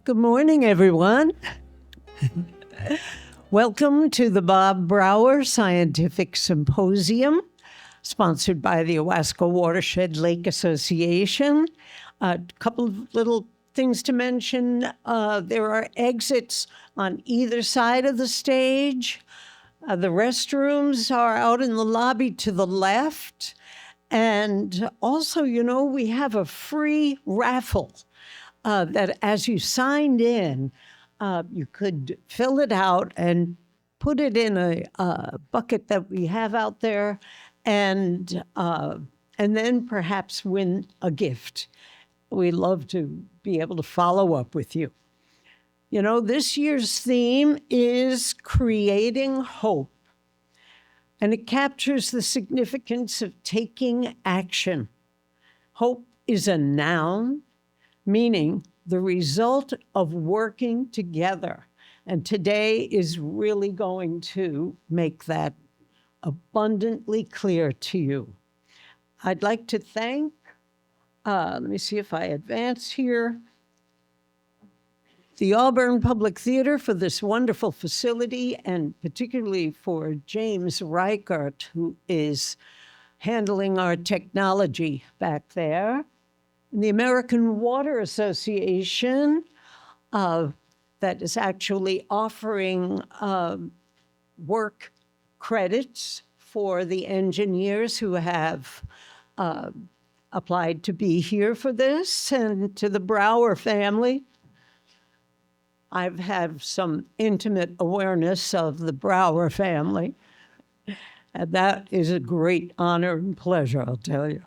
Good morning, everyone. Welcome to the Bob Brower Scientific Symposium, sponsored by the Owasco Watershed Lake Association. A couple of little things to mention. There are exits on either side of the stage. The restrooms are out in the lobby to the left. And also, we have a free raffle that as you signed in, you could fill it out and put it in a bucket that we have out there, and then perhaps win a gift. We love to be able to follow up with you. This year's theme is creating hope, and it captures the significance of taking action. Hope is a noun, meaning the result of working together. And today is really going to make that abundantly clear to you. I'd like to thank, let me see if I advance here, the Auburn Public Theater for this wonderful facility, and particularly for James Reichert, who is handling our technology back there. The American Water Association, that is actually offering work credits for the engineers who have applied to be here for this, and to the Brower family. I've had some intimate awareness of the Brower family, and that is a great honor and pleasure, I'll tell you.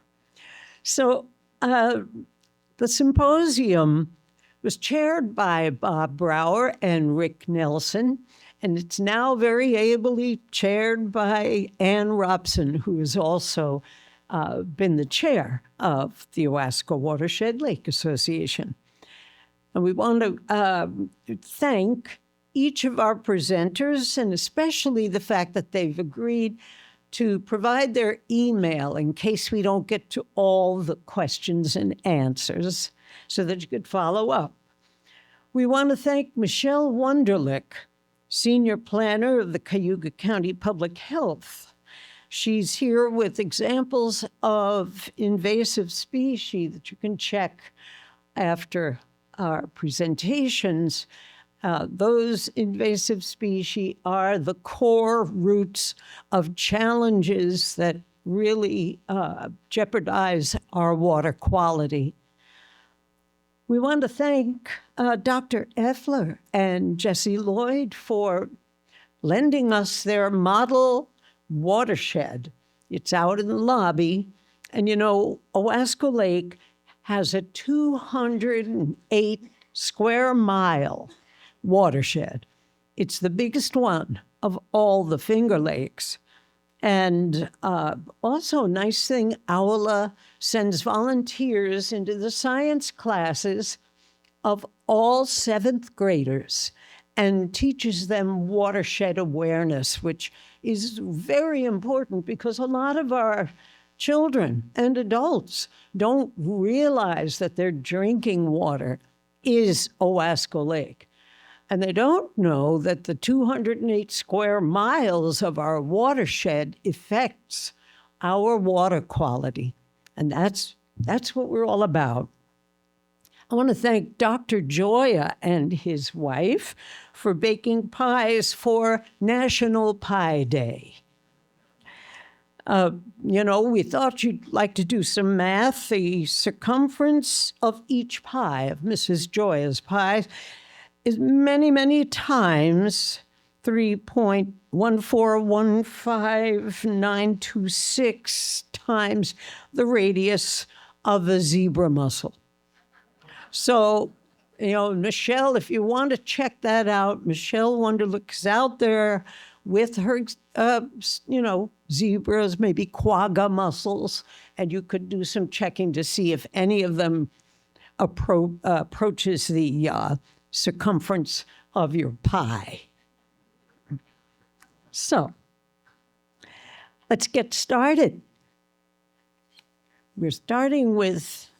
So, the symposium was chaired by Bob Brower and Rick Nelson, and it's now very ably chaired by Ann Robson, who has also been the chair of the Owasco Watershed Lake Association. And we want to thank each of our presenters, and especially the fact that they've agreed to provide their email in case we don't get to all the questions and answers, so that you could follow up. We want to thank Michelle Wunderlich, Senior Planner of the Cayuga County Public Health. She's here with examples of invasive species that you can check after our presentations. Those invasive species are the core roots of challenges that really jeopardize our water quality. We want to thank Dr. Effler and Jesse Lloyd for lending us their model watershed. It's out in the lobby. And Owasco Lake has a 208 square mile watershed. It's the biggest one of all the Finger Lakes. And also, nice thing, OWLA sends volunteers into the science classes of all 7th graders and teaches them watershed awareness, which is very important because a lot of our children and adults don't realize that their drinking water is Owasco Lake. And they don't know that the 208 square miles of our watershed affects our water quality. And that's what we're all about. I want to thank Dr. Joya and his wife for baking pies for National Pie Day. We thought you'd like to do some math. The circumference of each pie, of Mrs. Joya's pie, is many, many times 3.1415926 times the radius of a zebra mussel. So, Michelle, if you want to check that out, Michelle Wunderlich is out there with her, zebras, maybe quagga mussels, and you could do some checking to see if any of them approaches the circumference of your pie. So, let's get started. We're starting with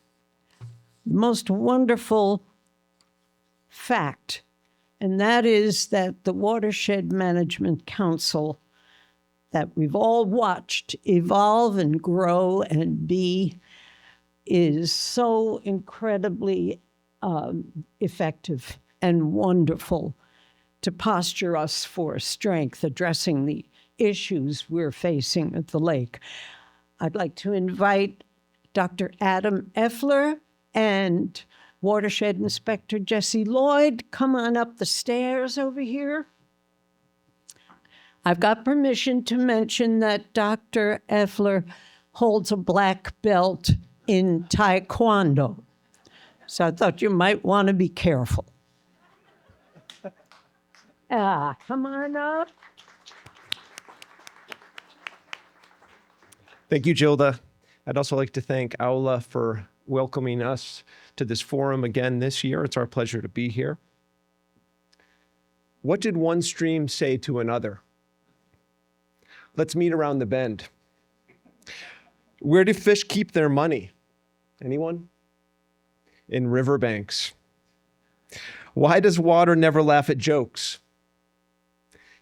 the most wonderful fact, and that is that the Watershed Management Council that we've all watched evolve and grow and be is so incredibly effective and wonderful to posture us for strength, addressing the issues we're facing at the lake. I'd like to invite Dr. Adam Effler and Watershed Inspector Jesse Lloyd. Come on up the stairs over here. I've got permission to mention that Dr. Effler holds a black belt in Taekwondo. So I thought you might want to be careful. Come on up. Thank you, Gilda. I'd also like to thank OWLA for welcoming us to this forum again this year. It's our pleasure to be here. What did one stream say to another? Let's meet around the bend. Where do fish keep their money? Anyone? In riverbanks. Why does water never laugh at jokes?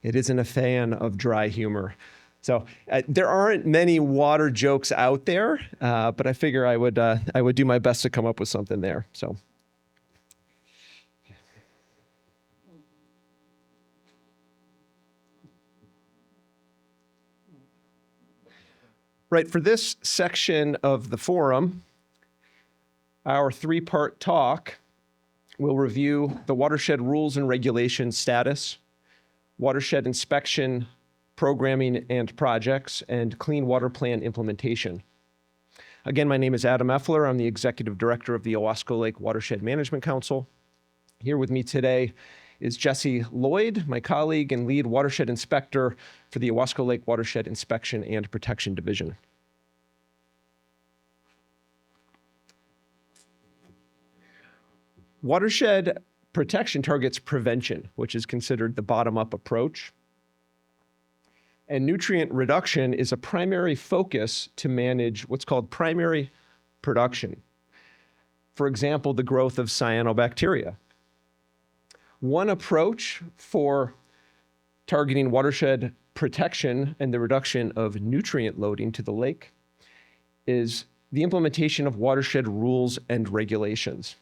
It isn't a fan of dry humor. So there aren't many water jokes out there, but I figure I would do my best to come up with something there. So. Right, for this section of the forum, our three-part talk will review the watershed rules and regulations status, watershed inspection, programming and projects, and clean water plan implementation. Again, my name is Adam Effler. I'm the Executive Director of the Owasco Lake Watershed Management Council. Here with me today is Jesse Lloyd, my colleague and lead watershed inspector for the Owasco Lake Watershed Inspection and Protection Division. Watershed protection targets prevention, which is considered the bottom-up approach. And nutrient reduction is a primary focus to manage what's called primary production. For example, the growth of cyanobacteria. One approach for targeting watershed protection and the reduction of nutrient loading to the lake is the implementation of watershed rules and regulations.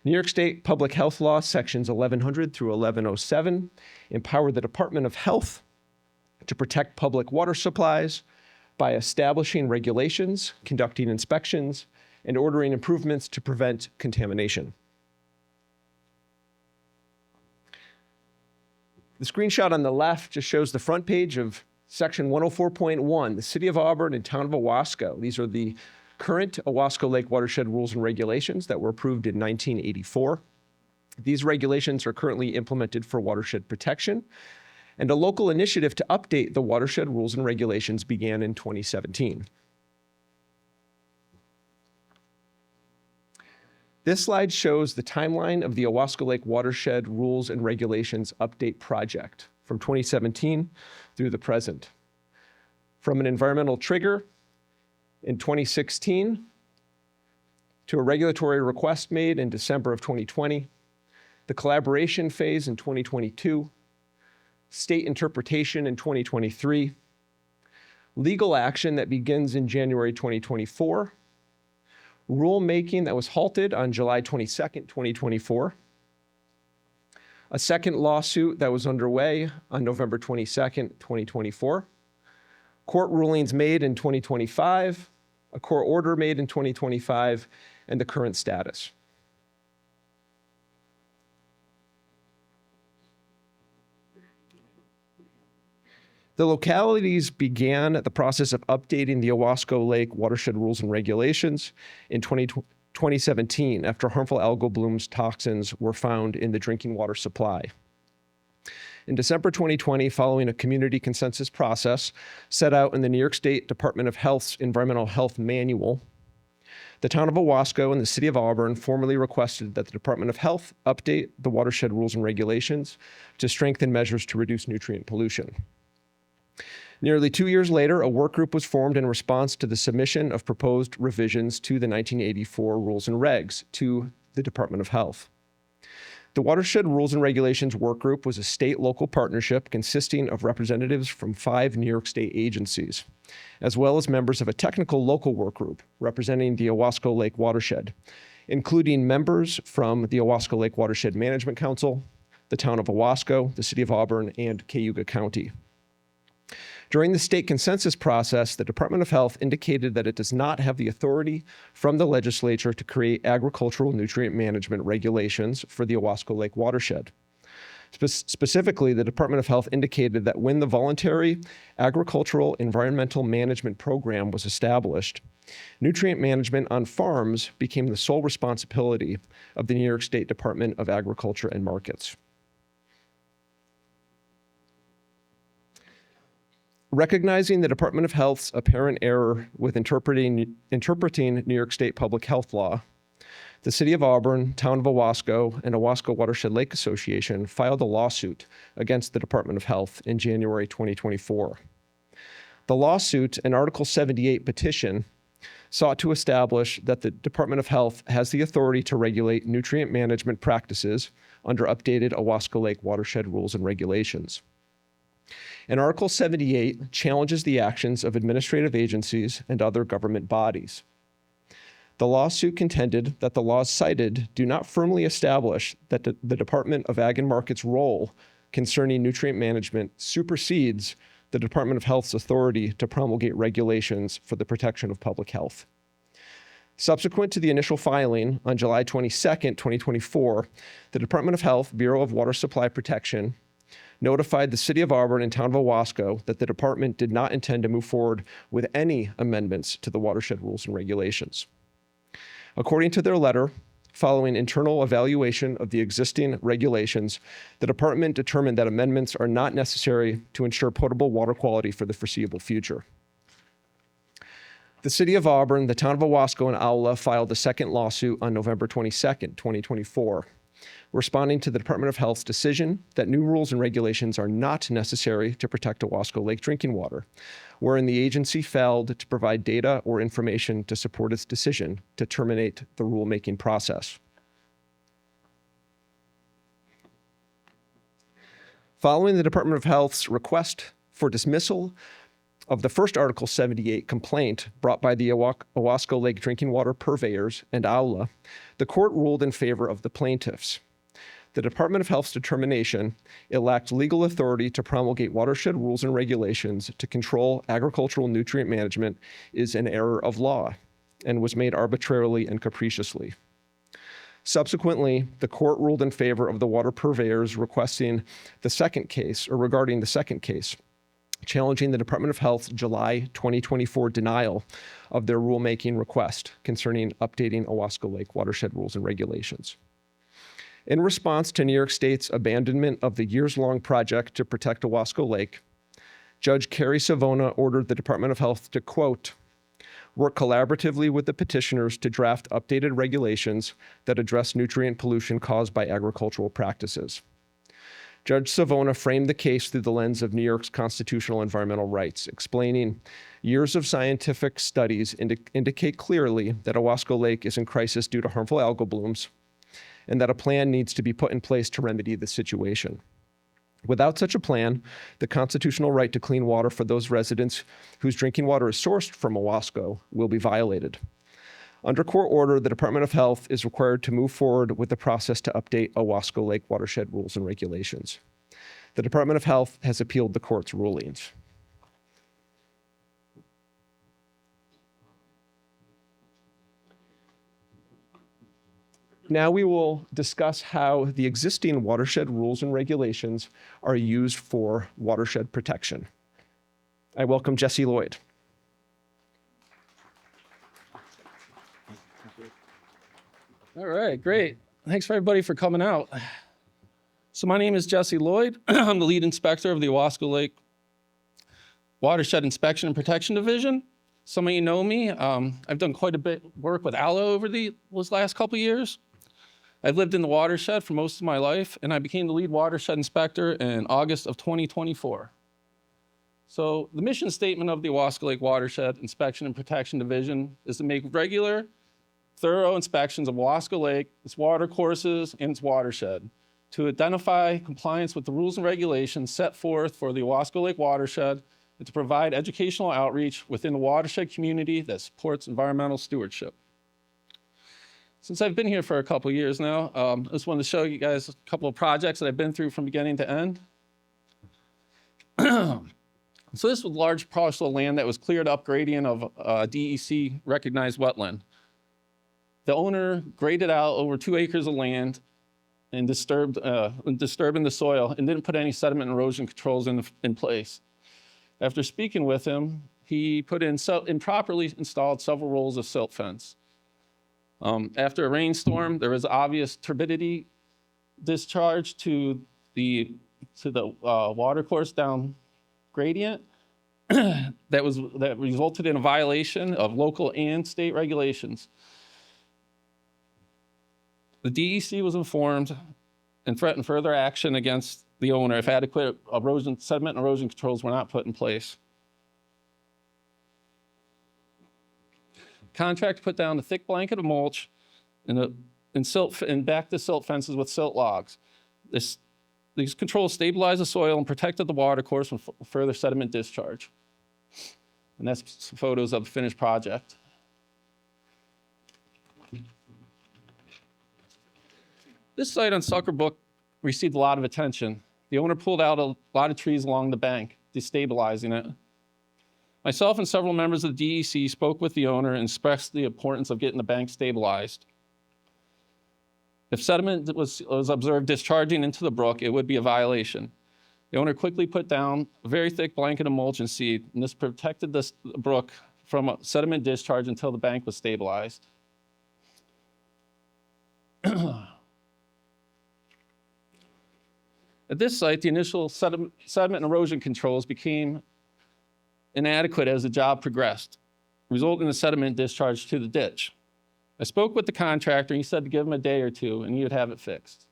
New York State Public Health Law, sections 1100 through 1107, empower the Department of Health to protect public water supplies by establishing regulations, conducting inspections, and ordering improvements to prevent contamination. The screenshot on the left just shows the front page of section 104.1, the City of Auburn and Town of Owasco. These are the current Owasco Lake watershed rules and regulations that were approved in 1984. These regulations are currently implemented for watershed protection, and a local initiative to update the watershed rules and regulations began in 2017. This slide shows the timeline of the Owasco Lake Watershed Rules and Regulations Update Project from 2017 through the present. From an environmental trigger in 2016 to a regulatory request made in December of 2020, the collaboration phase in 2022, state interpretation in 2023, legal action that begins in January 2024, rulemaking that was halted on July 22nd, 2024, a second lawsuit that was underway on November 22nd, 2024, court rulings made in 2025, a court order made in 2025, and the current status. The localities began the process of updating the Owasco Lake watershed rules and regulations in 2017 after harmful algal blooms toxins were found in the drinking water supply. In December 2020, following a community consensus process set out in the New York State Department of Health's Environmental Health Manual, the Town of Owasco and the City of Auburn formally requested that the Department of Health update the watershed rules and regulations to strengthen measures to reduce nutrient pollution. Nearly 2 years later, a work group was formed in response to the submission of proposed revisions to the 1984 rules and regs to the Department of Health. The Watershed Rules and Regulations Work Group was a state-local partnership consisting of representatives from 5 New York State agencies, as well as members of a technical local work group representing the Owasco Lake watershed, including members from the Owasco Lake Watershed Management Council, the town of Owasco, the city of Auburn, and Cayuga County. During the state consensus process, the Department of Health indicated that it does not have the authority from the legislature to create agricultural nutrient management regulations for the Owasco Lake watershed. Specifically, the Department of Health indicated that when the voluntary agricultural environmental management program was established, nutrient management on farms became the sole responsibility of the New York State Department of Agriculture and Markets. Recognizing the Department of Health's apparent error with interpreting New York State public health law, the City of Auburn, Town of Owasco, and Owasco Watershed Lake Association filed a lawsuit against the Department of Health in January 2024. The lawsuit, an Article 78 petition, sought to establish that the Department of Health has the authority to regulate nutrient management practices under updated Owasco Lake watershed rules and regulations. And Article 78 challenges the actions of administrative agencies and other government bodies. The lawsuit contended that the laws cited do not firmly establish that the Department of Ag and Markets' role concerning nutrient management supersedes the Department of Health's authority to promulgate regulations for the protection of public health. Subsequent to the initial filing on July 22, 2024, the Department of Health Bureau of Water Supply Protection notified the City of Auburn and Town of Owasco that the department did not intend to move forward with any amendments to the watershed rules and regulations. According to their letter, following internal evaluation of the existing regulations, the department determined that amendments are not necessary to ensure potable water quality for the foreseeable future. The City of Auburn, the Town of Owasco, and OWLA filed a second lawsuit on November 22, 2024, responding to the Department of Health's decision that new rules and regulations are not necessary to protect Owasco Lake drinking water, wherein the agency failed to provide data or information to support its decision to terminate the rulemaking process. Following the Department of Health's request for dismissal of the first Article 78 complaint brought by the Owasco Lake drinking water purveyors and OWLA, the court ruled in favor of the plaintiffs. The Department of Health's determination it lacked legal authority to promulgate watershed rules and regulations to control agricultural nutrient management is an error of law and was made arbitrarily and capriciously. Subsequently, the court ruled in favor of the water purveyors regarding the second case, challenging the Department of Health's July 2024 denial of their rulemaking request concerning updating Owasco Lake watershed rules and regulations. In response to New York State's abandonment of the years-long project to protect Owasco Lake, Judge Carrie Savona ordered the Department of Health to, quote, work collaboratively with the petitioners to draft updated regulations that address nutrient pollution caused by agricultural practices. Judge Savona framed the case through the lens of New York's constitutional environmental rights, explaining years of scientific studies indicate clearly that Owasco Lake is in crisis due to harmful algal blooms, and that a plan needs to be put in place to remedy the situation. Without such a plan, the constitutional right to clean water for those residents whose drinking water is sourced from Owasco will be violated. Under court order, the Department of Health is required to move forward with the process to update Owasco Lake watershed rules and regulations. The Department of Health has appealed the court's rulings. Now we will discuss how the existing watershed rules and regulations are used for watershed protection. I welcome Jesse Lloyd. All right, great. Thanks for everybody for coming out. So my name is Jesse Lloyd. I'm the lead inspector of the Owasco Lake Watershed Inspection and Protection Division. Some of you know me. I've done quite a bit of work with OWLA over these last couple of years. I've lived in the watershed for most of my life, and I became the lead watershed inspector in August of 2024. So the mission statement of the Owasco Lake Watershed Inspection and Protection Division is to make regular thorough inspections of Owasco Lake, its water courses, and its watershed to identify compliance with the rules and regulations set forth for the Owasco Lake watershed and to provide educational outreach within the watershed community that supports environmental stewardship. Since I've been here for a couple years now, I just wanted to show you guys a couple of projects that I've been through from beginning to end. So this was a large parcel of land that was cleared up gradient of DEC recognized wetland. The owner graded out over 2 acres of land and disturbing the soil and didn't put any sediment and erosion controls in place. After speaking with him, he put in improperly installed several rolls of silt fence. After a rainstorm, there was obvious turbidity discharge to the water course down gradient that resulted in a violation of local and state regulations. The DEC was informed and threatened further action against the owner if adequate sediment and erosion controls were not put in place. Contractor put down a thick blanket of mulch and backed the silt fences with silt logs. These controls stabilized the soil and protected the water course from further sediment discharge. And that's some photos of the finished project. This site on Sucker Brook received a lot of attention. The owner pulled out a lot of trees along the bank, destabilizing it. Myself and several members of the DEC spoke with the owner and expressed the importance of getting the bank stabilized. If sediment was observed discharging into the brook, it would be a violation. The owner quickly put down a very thick blanket of mulch and seed, and this protected the brook from sediment discharge until the bank was stabilized. At this site, the initial sediment and erosion controls became inadequate as the job progressed, resulting in a sediment discharge to the ditch. I spoke with the contractor, and he said to give him a day or two, and he would have it fixed.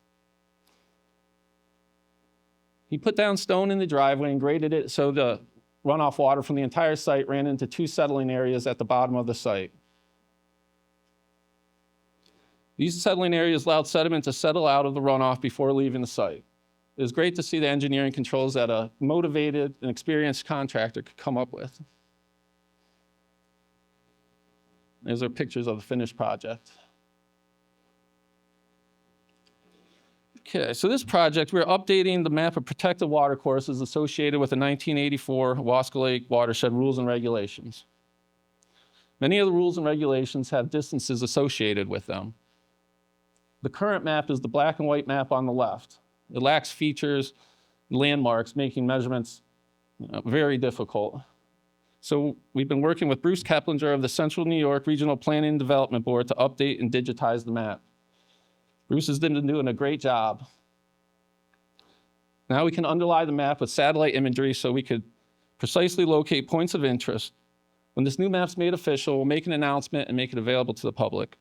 He put down stone in the driveway and graded it so the runoff water from the entire site ran into 2 settling areas at the bottom of the site. These settling areas allowed sediment to settle out of the runoff before leaving the site. It was great to see the engineering controls that a motivated and experienced contractor could come up with. These are pictures of the finished project. Okay, so this project, we're updating the map of protected water courses associated with the 1984 Owasco Lake Watershed Rules and Regulations. Many of the rules and regulations have distances associated with them. The current map is the black and white map on the left. It lacks features, landmarks, making measurements very difficult. So we've been working with Bruce Keplinger of the Central New York Regional Planning and Development Board to update and digitize the map. Bruce has been doing a great job. Now we can underlie the map with satellite imagery so we could precisely locate points of interest. When this new map's made official, we'll make an announcement and make it available to the public.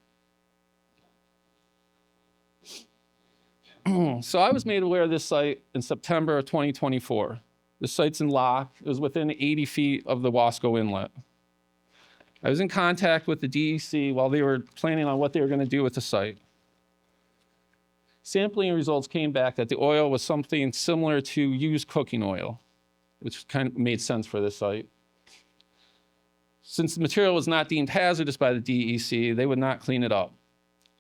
So I was made aware of this site in September of 2024. This site's in Lock. It was within 80 feet of the Owasco Inlet. I was in contact with the DEC while they were planning on what they were going to do with the site. Sampling results came back that the oil was something similar to used cooking oil, which kind of made sense for this site. Since the material was not deemed hazardous by the DEC, they would not clean it up.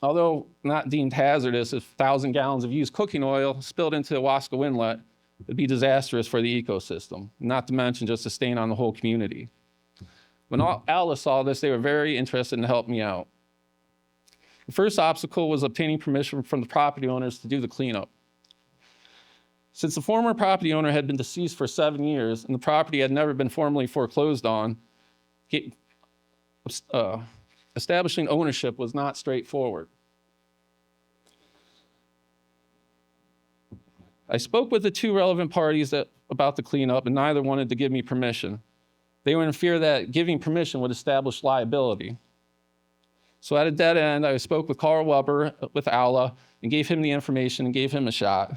Although not deemed hazardous, if 1,000 gallons of used cooking oil spilled into the Owasco Inlet, it would be disastrous for the ecosystem, not to mention just a stain on the whole community. When OWLA saw this, they were very interested in helping me out. The first obstacle was obtaining permission from the property owners to do the cleanup. Since the former property owner had been deceased for 7 years and the property had never been formally foreclosed on, establishing ownership was not straightforward. I spoke with the 2 relevant parties about the cleanup, and neither wanted to give me permission. They were in fear that giving permission would establish liability. So at a dead end, I spoke with Carl Weber with OWLA and gave him the information and gave him a shot.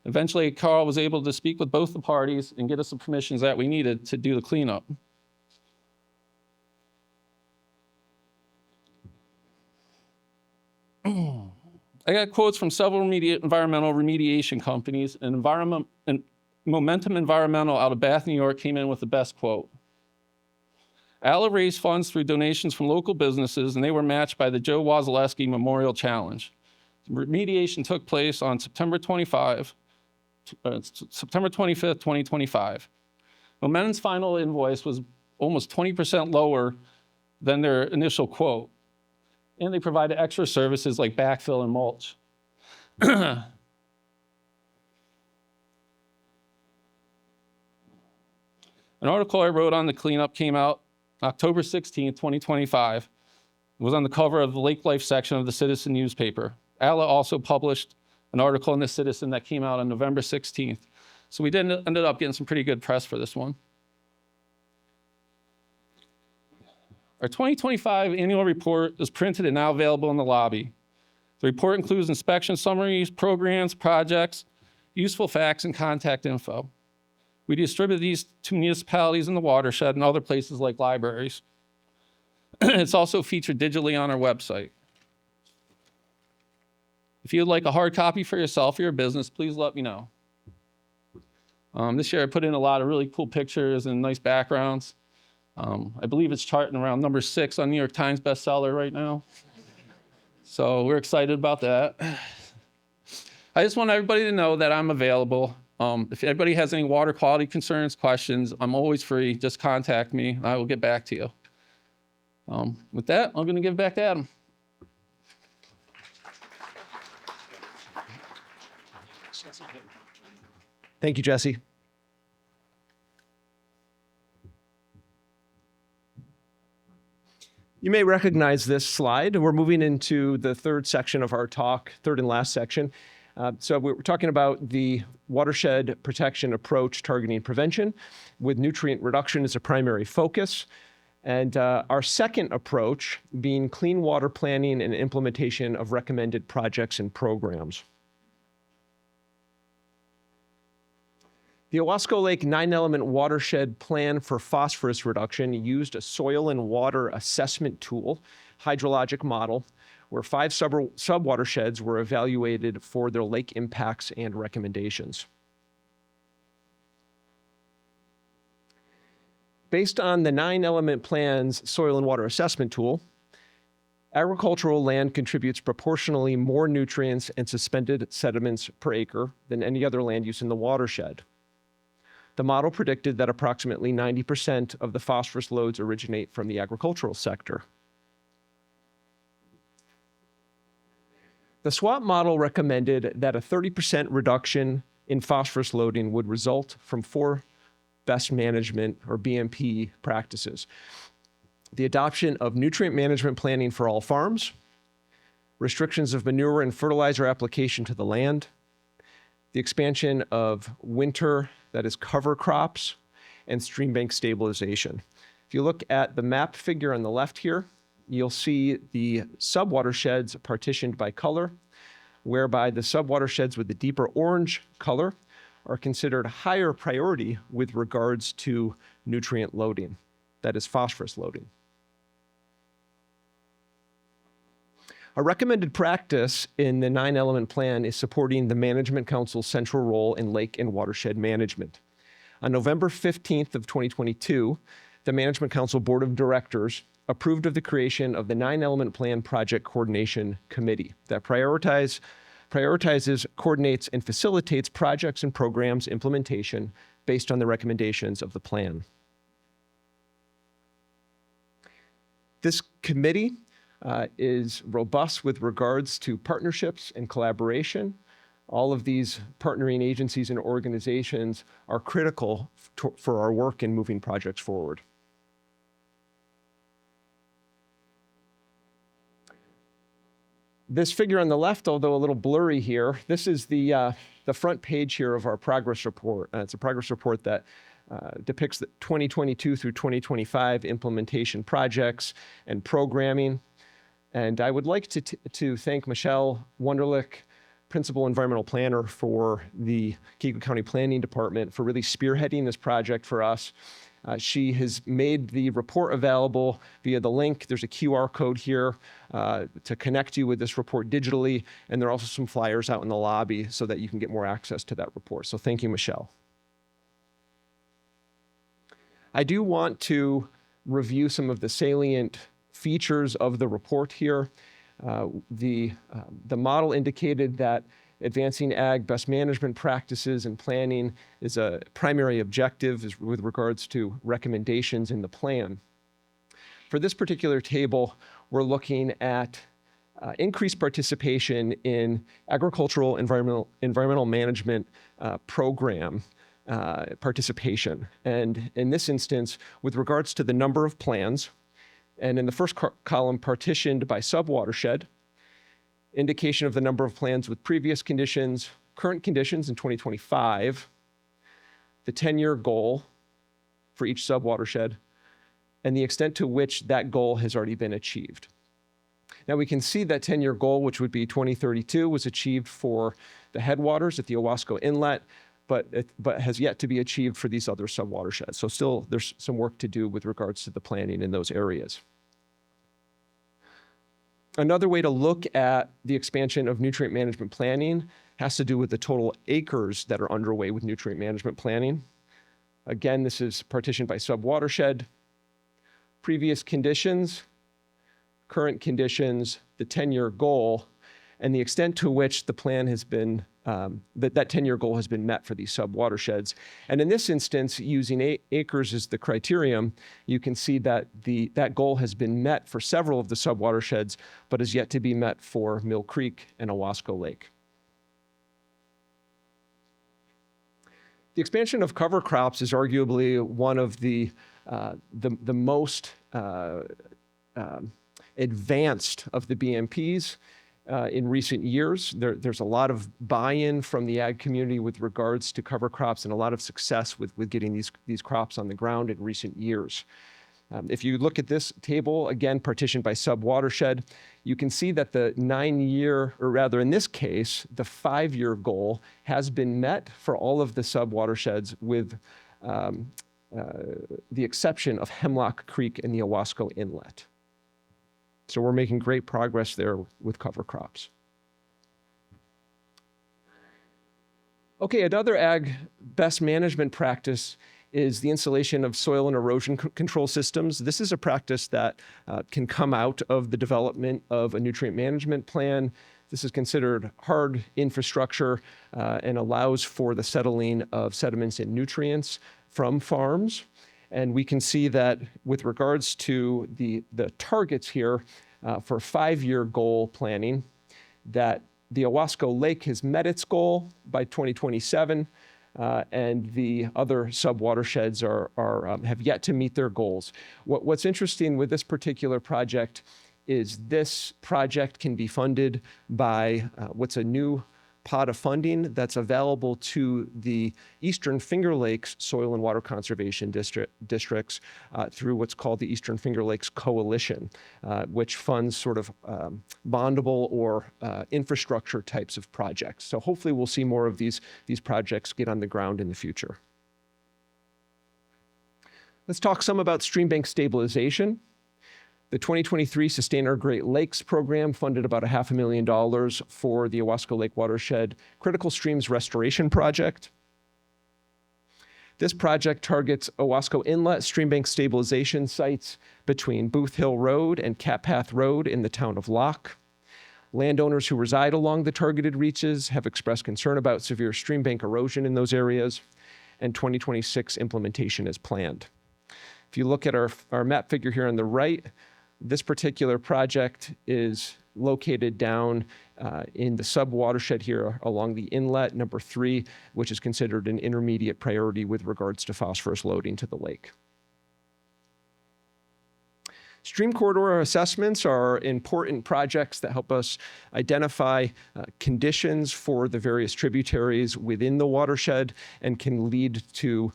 Eventually, Carl was able to speak with both the parties and get us the permissions that we needed to do the cleanup. I got quotes from several environmental remediation companies, and Momentum Environmental out of Bath, New York came in with the best quote. OWLA raised funds through donations from local businesses, and they were matched by the Joe Wasilewski Memorial Challenge. Remediation took place on September 25th, 2025. Momentum's final invoice was almost 20% lower than their initial quote, and they provided extra services like backfill and mulch. An article I wrote on the cleanup came out October 16th, 2025. It was on the cover of the Lake Life section of the Citizen newspaper. OWLA also published an article in the Citizen that came out on November 16th. So we ended up getting some pretty good press for this one. Our 2025 annual report is printed and now available in the lobby. The report includes inspection summaries, programs, projects, useful facts, and contact info. We distribute these to municipalities in the watershed and other places like libraries. It's also featured digitally on our website. If you'd like a hard copy for yourself or your business, please let me know. This year I put in a lot of really cool pictures and nice backgrounds. I believe it's charting around number 6 on New York Times bestseller right now. So we're excited about that. I just want everybody to know that I'm available. If anybody has any water quality concerns, questions, I'm always free. Just contact me. I will get back to you. With that, I'm going to give it back to Adam. Thank you, Jesse. You may recognize this slide. We're moving into the third section of our talk, third and last section. So we're talking about the watershed protection approach targeting prevention with nutrient reduction as a primary focus. And our second approach being clean water planning and implementation of recommended projects and programs. The Owasco Lake 9-element watershed plan for phosphorus reduction used a soil and water assessment tool, hydrologic model, where 5 sub-watersheds were evaluated for their lake impacts and recommendations. Based on the 9-element plan's soil and water assessment tool, agricultural land contributes proportionally more nutrients and suspended sediments per acre than any other land use in the watershed. The model predicted that approximately 90% of the phosphorus loads originate from the agricultural sector. The SWAT model recommended that a 30% reduction in phosphorus loading would result from 4 best management or BMP practices. The adoption of nutrient management planning for all farms, restrictions of manure and fertilizer application to the land, the expansion of winter, that is cover crops, and stream bank stabilization. If you look at the map figure on the left here, you'll see the sub-watersheds partitioned by color, whereby the sub-watersheds with the deeper orange color are considered higher priority with regards to nutrient loading, that is phosphorus loading. A recommended practice in the 9-element plan is supporting the Management Council's central role in lake and watershed management. On November 15th of 2022, the Management Council Board of Directors approved of the creation of the 9-element plan project coordination committee that prioritizes, coordinates, and facilitates projects and programs implementation based on the recommendations of the plan. This committee is robust with regards to partnerships and collaboration. All of these partnering agencies and organizations are critical for our work in moving projects forward. This figure on the left, although a little blurry here, this is the front page here of our progress report. It's a progress report that depicts the 2022 through 2025 implementation projects and programming. And I would like to thank Michelle Wunderlich, Principal Environmental Planner for the Keiko County Planning Department, for really spearheading this project for us. She has made the report available via the link. There's a QR code here to connect you with this report digitally, and there are also some flyers out in the lobby so that you can get more access to that report. So thank you, Michelle. I do want to review some of the salient features of the report here. The model indicated that advancing ag best management practices and planning is a primary objective with regards to recommendations in the plan. For this particular table, we're looking at increased participation in agricultural environmental management program participation. And in this instance, with regards to the number of plans, and in the first column, partitioned by sub-watershed, indication of the number of plans with previous conditions, current conditions in 2025, the 10-year goal for each sub-watershed, and the extent to which that goal has already been achieved. Now we can see that 10-year goal, which would be 2032, was achieved for the headwaters at the Owasco Inlet, but has yet to be achieved for these other sub-watersheds. So still there's some work to do with regards to the planning in those areas. Another way to look at the expansion of nutrient management planning has to do with the total acres that are underway with nutrient management planning. Again, this is partitioned by sub-watershed, previous conditions, current conditions, the 10-year goal, and the extent to which the plan has been, that 10-year goal has been met for these sub-watersheds. And in this instance, using acres as the criterion, you can see that that goal has been met for several of the sub-watersheds, but is yet to be met for Mill Creek and Owasco Lake. The expansion of cover crops is arguably one of the most advanced of the BMPs. In recent years. There's a lot of buy-in from the ag community with regards to cover crops and a lot of success with getting these crops on the ground in recent years. If you look at this table, again, partitioned by sub-watershed, you can see that the 9-year, or rather in this case, the 5-year goal has been met for all of the sub-watersheds with the exception of Hemlock Creek and the Owasco Inlet. So we're making great progress there with cover crops. Okay, another ag best management practice is the installation of soil and erosion control systems. This is a practice that can come out of the development of a nutrient management plan. This is considered hard infrastructure and allows for the settling of sediments and nutrients from farms. And we can see that with regards to the targets here for 5-year goal planning, that the Owasco Lake has met its goal by 2027, and the other sub-watersheds have yet to meet their goals. What's interesting with this particular project is this project can be funded by what's a new pot of funding that's available to the Eastern Finger Lakes Soil and Water Conservation districts through what's called the Eastern Finger Lakes Coalition, which funds sort of bondable or infrastructure types of projects. So hopefully we'll see more of these projects get on the ground in the future. Let's talk some about stream bank stabilization. The 2023 Sustain Our Great Lakes program funded about $500,000 for the Owasco Lake Watershed Critical Streams Restoration Project. This project targets Owasco Inlet stream bank stabilization sites between Booth Hill Road and Cat Path Road in the town of Locke. Landowners who reside along the targeted reaches have expressed concern about severe stream bank erosion in those areas, and 2026 implementation is planned. If you look at our map figure here on the right, this particular project is located down in the sub-watershed here along the inlet, number 3, which is considered an intermediate priority with regards to phosphorus loading to the lake. Stream corridor assessments are important projects that help us identify conditions for the various tributaries within the watershed and can lead to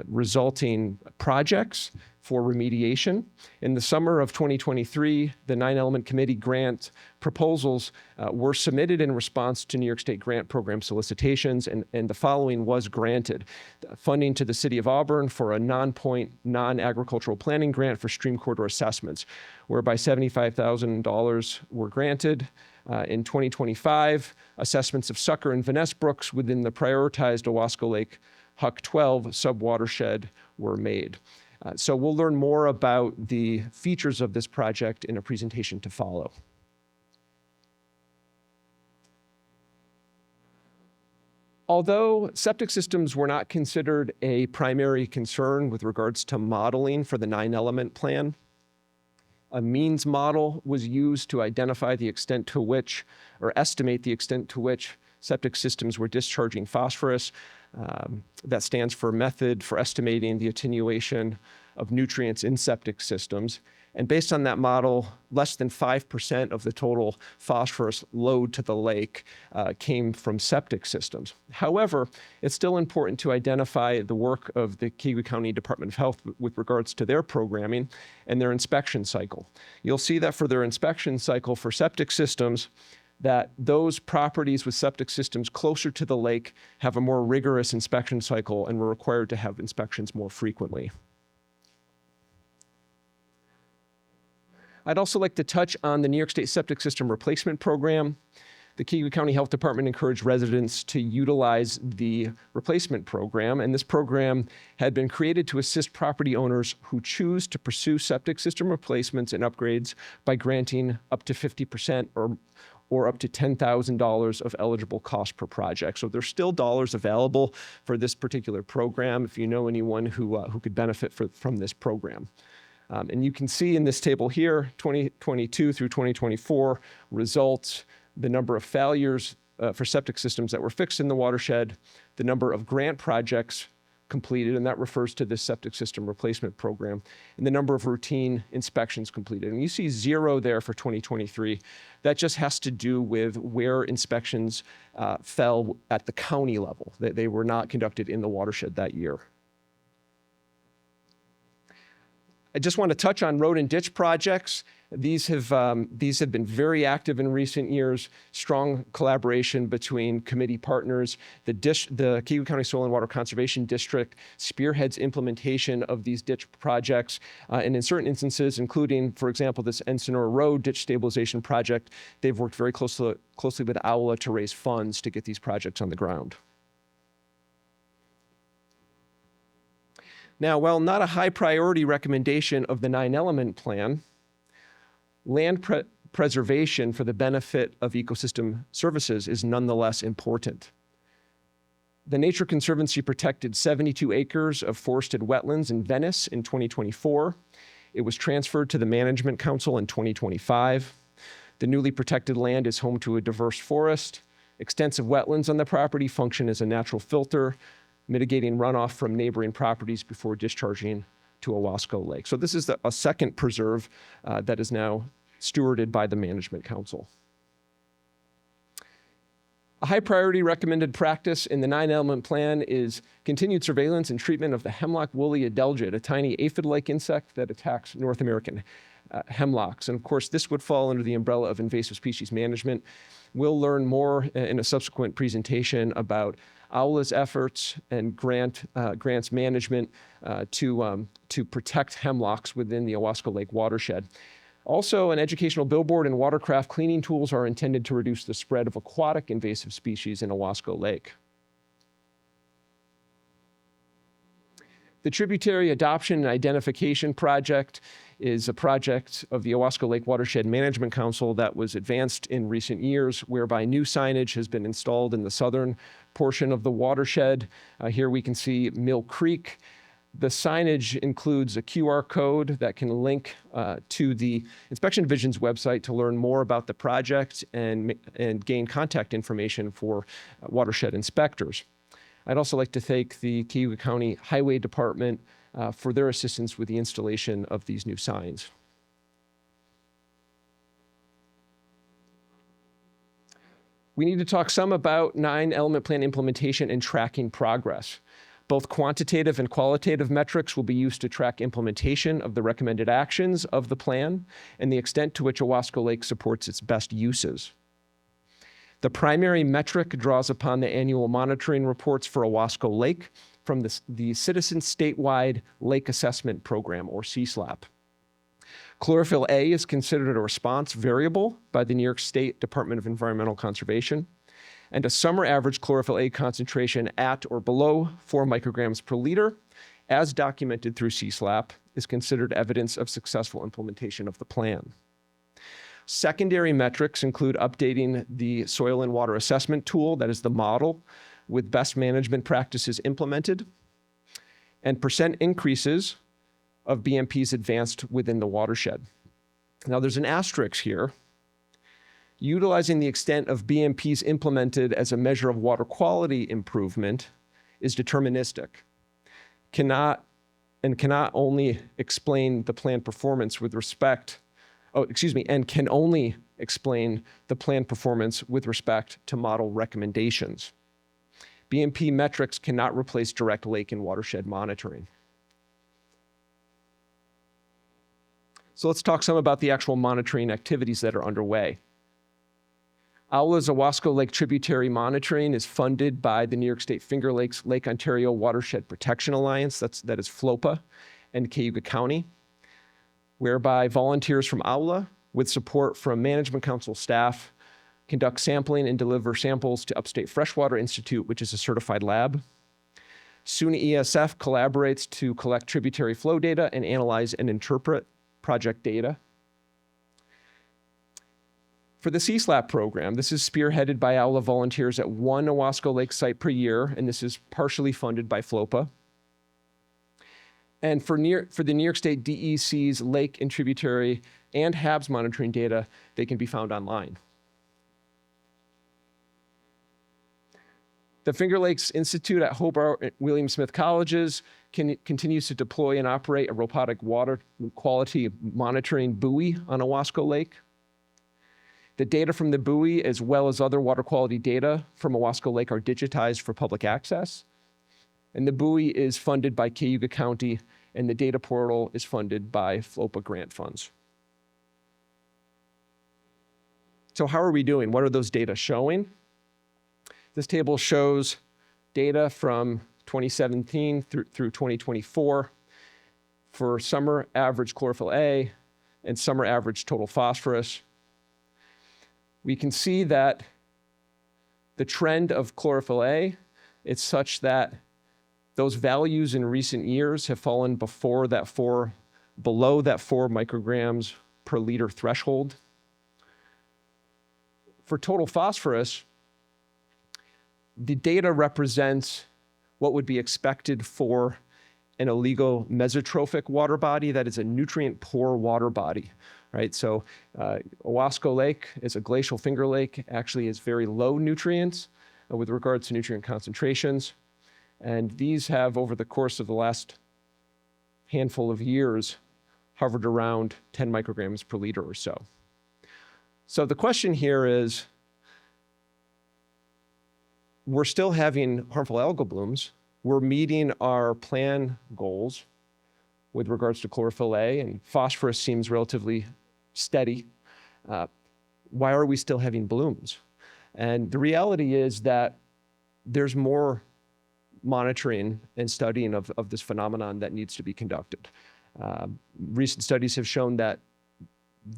resulting projects for remediation. In the summer of 2023, the 9-element committee grant proposals were submitted in response to New York State grant program solicitations, and the following was granted. Funding to the City of Auburn for a non-point, non-agricultural planning grant for stream corridor assessments, whereby $75,000 were granted. In 2025, assessments of Sucker and Van Ness Brooks within the prioritized Owasco Lake Huck 12 subwatershed were made. So we'll learn more about the features of this project in a presentation to follow. Although septic systems were not considered a primary concern with regards to modeling for the 9-element plan, a means model was used to identify the extent to which, or estimate the extent to which, septic systems were discharging phosphorus. That stands for method for estimating the attenuation of nutrients in septic systems. And based on that model, less than 5% of the total phosphorus load to the lake came from septic systems. However, it's still important to identify the work of the Keywood County Department of Health with regards to their programming and their inspection cycle. You'll see that for their inspection cycle for septic systems, that those properties with septic systems closer to the lake have a more rigorous inspection cycle and were required to have inspections more frequently. I'd also like to touch on the New York State Septic System Replacement Program. The Keywood County Health Department encouraged residents to utilize the replacement program, and this program had been created to assist property owners who choose to pursue septic system replacements and upgrades by granting up to 50% or up to $10,000 of eligible cost per project. So there's still dollars available for this particular program if you know anyone who could benefit from this program. And you can see in this table here, 2022 through 2024 results, the number of failures for septic systems that were fixed in the watershed, the number of grant projects completed, and that refers to this septic system replacement program, and the number of routine inspections completed. And you see 0 there for 2023. That just has to do with where inspections fell at the county level. They were not conducted in the watershed that year. I just want to touch on road and ditch projects. These have been very active in recent years. Strong collaboration between committee partners. The Keywood County Soil and Water Conservation District spearheads implementation of these ditch projects, and in certain instances, including, for example, this Ensenora Road ditch stabilization project, they've worked very closely with OWLA to raise funds to get these projects on the ground. Now, while not a high priority recommendation of the 9-element plan, land preservation for the benefit of ecosystem services is nonetheless important. The Nature Conservancy protected 72 acres of forested wetlands in Venice in 2024. It was transferred to the Management Council in 2025. The newly protected land is home to a diverse forest. Extensive wetlands on the property function as a natural filter, mitigating runoff from neighboring properties before discharging to Owasco Lake. So this is a second preserve that is now stewarded by the Management Council. A high priority recommended practice in the 9-element plan is continued surveillance and treatment of the hemlock woolly adelgid, a tiny aphid-like insect that attacks North American hemlocks. And of course, this would fall under the umbrella of invasive species management. We'll learn more in a subsequent presentation about OWLA's efforts and grants management to protect hemlocks within the Owasco Lake watershed. Also, an educational billboard and watercraft cleaning tools are intended to reduce the spread of aquatic invasive species in Owasco Lake. The Tributary Adoption and Identification Project is a project of the Owasco Lake Watershed Management Council that was advanced in recent years, whereby new signage has been installed in the southern portion of the watershed. Here we can see Mill Creek. The signage includes a QR code that can link to the Inspection Division's website to learn more about the project and gain contact information for watershed inspectors. I'd also like to thank the Keywood County Highway Department for their assistance with the installation of these new signs. We need to talk some about 9-element plan implementation and tracking progress. Both quantitative and qualitative metrics will be used to track implementation of the recommended actions of the plan and the extent to which Owasco Lake supports its best uses. The primary metric draws upon the annual monitoring reports for Owasco Lake from the Citizen Statewide Lake Assessment Program, or CSLAP. Chlorophyll A is considered a response variable by the New York State Department of Environmental Conservation, and a summer average chlorophyll A concentration at or below 4 micrograms per liter, as documented through CSLAP, is considered evidence of successful implementation of the plan. Secondary metrics include updating the soil and water assessment tool, that is the model, with best management practices implemented, and percent increases of BMPs advanced within the watershed. Now there's an asterisk here. Utilizing the extent of BMPs implemented as a measure of water quality improvement is deterministic, cannot only explain the plan performance with respect, and can only explain the plan performance with respect to model recommendations. BMP metrics cannot replace direct lake and watershed monitoring. So let's talk some about the actual monitoring activities that are underway. OWLA's Owasco Lake Tributary Monitoring is funded by the New York State Finger Lakes Lake Ontario Watershed Protection Alliance, that is FLOPA, and Cayuga County, whereby volunteers from OWLA, with support from Management Council staff, conduct sampling and deliver samples to Upstate Freshwater Institute, which is a certified lab. SUNY ESF collaborates to collect tributary flow data and analyze and interpret project data. For the CSLAP program, this is spearheaded by OWLA volunteers at one Owasco Lake site per year, and this is partially funded by FLOPA. And for the New York State DEC's lake and tributary and HABs monitoring data, they can be found online. The Finger Lakes Institute at Hobart William Smith Colleges continues to deploy and operate a robotic water quality monitoring buoy on Owasco Lake. The data from the buoy, as well as other water quality data from Owasco Lake, are digitized for public access. And the buoy is funded by Cayuga County, and the data portal is funded by FLOPA grant funds. So how are we doing? What are those data showing? This table shows data from 2017 through 2024 for summer average chlorophyll A and summer average total phosphorus. We can see that the trend of chlorophyll A is such that those values in recent years have fallen below that 4 micrograms per liter threshold. For total phosphorus, the data represents what would be expected for an illegal mesotrophic water body, that is a nutrient-poor water body, right? So Owasco Lake is a glacial finger lake, actually is very low nutrients with regards to nutrient concentrations. And these have, over the course of the last handful of years, hovered around 10 micrograms per liter or so. So the question here is, we're still having harmful algal blooms. We're meeting our plan goals with regards to chlorophyll A, and phosphorus seems relatively steady. Why are we still having blooms? And the reality is that there's more monitoring and studying of this phenomenon that needs to be conducted. Recent studies have shown that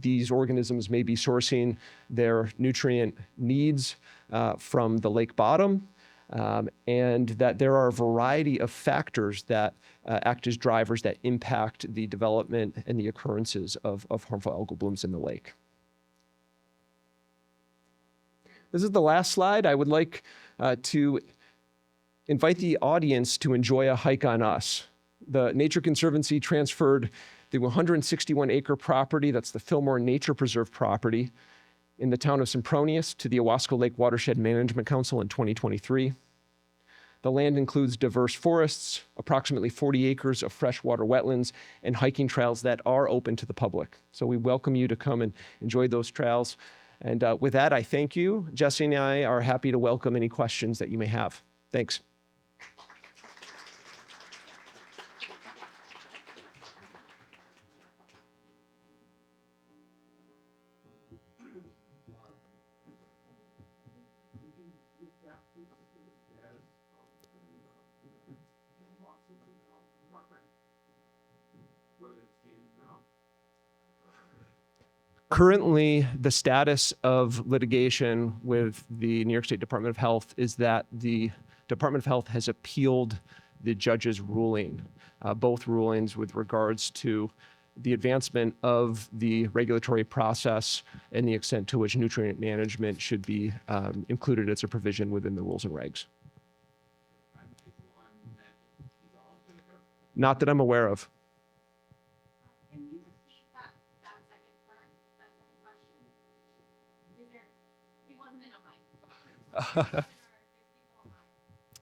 these organisms may be sourcing their nutrient needs from the lake bottom, and that there are a variety of factors that act as drivers that impact the development and the occurrences of harmful algal blooms in the lake. This is the last slide. I would like to invite the audience to enjoy a hike on us. The Nature Conservancy transferred the 161-acre property, that's the Fillmore Nature Preserve property, in the town of Sempronius to the Owasco Lake Watershed Management Council in 2023. The land includes diverse forests, approximately 40 acres of freshwater wetlands, and hiking trails that are open to the public. So we welcome you to come and enjoy those trails. And with that, I thank you. Jesse and I are happy to welcome any questions that you may have. Thanks. Currently, the status of litigation with the New York State Department of Health is that the Department of Health has appealed the judge's ruling, both rulings with regards to the advancement of the regulatory process and the extent to which nutrient management should be included as a provision within the rules and regs. Not that I'm aware of. Can you repeat that second part, that second question? Is there, he wasn't in a mic.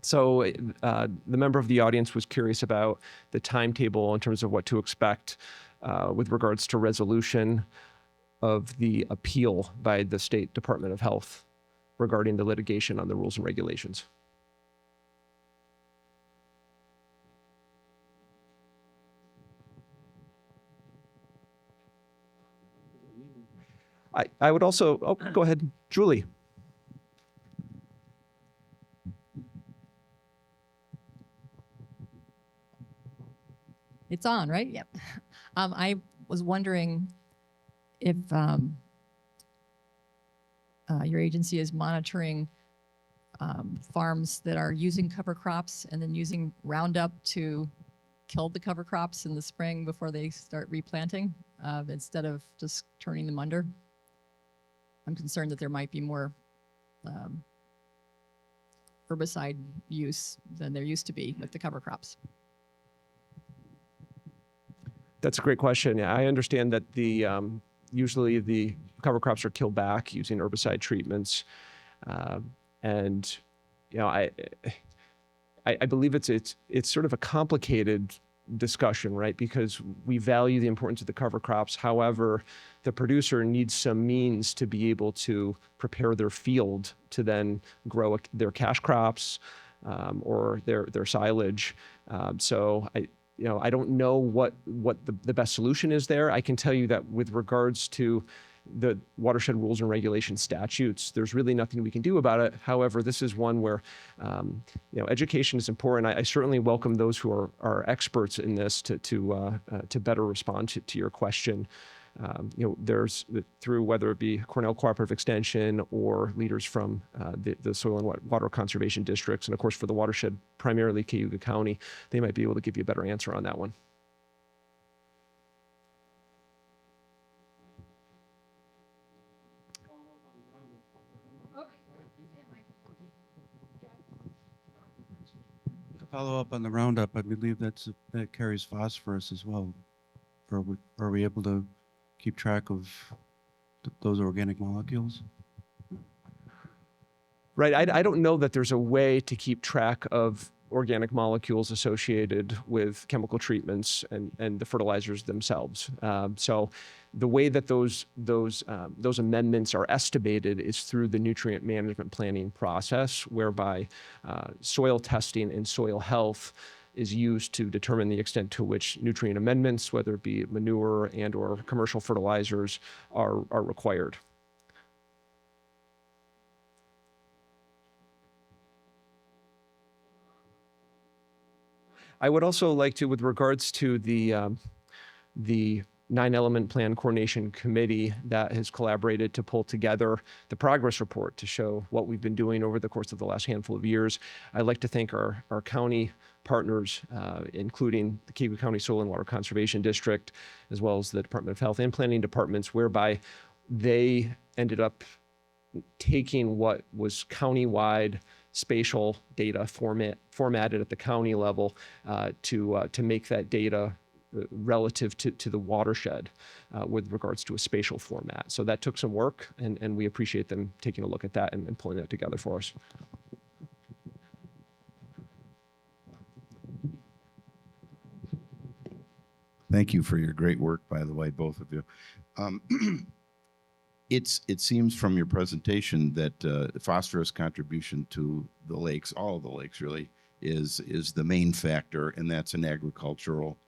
So the member of the audience was curious about the timetable in terms of what to expect with regards to resolution of the appeal by the State Department of Health regarding the litigation on the rules and regulations. I would also, oh, go ahead, Julie. It's on, right? Yep. I was wondering if your agency is monitoring farms that are using cover crops and then using Roundup to kill the cover crops in the spring before they start replanting instead of just turning them under. I'm concerned that there might be more herbicide use than there used to be with the cover crops. That's a great question. Yeah, I understand that the usually the cover crops are killed back using herbicide treatments, and you know I believe it's sort of a complicated discussion, right? Because we value the importance of the cover crops. However, the producer needs some means to be able to prepare their field to then grow their cash crops or their silage. So I don't know what the best solution is there. I can tell you that with regards to the watershed rules and regulation statutes, there's really nothing we can do about it. However, this is one where education is important. I certainly welcome those who are experts in this to better respond to your question. There's through whether it be Cornell Cooperative Extension or leaders from the Soil and Water Conservation Districts, and of course for the watershed, primarily Cayuga County, they might be able to give you a better answer on that one. Follow up on the Roundup, I believe that carries phosphorus as well. Are we able to keep track of those organic molecules? Right. I don't know that there's a way to keep track of organic molecules associated with chemical treatments and the fertilizers themselves. So the way that those amendments are estimated is through the nutrient management planning process, whereby soil testing and soil health is used to determine the extent to which nutrient amendments, whether it be manure and or commercial fertilizers, are required. I would also like to, with regards to the 9-element plan coordination committee that has collaborated to pull together the progress report to show what we've been doing over the course of the last handful of years. I'd like to thank our county partners, including the Cayuga County Soil and Water Conservation District, as well as the Department of Health and Planning departments, whereby they ended up taking what was countywide spatial data formatted at the county level to make that data relative to the watershed with regards to a spatial format. So that took some work, and we appreciate them taking a look at that and pulling that together for us. Thank you for your great work, by the way, both of you. It seems from your presentation that phosphorus contribution to the lakes, all of the lakes really, is the main factor, and that's an agricultural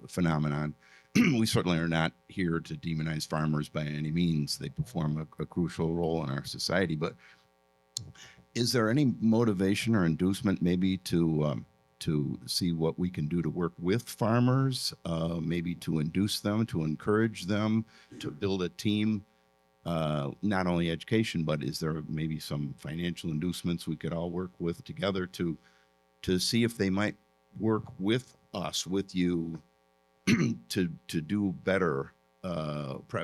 phenomenon. We certainly are not here to demonize farmers by any means. They perform a crucial role in our society. But is there any motivation or inducement maybe to to see what we can do to work with farmers, maybe to induce them, to encourage them, to build a team. Not only education, but is there maybe some financial inducements we could all work with together to see if they might work with us, with you, to do better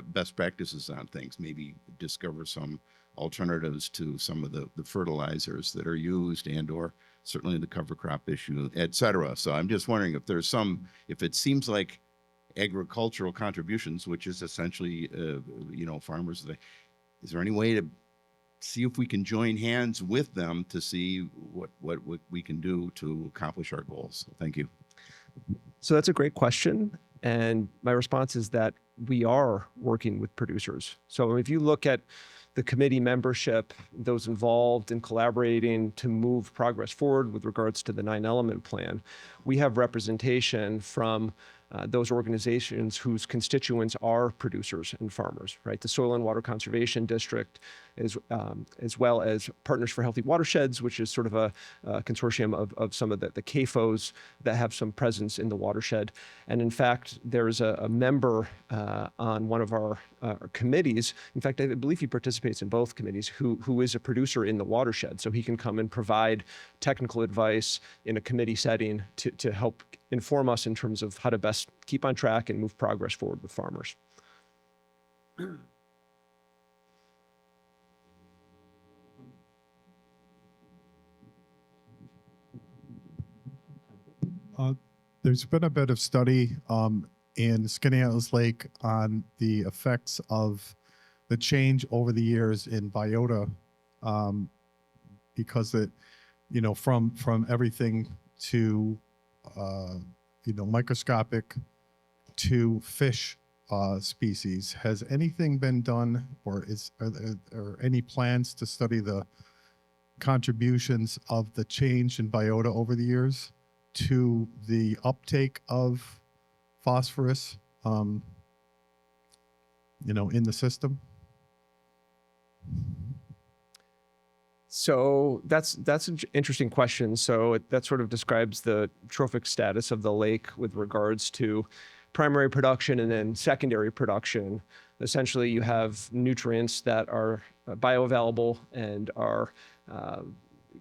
best practices on things, maybe discover some alternatives to some of the fertilizers that are used, and or certainly the cover crop issue, et cetera. So I'm just wondering if there's if it seems like agricultural contributions, which is essentially, farmers, is there any way to see if we can join hands with them to see what we can do to accomplish our goals? Thank you. So that's a great question. And my response is that we are working with producers. So if you look at the committee membership, those involved in collaborating to move progress forward with regards to the 9-element plan, we have representation from those organizations whose constituents are producers and farmers, right? The Soil and Water Conservation District, as well as Partners for Healthy Watersheds, which is sort of a consortium of some of the CAFOs that have some presence in the watershed. And in fact, there's a member on one of our committees. In fact, I believe he participates in both committees, who is a producer in the watershed. So he can come and provide technical advice in a committee setting to help inform us in terms of how to best keep on track and move progress forward with farmers. There's been a bit of study in Skaneateles Lake on the effects of the change over the years in biota, because it, from everything to microscopic to fish species. Has anything been done, or are there any plans to study the contributions of the change in biota over the years to the uptake of phosphorus, in the system? So that's an interesting question. So that sort of describes the trophic status of the lake with regards to primary production and then secondary production. Essentially, you have nutrients that are bioavailable and are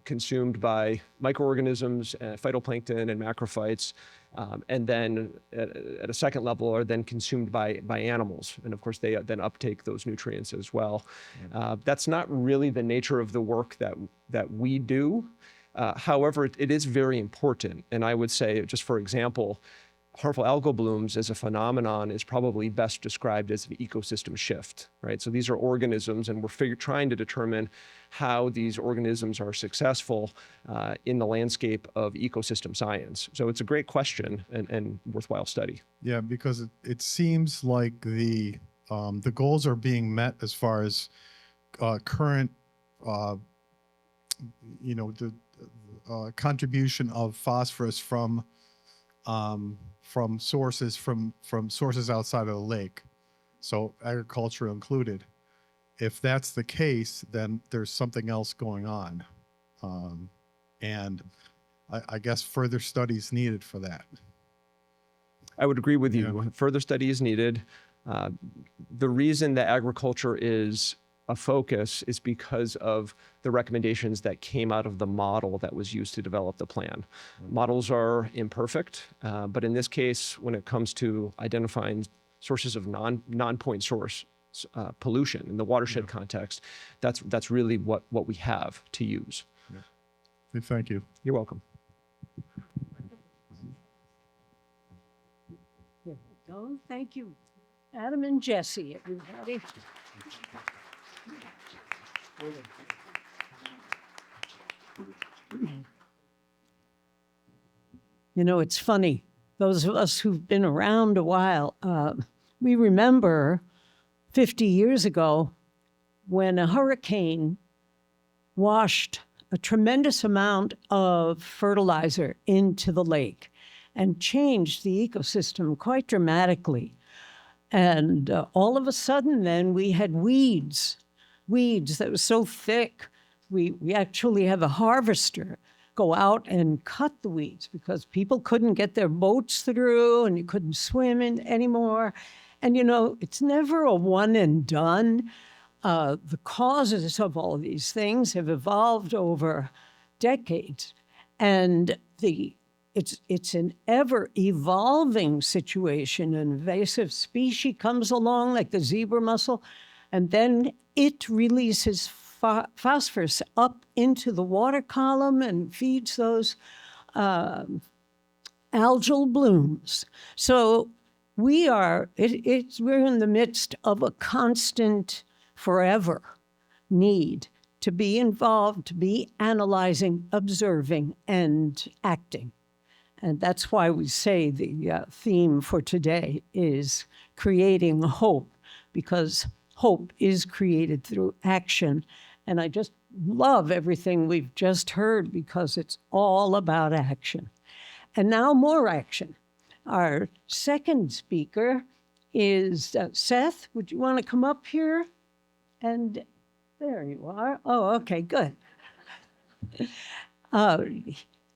consumed by microorganisms, phytoplankton and macrophytes, and then at a second level are then consumed by animals. And of course, they then uptake those nutrients as well. That's not really the nature of the work that we do. However, it is very important. And I would say, just for example, harmful algal blooms as a phenomenon is probably best described as an ecosystem shift, right? So these are organisms, and we're trying to determine how these organisms are successful in the landscape of ecosystem science. So it's a great question and worthwhile study. Yeah, because it seems like the goals are being met as far as current, the contribution of phosphorus from sources outside of the lake, so agriculture included. If that's the case, then there's something else going on, and I guess further studies needed for that. I would agree with you. Yeah. Further study is needed. The reason that agriculture is a focus is because of the recommendations that came out of the model that was used to develop the plan. Models are imperfect, but in this case, when it comes to identifying sources of non-point source pollution in the watershed context, that's really what we have to use. Yeah. Thank you. You're welcome. Here we go. Thank you, Adam and Jesse, everybody. It's funny. Those of us who've been around a while, we remember 50 years ago when a hurricane washed a tremendous amount of fertilizer into the lake and changed the ecosystem quite dramatically. And all of a sudden then we had weeds that were so thick, we actually have a harvester go out and cut the weeds because people couldn't get their boats through and you couldn't swim in anymore. And, it's never a one and done. The causes of all of these things have evolved over decades. And it's an ever evolving situation. An invasive species comes along like the zebra mussel, and then it releases phosphorus up into the water column and feeds those algal blooms. So we're in the midst of a constant, forever need to be involved, to be analyzing, observing, and acting. And that's why we say the theme for today is creating hope, because hope is created through action. And I just love everything we've just heard because it's all about action. And now more action. Our second speaker is Seth. Would you want to come up here? And there you are. Oh, okay, good.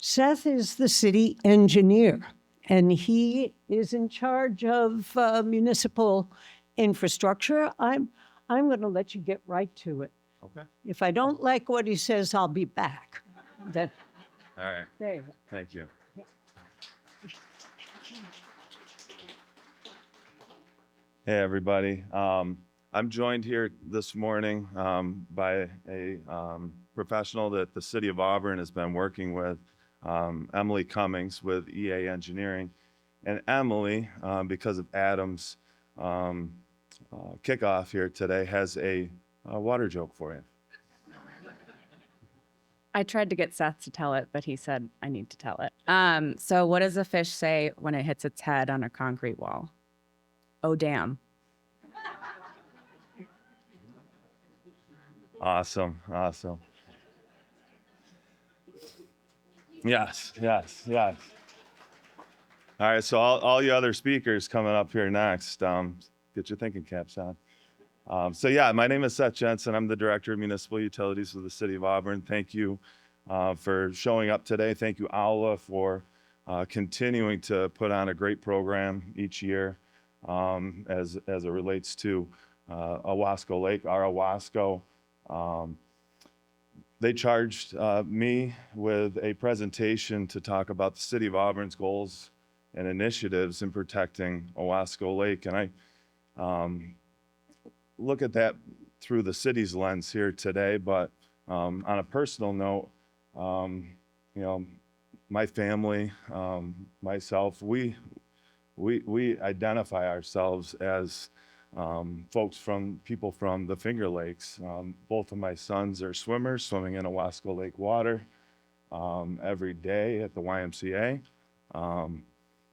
Seth is the city engineer, and he is in charge of municipal infrastructure. I'm going to let you get right to it. Okay. If I don't like what he says, I'll be back. All right. There you go. Thank you. Hey, everybody. I'm joined here this morning by a professional that the city of Auburn has been working with, Emily Cummings with EA Engineering. And Emily, because of Adam's kickoff here today, has a water joke for you. I tried to get Seth to tell it, but he said I need to tell it. So what does a fish say when it hits its head on a concrete wall? Oh, damn. Awesome. Yes. All right, so all you other speakers coming up here next, get your thinking caps on. My name is Seth Jensen. I'm the Director of Municipal Utilities of the City of Auburn. Thank you for showing up today. Thank you, OWLA, for continuing to put on a great program each year as it relates to Owasco Lake, our Owasco. They charged me with a presentation to talk about the City of Auburn's goals and initiatives in protecting Owasco Lake. And I look at that through the city's lens here today, but on a personal note, my family, myself, we identify ourselves as people from the Finger Lakes. Both of my sons are swimmers, swimming in Owasco Lake water every day at the YMCA.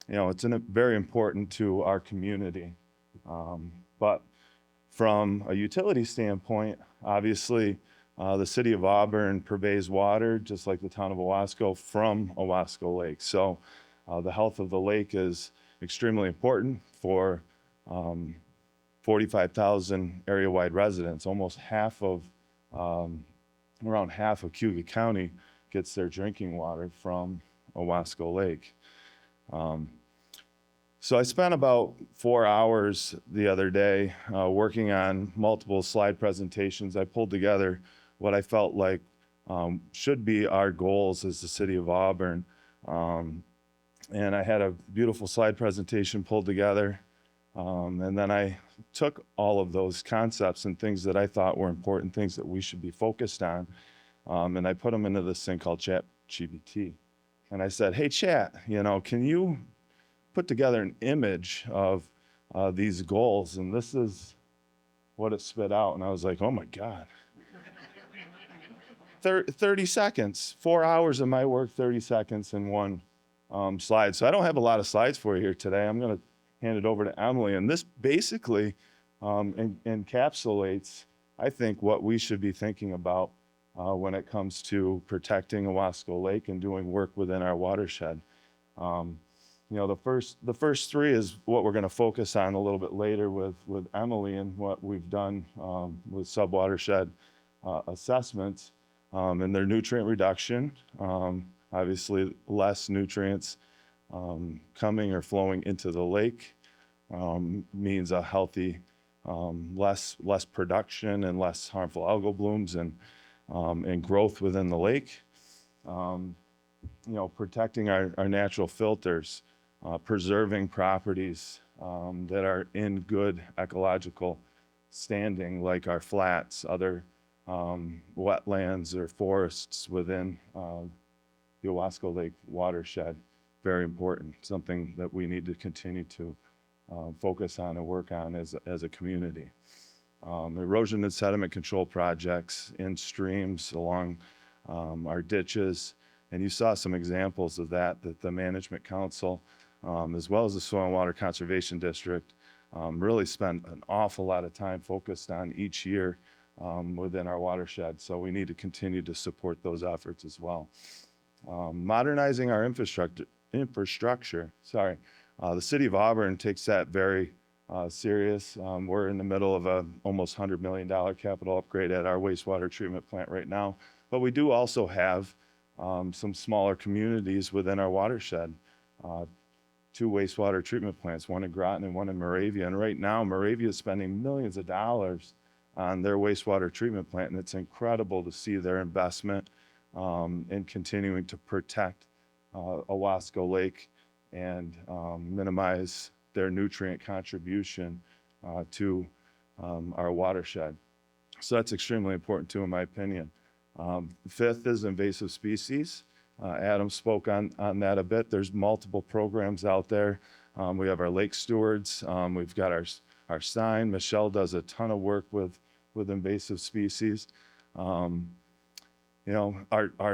It's very important to our community. But from a utility standpoint, obviously, the city of Auburn purveys water, just like the town of Owasco, from Owasco Lake. So the health of the lake is extremely important for 45,000 area-wide residents. Almost around half of Cuyahoga County gets their drinking water from Owasco Lake. So I spent about 4 hours the other day working on multiple slide presentations. I pulled together what I felt like should be our goals as the city of Auburn. And I had a beautiful slide presentation pulled together. And then I took all of those concepts and things that I thought were important, things that we should be focused on, and I put them into this thing called ChatGPT. And I said, hey, Chat, can you put together an image of these goals? And this is what it spit out. And I was like, oh my God. 30 seconds, 4 hours of my work, 30 seconds in one slide. So I don't have a lot of slides for you here today. I'm going to hand it over to Emily. And this basically encapsulates, I think, what we should be thinking about when it comes to protecting Owasco Lake and doing work within our watershed. The first three is what we're going to focus on a little bit later with Emily and what we've done with sub-watershed assessments and their nutrient reduction, Obviously, less nutrients coming or flowing into the lake means a healthy, less production and less harmful algal blooms and growth within the lake. Protecting our natural filters, preserving properties that are in good ecological standing, like our flats, other wetlands or forests within the Owasco Lake watershed. Very important, something that we need to continue to focus on and work on as a community. Erosion and sediment control projects in streams along our ditches. And you saw some examples of that the Management Council, as well as the Soil and Water Conservation District, really spent an awful lot of time focused on each year within our watershed. So we need to continue to support those efforts as well. Modernizing our infrastructure. The City of Auburn takes that very serious. We're in the middle of a almost $100 million capital upgrade at our wastewater treatment plant right now. But we do also have some smaller communities within our watershed. 2 wastewater treatment plants, one in Groton and one in Moravia. And right now, Moravia is spending millions of dollars on their wastewater treatment plant. And it's incredible to see their investment in continuing to protect Owasco Lake and minimize their nutrient contribution to our watershed. So that's extremely important too, in my opinion. 5th is invasive species. Adam spoke on that a bit. There's multiple programs out there. We have our lake stewards. We've got our sign. Michelle does a ton of work with invasive species. Our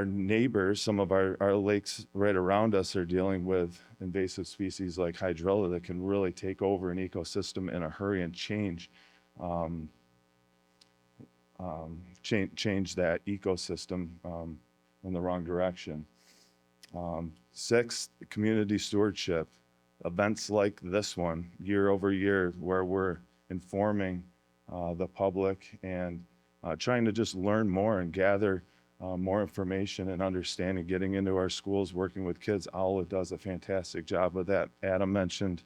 neighbors, some of our lakes right around us are dealing with invasive species like hydrilla that can really take over an ecosystem in a hurry and change that ecosystem in the wrong direction. 6th, community stewardship. Events like this one, year over year, where we're informing the public and trying to just learn more and gather more information and understanding, getting into our schools, working with kids. OWLA does a fantastic job with that. Adam mentioned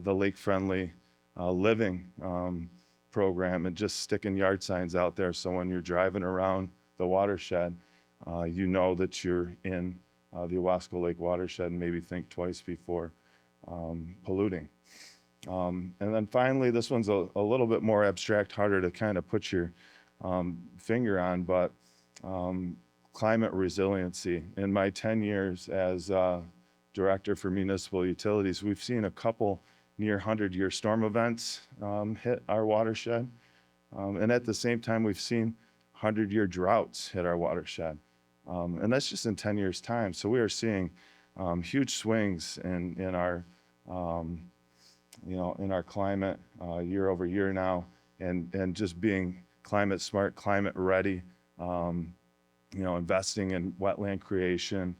the lake-friendly living program and just sticking yard signs out there so when you're driving around the watershed, you know that you're in the Owasco Lake watershed and maybe think twice before polluting. And then finally, this one's a little bit more abstract, harder to kind of put your finger on, but climate resiliency. In my 10 years as Director for Municipal Utilities, we've seen a couple near 100-year storm events hit our watershed. And at the same time, we've seen 100-year droughts hit our watershed. And that's just in 10 years' time. So we are seeing huge swings in our climate year over year now, and just being climate smart, climate ready, investing in wetland creation,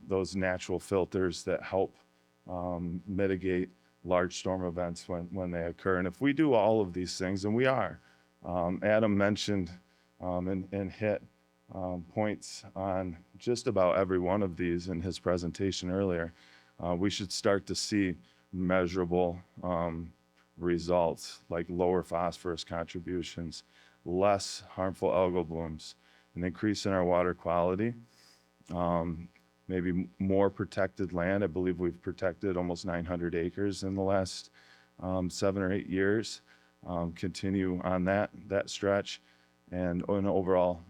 those natural filters that help mitigate large storm events when they occur. And if we do all of these things, and we are, Adam mentioned and hit points on just about every one of these in his presentation earlier, we should start to see measurable results like lower phosphorus contributions, less harmful algal blooms, an increase in our water quality, maybe more protected land. I believe we've protected almost 900 acres in the last 7 or 8 years. Continue on that stretch, and an overall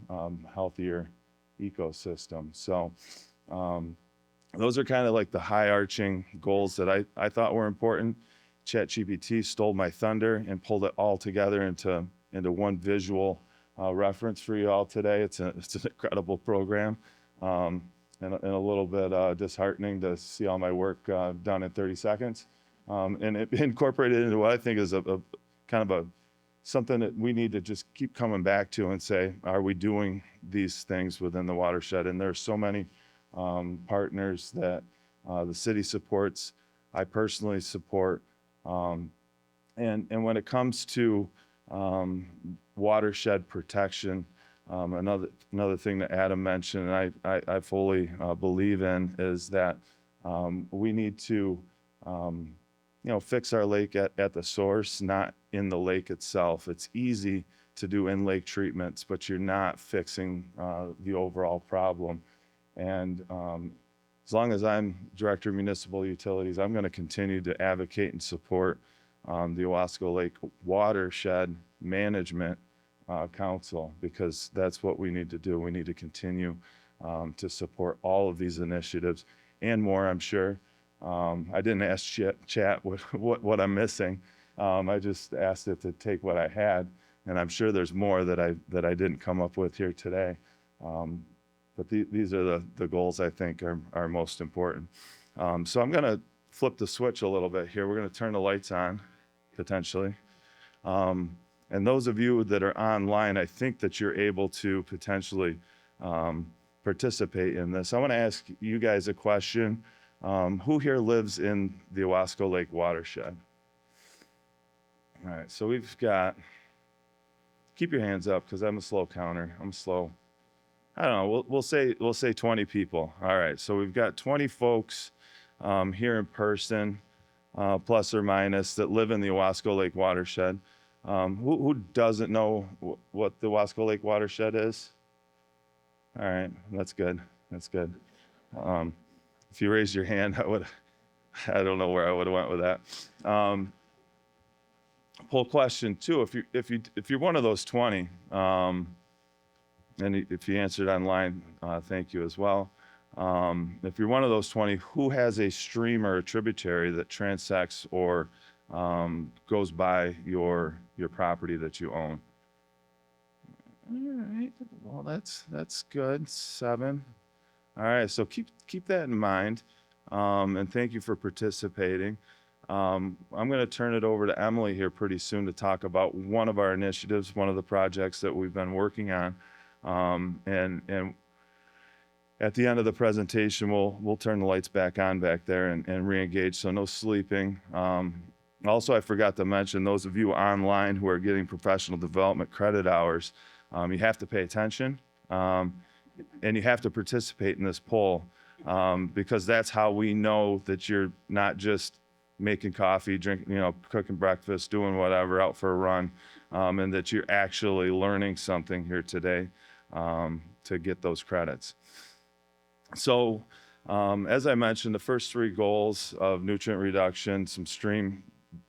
healthier ecosystem. So those are kind of like the high arching goals that I thought were important. ChatGPT stole my thunder and pulled it all together into one visual reference for you all today. It's an incredible program, and a little bit disheartening to see all my work done in 30 seconds. And it incorporated into what I think is a kind of something that we need to just keep coming back to and say, are we doing these things within the watershed? And there's so many partners that the city supports, I personally support. And when it comes to watershed protection, Another thing that Adam mentioned, and I fully believe in, is that we need to fix our lake at the source, not in the lake itself. It's easy to do in-lake treatments, but you're not fixing the overall problem. And as long as I'm Director of Municipal Utilities, I'm going to continue to advocate and support the Owasco Lake Watershed Management Council, because that's what we need to do. We need to continue to support all of these initiatives and more, I'm sure. I didn't ask chat what I'm missing. I just asked it to take what I had, and I'm sure there's more that I didn't come up with here today. But these are the goals I think are most important. So I'm going to flip the switch a little bit here. We're going to turn the lights on, potentially. And those of you that are online, I think that you're able to potentially participate in this. I want to ask you guys a question. Who here lives in the Owasco Lake watershed? All right, so we've got, keep your hands up because I'm a slow counter. I'm slow. I don't know, we'll say 20 people. All right, so we've got 20 folks here in person, plus or minus, that live in the Owasco Lake watershed. Who doesn't know what the Owasco Lake watershed is? All right, that's good. That's good. If you raised your hand, I don't know where I would have went with that. Poll question two: if you're one of those 20, and if you answered online, thank you as well. If you're one of those 20, who has a stream or a tributary that transects or goes by your property that you own? All right. Well, that's good. 7. All right. So keep that in mind, and thank you for participating. I'm going to turn it over to Emily here pretty soon to talk about one of our initiatives, one of the projects that we've been working on, and at the end of the presentation, we'll turn the lights back on back there and re-engage. So no sleeping. Also, I forgot to mention, those of you online who are getting professional development credit hours, you have to pay attention, and you have to participate in this poll, because that's how we know that you're not just making coffee, drinking, cooking breakfast, doing whatever, out for a run, and that you're actually learning something here today to get those credits. So, as I mentioned, the first 3 goals of nutrient reduction, some stream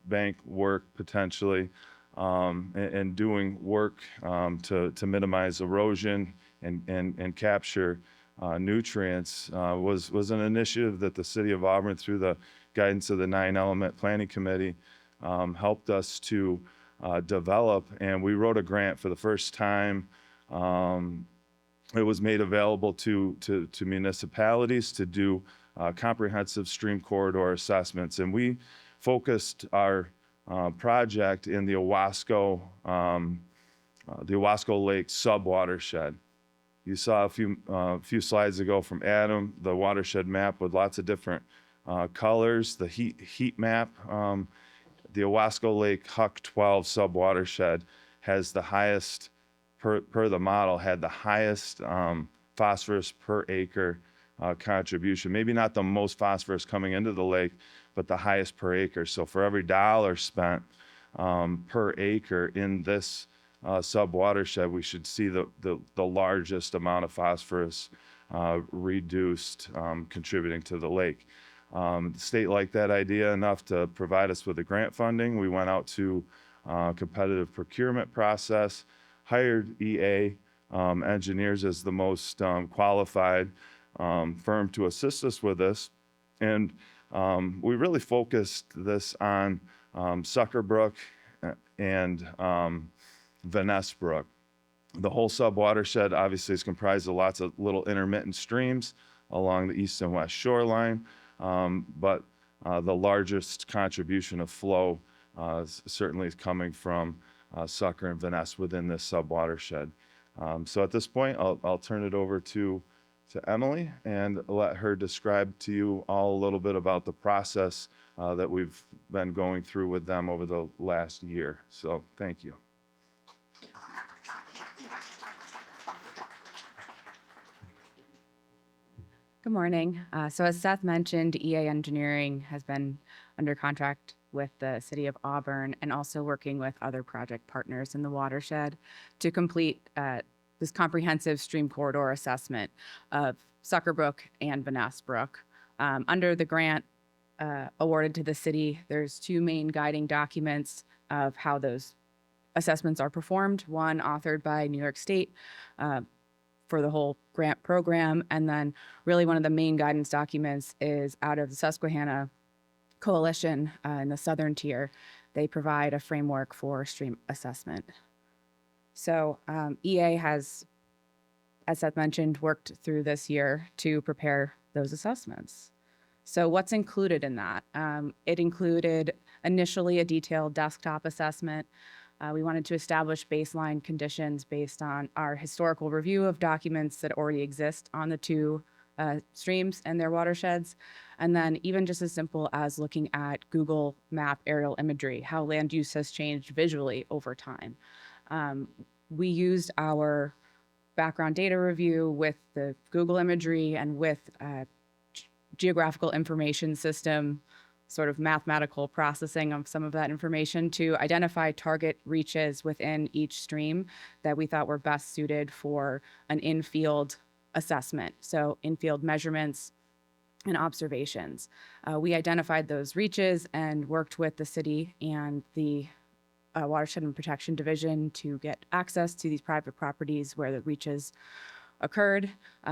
bank work potentially, and doing work to minimize erosion and capture nutrients was an initiative that the City of Auburn, through the guidance of the 9-element planning committee, helped us to develop. And we wrote a grant for the first time. It was made available to municipalities to do comprehensive stream corridor assessments. And we focused our project in the Owasco Lake subwatershed. You saw a few slides ago from Adam, the watershed map with lots of different colors. The heat map, the Owasco Lake Huck 12 subwatershed has the highest, per the model, had the highest phosphorus per acre contribution. Maybe not the most phosphorus coming into the lake, but the highest per acre. So for every dollar spent per acre in this subwatershed, we should see the largest amount of phosphorus reduced, contributing to the lake. The state liked that idea enough to provide us with the grant funding. We went out to competitive procurement process, hired EA engineers as the most qualified firm to assist us with this. And we really focused this on Sucker Brook and Van Ness Brook. The whole subwatershed obviously is comprised of lots of little intermittent streams along the east and west shoreline, but the largest contribution of flow certainly is coming from Sucker and Van Ness within this subwatershed. So at this point, I'll turn it over to Emily and let her describe to you all a little bit about the process that we've been going through with them over the last year. So thank you. Good morning. So as Seth mentioned, EA Engineering has been under contract with the city of Auburn and also working with other project partners in the watershed to complete this comprehensive stream corridor assessment of Sucker Brook and Vaness Brook. Under the grant awarded to the city, there's two main guiding documents of how those assessments are performed. One authored by New York State for the whole grant program. And then really one of the main guidance documents is out of the Susquehanna Coalition in the southern tier. They provide a framework for stream assessment. So EA has, as Seth mentioned, worked through this year to prepare those assessments. So what's included in that? It included initially a detailed desktop assessment. We wanted to establish baseline conditions based on our historical review of documents that already exist on the two streams and their watersheds. And then even just as simple as looking at Google Map aerial imagery, how land use has changed visually over time. We used our background data review with the Google imagery and with geographical information system sort of mathematical processing of some of that information to identify target reaches within each stream that we thought were best suited for an in-field assessment. So in-field measurements and observations. We identified those reaches and worked with the city and the Watershed and Protection Division to get access to these private properties where the reaches occurred.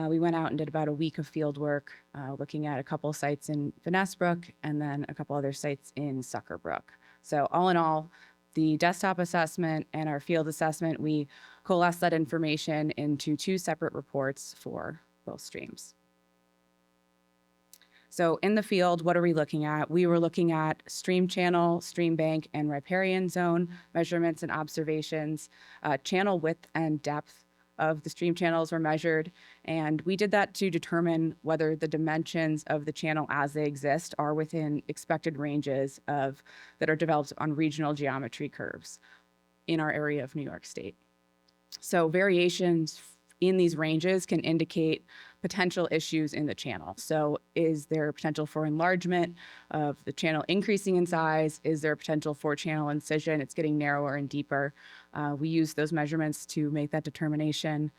We went out and did about a week of field work, looking at a couple sites in Vaness Brook and then a couple other sites in Sucker Brook. So all in all, the desktop assessment and our field assessment, we coalesced that information into two separate reports for both streams. So in the field, what are we looking at? We were looking at stream channel, stream bank, and riparian zone measurements and observations. Channel width and depth of the stream channels were measured, and we did that to determine whether the dimensions of the channel as they exist are within expected ranges that are developed on regional geometry curves in our area of New York State. So variations in these ranges can indicate potential issues in the channel. So is there potential for enlargement of the channel increasing in size? Is there potential for channel incision? It's getting narrower and deeper. We use those measurements to make that determination.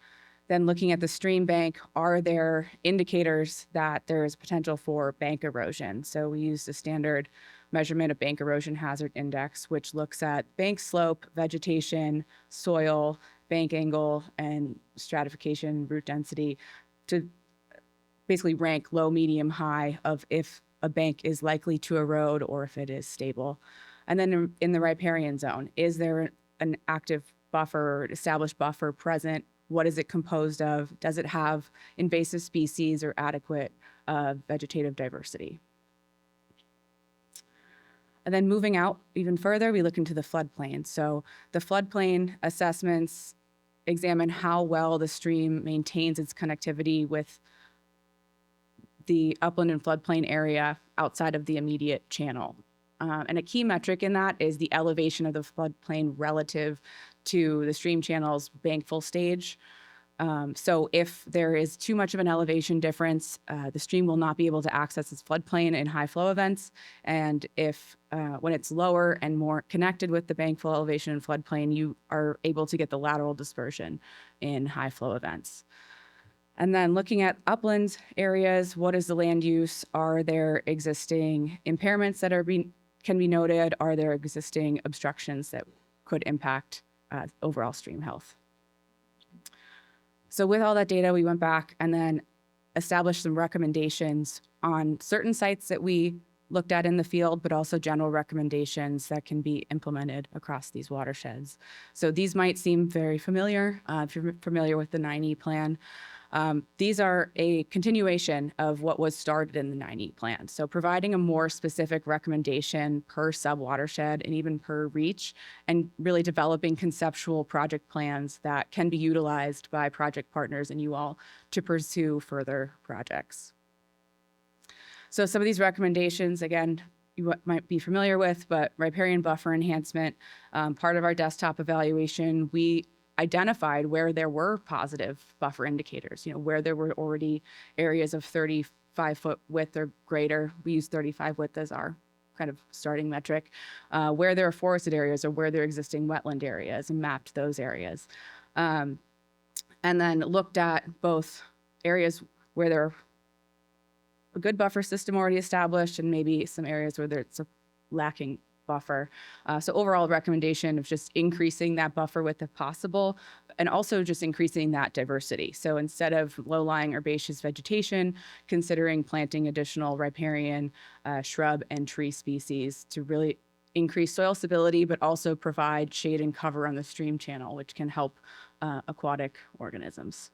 Then looking at the stream bank, are there indicators that there is potential for bank erosion? So we used a standard measurement of bank erosion hazard index, which looks at bank slope, vegetation, soil, bank angle, and stratification, root density to basically rank low, medium, high of if a bank is likely to erode or if it is stable. And then in the riparian zone, is there an active buffer, established buffer present? What is it composed of? Does it have invasive species or adequate vegetative diversity? And then moving out even further, we look into the floodplain. So the floodplain assessments examine how well the stream maintains its connectivity with the upland and floodplain area outside of the immediate channel. And a key metric in that is the elevation of the floodplain relative to the stream channel's bankful stage. So if there is too much of an elevation difference, the stream will not be able to access its floodplain in high flow events. And if when it's lower and more connected with the bankful elevation and floodplain, you are able to get the lateral dispersion in high flow events. And then looking at upland areas, what is the land use? Are there existing impairments that can be noted? Are there existing obstructions that could impact overall stream health? So with all that data, we went back and then established some recommendations on certain sites that we looked at in the field, but also general recommendations that can be implemented across these watersheds. So these might seem very familiar if you're familiar with the 9E plan. These are a continuation of what was started in the 9E plan. So providing a more specific recommendation per sub-watershed and even per reach, and really developing conceptual project plans that can be utilized by project partners and you all to pursue further projects. So some of these recommendations, again, you might be familiar with, but riparian buffer enhancement, part of our desktop evaluation, we identified where there were positive buffer indicators, where there were already areas of 35-foot width or greater. We use 35 width as our kind of starting metric, where there are forested areas or where there are existing wetland areas, and mapped those areas. And then looked at both areas where there are a good buffer system already established and maybe some areas where there's a lacking buffer. So overall recommendation of just increasing that buffer width if possible, and also just increasing that diversity. So instead of low-lying herbaceous vegetation, considering planting additional riparian, shrub and tree species to really increase soil stability, but also provide shade and cover on the stream channel, which can help aquatic organisms.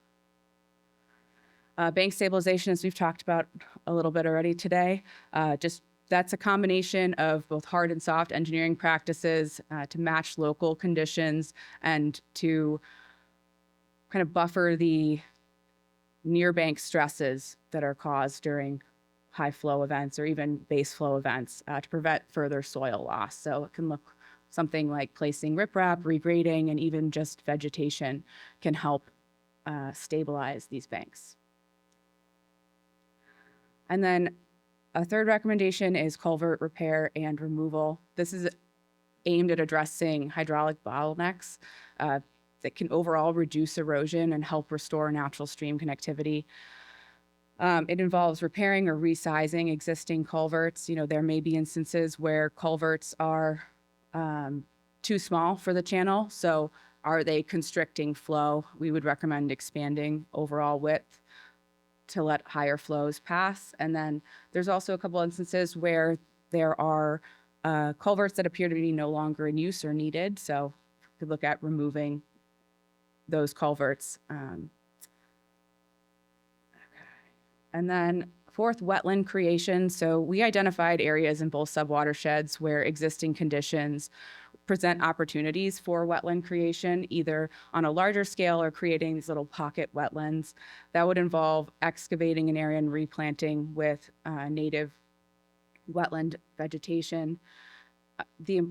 Bank stabilization, as we've talked about a little bit already today, that's a combination of both hard and soft engineering practices to match local conditions and to kind of buffer the near bank stresses that are caused during high flow events or even base flow events to prevent further soil loss. So it can look something like placing riprap, regrading, and even just vegetation can help stabilize these banks. And then a third recommendation is culvert repair and removal. This is aimed at addressing hydraulic bottlenecks that can overall reduce erosion and help restore natural stream connectivity. It involves repairing or resizing existing culverts. There may be instances where culverts are too small for the channel. So are they constricting flow? We would recommend expanding overall width to let higher flows pass. And then there's also a couple instances where there are culverts that appear to be no longer in use or needed. So we could look at removing those culverts. And then fourth, wetland creation. So we identified areas in both subwatersheds where existing conditions present opportunities for wetland creation, either on a larger scale or creating these little pocket wetlands. That would involve excavating an area and replanting with native wetland vegetation. The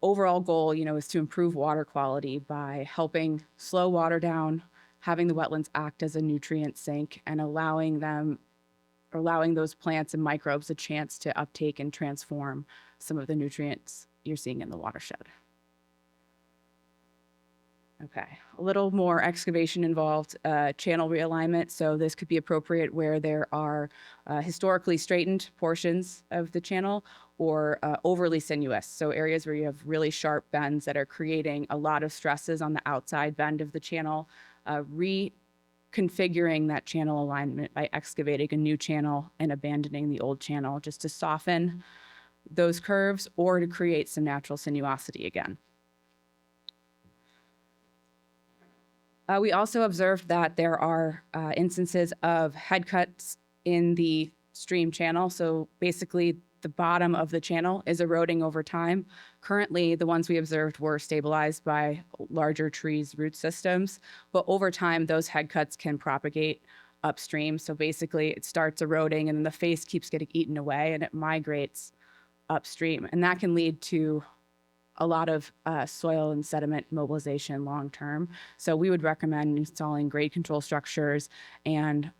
overall goal, is to improve water quality by helping slow water down, having the wetlands act as a nutrient sink, and allowing those plants and microbes a chance to uptake and transform some of the nutrients you're seeing in the watershed. Okay, a little more excavation involved, channel realignment. So this could be appropriate where there are historically straightened portions of the channel or overly sinuous. So areas where you have really sharp bends that are creating a lot of stresses on the outside bend of the channel, reconfiguring that channel alignment by excavating a new channel and abandoning the old channel just to soften those curves or to create some natural sinuosity again. We also observed that there are instances of head cuts in the stream channel. So basically the bottom of the channel is eroding over time. Currently, the ones we observed were stabilized by larger trees' root systems, but over time, those head cuts can propagate upstream. So basically it starts eroding and then the face keeps getting eaten away and it migrates upstream. And that can lead to a lot of soil and sediment mobilization long-term. So we would recommend installing grade control structures and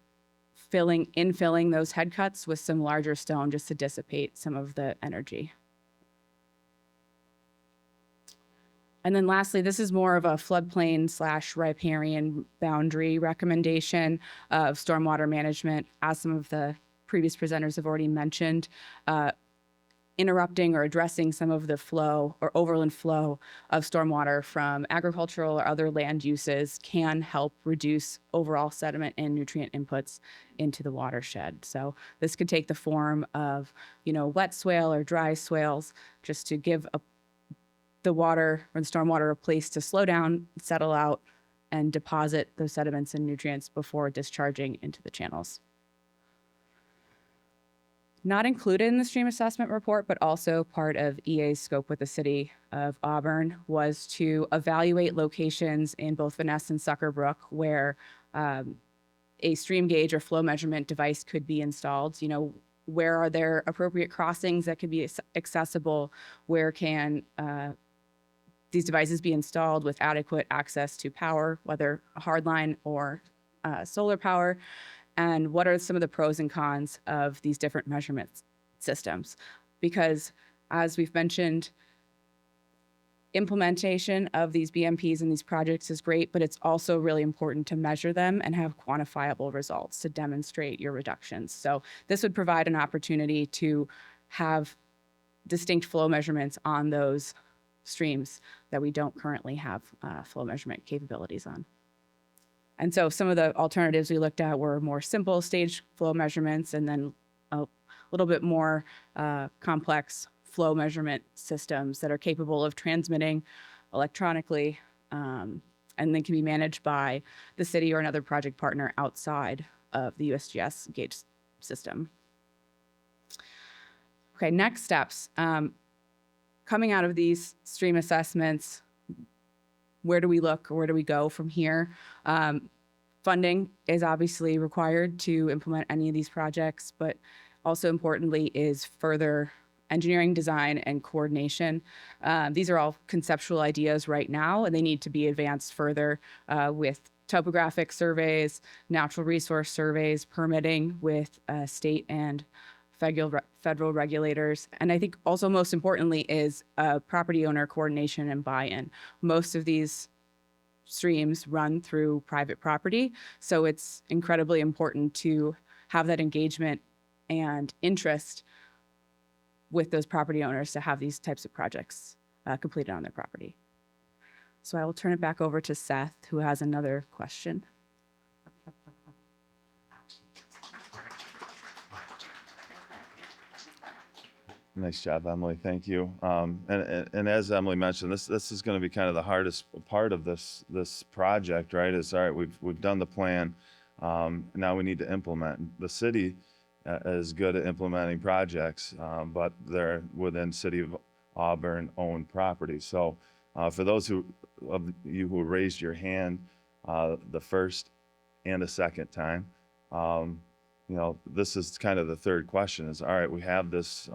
infilling those head cuts with some larger stone just to dissipate some of the energy. And then lastly, this is more of a floodplain / riparian boundary recommendation of stormwater management, as some of the previous presenters have already mentioned. Interrupting or addressing some of the flow or overland flow of stormwater from agricultural or other land uses can help reduce overall sediment and nutrient inputs into the watershed. So this could take the form of, wet swale or dry swales, just to give the water or the stormwater a place to slow down, settle out, and deposit those sediments and nutrients before discharging into the channels. Not included in the stream assessment report, but also part of EA's scope with the city of Auburn, was to evaluate locations in both Van Ness and Sucker Brook where a stream gauge or flow measurement device could be installed. Where are there appropriate crossings that could be accessible? Where can these devices be installed with adequate access to power, whether hardline or solar power, and what are some of the pros and cons of these different measurement systems? Because as we've mentioned, implementation of these BMPs and these projects is great, but it's also really important to measure them and have quantifiable results to demonstrate your reductions. So this would provide an opportunity to have distinct flow measurements on those streams that we don't currently have flow measurement capabilities on. And so some of the alternatives we looked at were more simple stage flow measurements, and then a little bit more complex flow measurement systems that are capable of transmitting electronically and then can be managed by the city or another project partner outside of the USGS gauge system. Okay, next steps. Coming out of these stream assessments, where do we look or where do we go from here? Funding is obviously required to implement any of these projects, but also importantly is further engineering design and coordination. These are all conceptual ideas right now, and they need to be advanced further with topographic surveys, natural resource surveys, permitting with state and federal regulators. And I think also most importantly is property owner coordination and buy-in. Most of these streams run through private property, so it's incredibly important to have that engagement and interest with those property owners to have these types of projects completed on their property. So I will turn it back over to Seth, who has another question. Nice job, Emily. Thank you. And as Emily mentioned, this is going to be kind of the hardest part of this project, right? Is all right. We've done the plan. Now we need to implement. The city is good at implementing projects, but they're within City of Auburn owned property. So for those of you who raised your hand the first and the second time, this is kind of the third question is, all right, we have this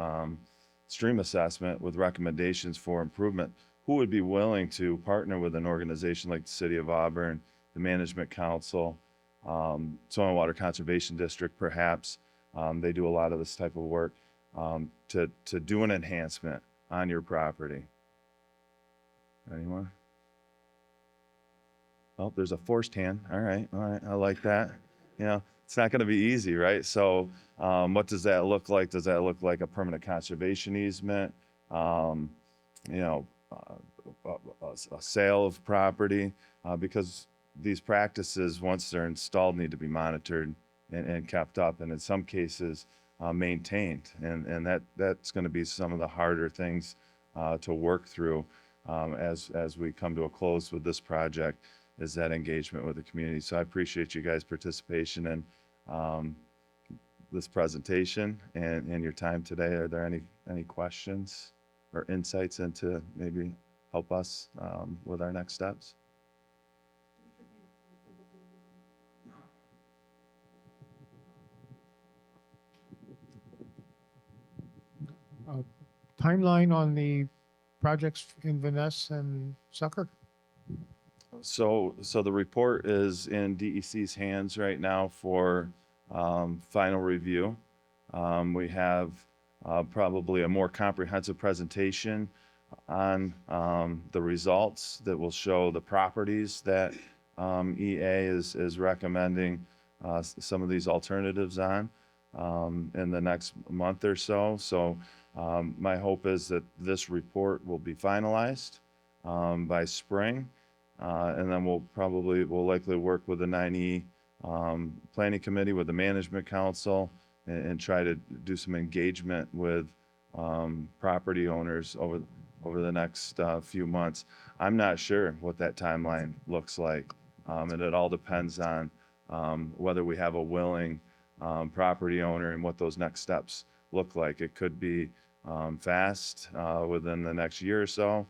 stream assessment with recommendations for improvement. Who would be willing to partner with an organization like the City of Auburn, the Management Council, Soil and Water Conservation District, perhaps? They do a lot of this type of work to do an enhancement on your property. Anyone? Oh, there's a forced hand. All right, I like that. It's not going to be easy, right? So what does that look like? Does that look like a permanent conservation easement? A sale of property? Because these practices, once they're installed, need to be monitored and kept up, and in some cases maintained. And that's going to be some of the harder things to work through as we come to a close with this project, is that engagement with the community. So I appreciate you guys' participation in this presentation and your time today. Are there any questions or insights into maybe help us with our next steps? Timeline on the projects in Vanessa and Sucker? So the report is in DEC's hands right now for final review. We have probably a more comprehensive presentation on the results that will show the properties that EA is recommending some of these alternatives on in the next month or so. So my hope is that this report will be finalized by spring. And then we'll likely work with the 9E Planning Committee, with the Management Council, and try to do some engagement with property owners over the next few months. I'm not sure what that timeline looks like, and it all depends on whether we have a willing property owner and what those next steps look like. It could be fast within the next year or so.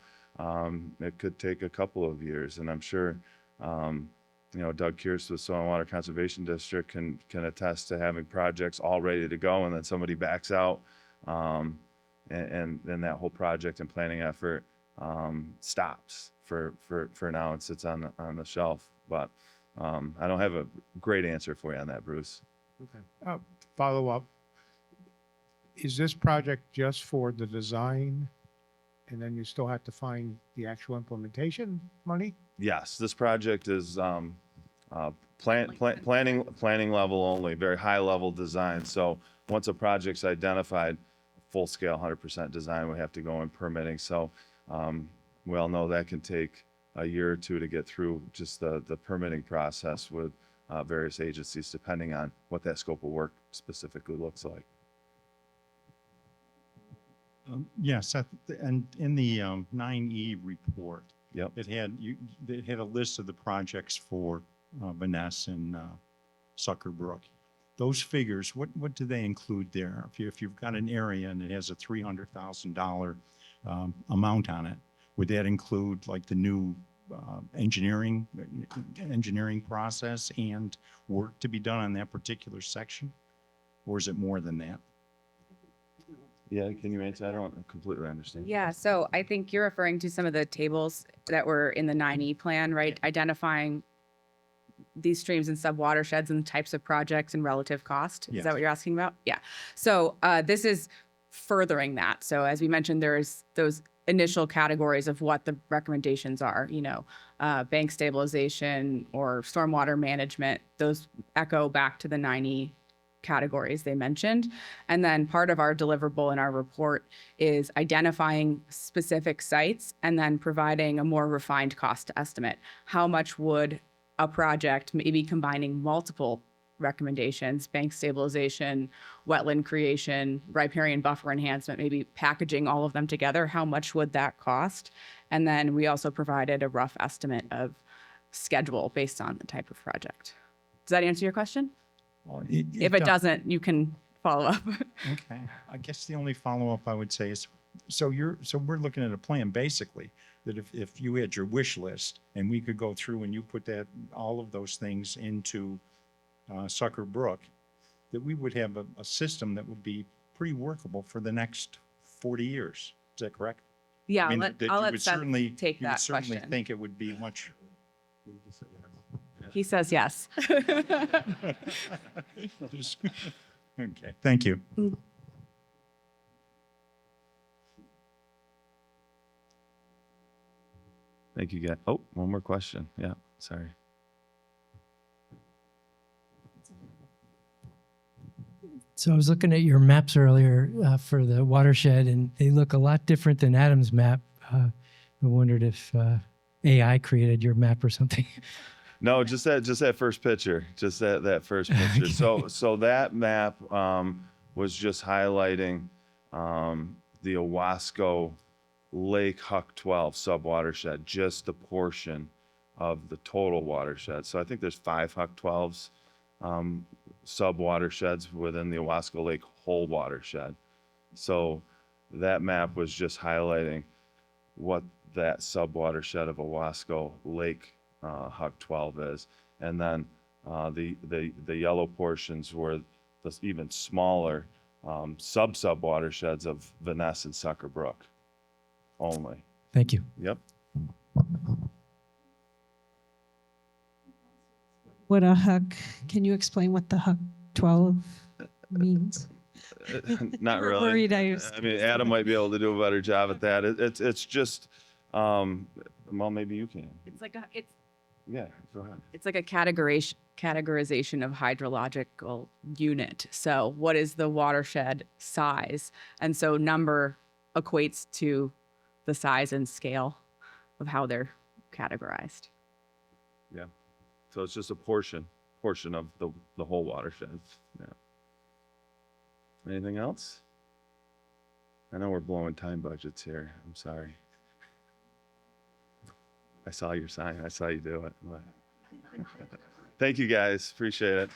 It could take a couple of years, and I'm sure Doug Kearse with Soil and Water Conservation District can attest to having projects all ready to go, and then somebody backs out, and that whole project and planning effort stops for now and sits on the shelf. But I don't have a great answer for you on that, Bruce. Follow up. Is this project just for the design and then you still have to find the actual implementation money? Yes, this project is planning level only, very high level design. So once a project's identified, full scale 100% design, we have to go in permitting. So we all know that can take a year or two to get through just the permitting process with various agencies, depending on what that scope of work specifically looks like. Yes, and in the 9E report, Yep. it had a list of the projects for Vanessa and Sucker Brook. Those figures, what do they include there? If you've got an area and it has a $300,000 amount on it, would that include like the new engineering process and work to be done on that particular section? Or is it more than that? Yeah, can you answer? I don't completely understand. Yeah, so I think you're referring to some of the tables that were in the 9E plan, right? Identifying these streams and sub-watersheds and the types of projects and relative cost. Is Yes. that what you're asking about? Yeah. So this is furthering that. So as we mentioned, there's those initial categories of what the recommendations are, bank stabilization or stormwater management. Those echo back to the 9E categories they mentioned. And then part of our deliverable in our report is identifying specific sites and then providing a more refined cost estimate. How much would a project, maybe combining multiple recommendations, bank stabilization, wetland creation, riparian buffer enhancement, maybe packaging all of them together, how much would that cost? And then we also provided a rough estimate of schedule based on the type of project. Does that answer your question? Well, If it doesn't, you can follow up. Okay. I guess the only follow-up I would say is, so we're looking at a plan basically that if you had your wish list and we could go through and you put all of those things into Sucker Brook, that we would have a system that would be pretty workable for the next 40 years. Is that correct? Yeah, I mean, that that I'll you let would Seth certainly, take you would that certainly question. think it would be much. He says yes. Okay, thank you. Thank you, guys. Oh, one more question. Yeah, sorry. So I was looking at your maps earlier for the watershed, and they look a lot different than Adam's map. I wondered if AI created your map or something. No, just that first picture, just that first picture. So that map was just highlighting the Owasco Lake Huck 12 sub-watershed, just the portion of the total watershed. So I think there's 5 Huck 12s sub-watersheds within the Owasco Lake whole watershed. So that map was just highlighting what that sub-watershed of Owasco Lake Huck 12 is. And then the yellow portions were the even smaller sub-watersheds of Vanessa and Sucker Brook only. Thank you. Yep. What a Huck, can you explain what the Huck 12 means? Not We're really. worried I mean, Adam might be able to do a better job at that. It's just, well, maybe you can. Yeah, go ahead. It's like a categorization of hydrological unit. So what is the watershed size? And so number equates to the size and scale of how they're categorized. Yeah. So it's just a portion of the whole watershed. Yeah. Anything else? I know we're blowing time budgets here. I'm sorry. I saw your sign. I saw you do it. Thank you, guys. Appreciate it.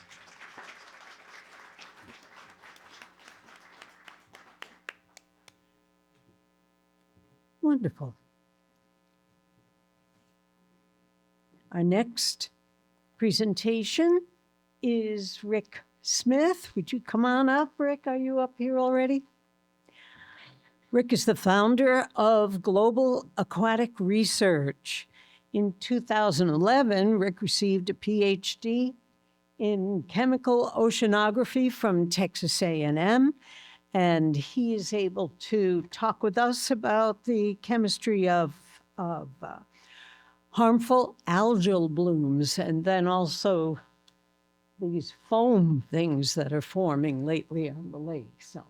Wonderful. Our next presentation is Rick Smith. Would you come on up, Rick? Are you up here already? Rick is the founder of Global Aquatic Research. In 2011, Rick received a PhD in chemical oceanography from Texas A&M, and he is able to talk with us about the chemistry of harmful algal blooms, and then also these foam things that are forming lately on the lake. So,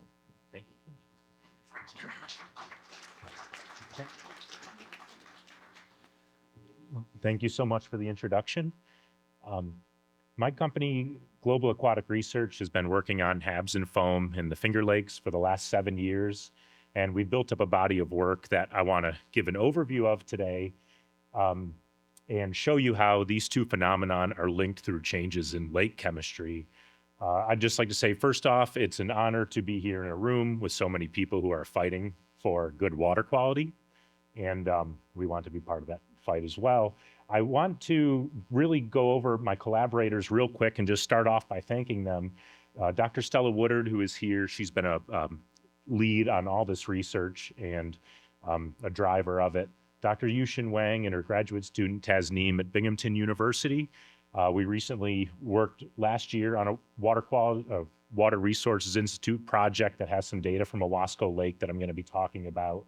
thank you so much for the introduction. My company, Global Aquatic Research, has been working on HABs and foam in the Finger Lakes for the last 7 years, and we've built up a body of work that I want to give an overview of today, and show you how these two phenomenon are linked through changes in lake chemistry. I'd just like to say, first off, it's an honor to be here in a room with so many people who are fighting for good water quality, and we want to be part of that fight as well. I want to really go over my collaborators real quick and just start off by thanking them. Dr. Stella Woodard, who is here, she's been a lead on all this research and a driver of it. Dr. Yushin Wang and her graduate student Tasneem at Binghamton University. We recently worked last year on a Water Resources Institute project that has some data from Owasco Lake that I'm going to be talking about.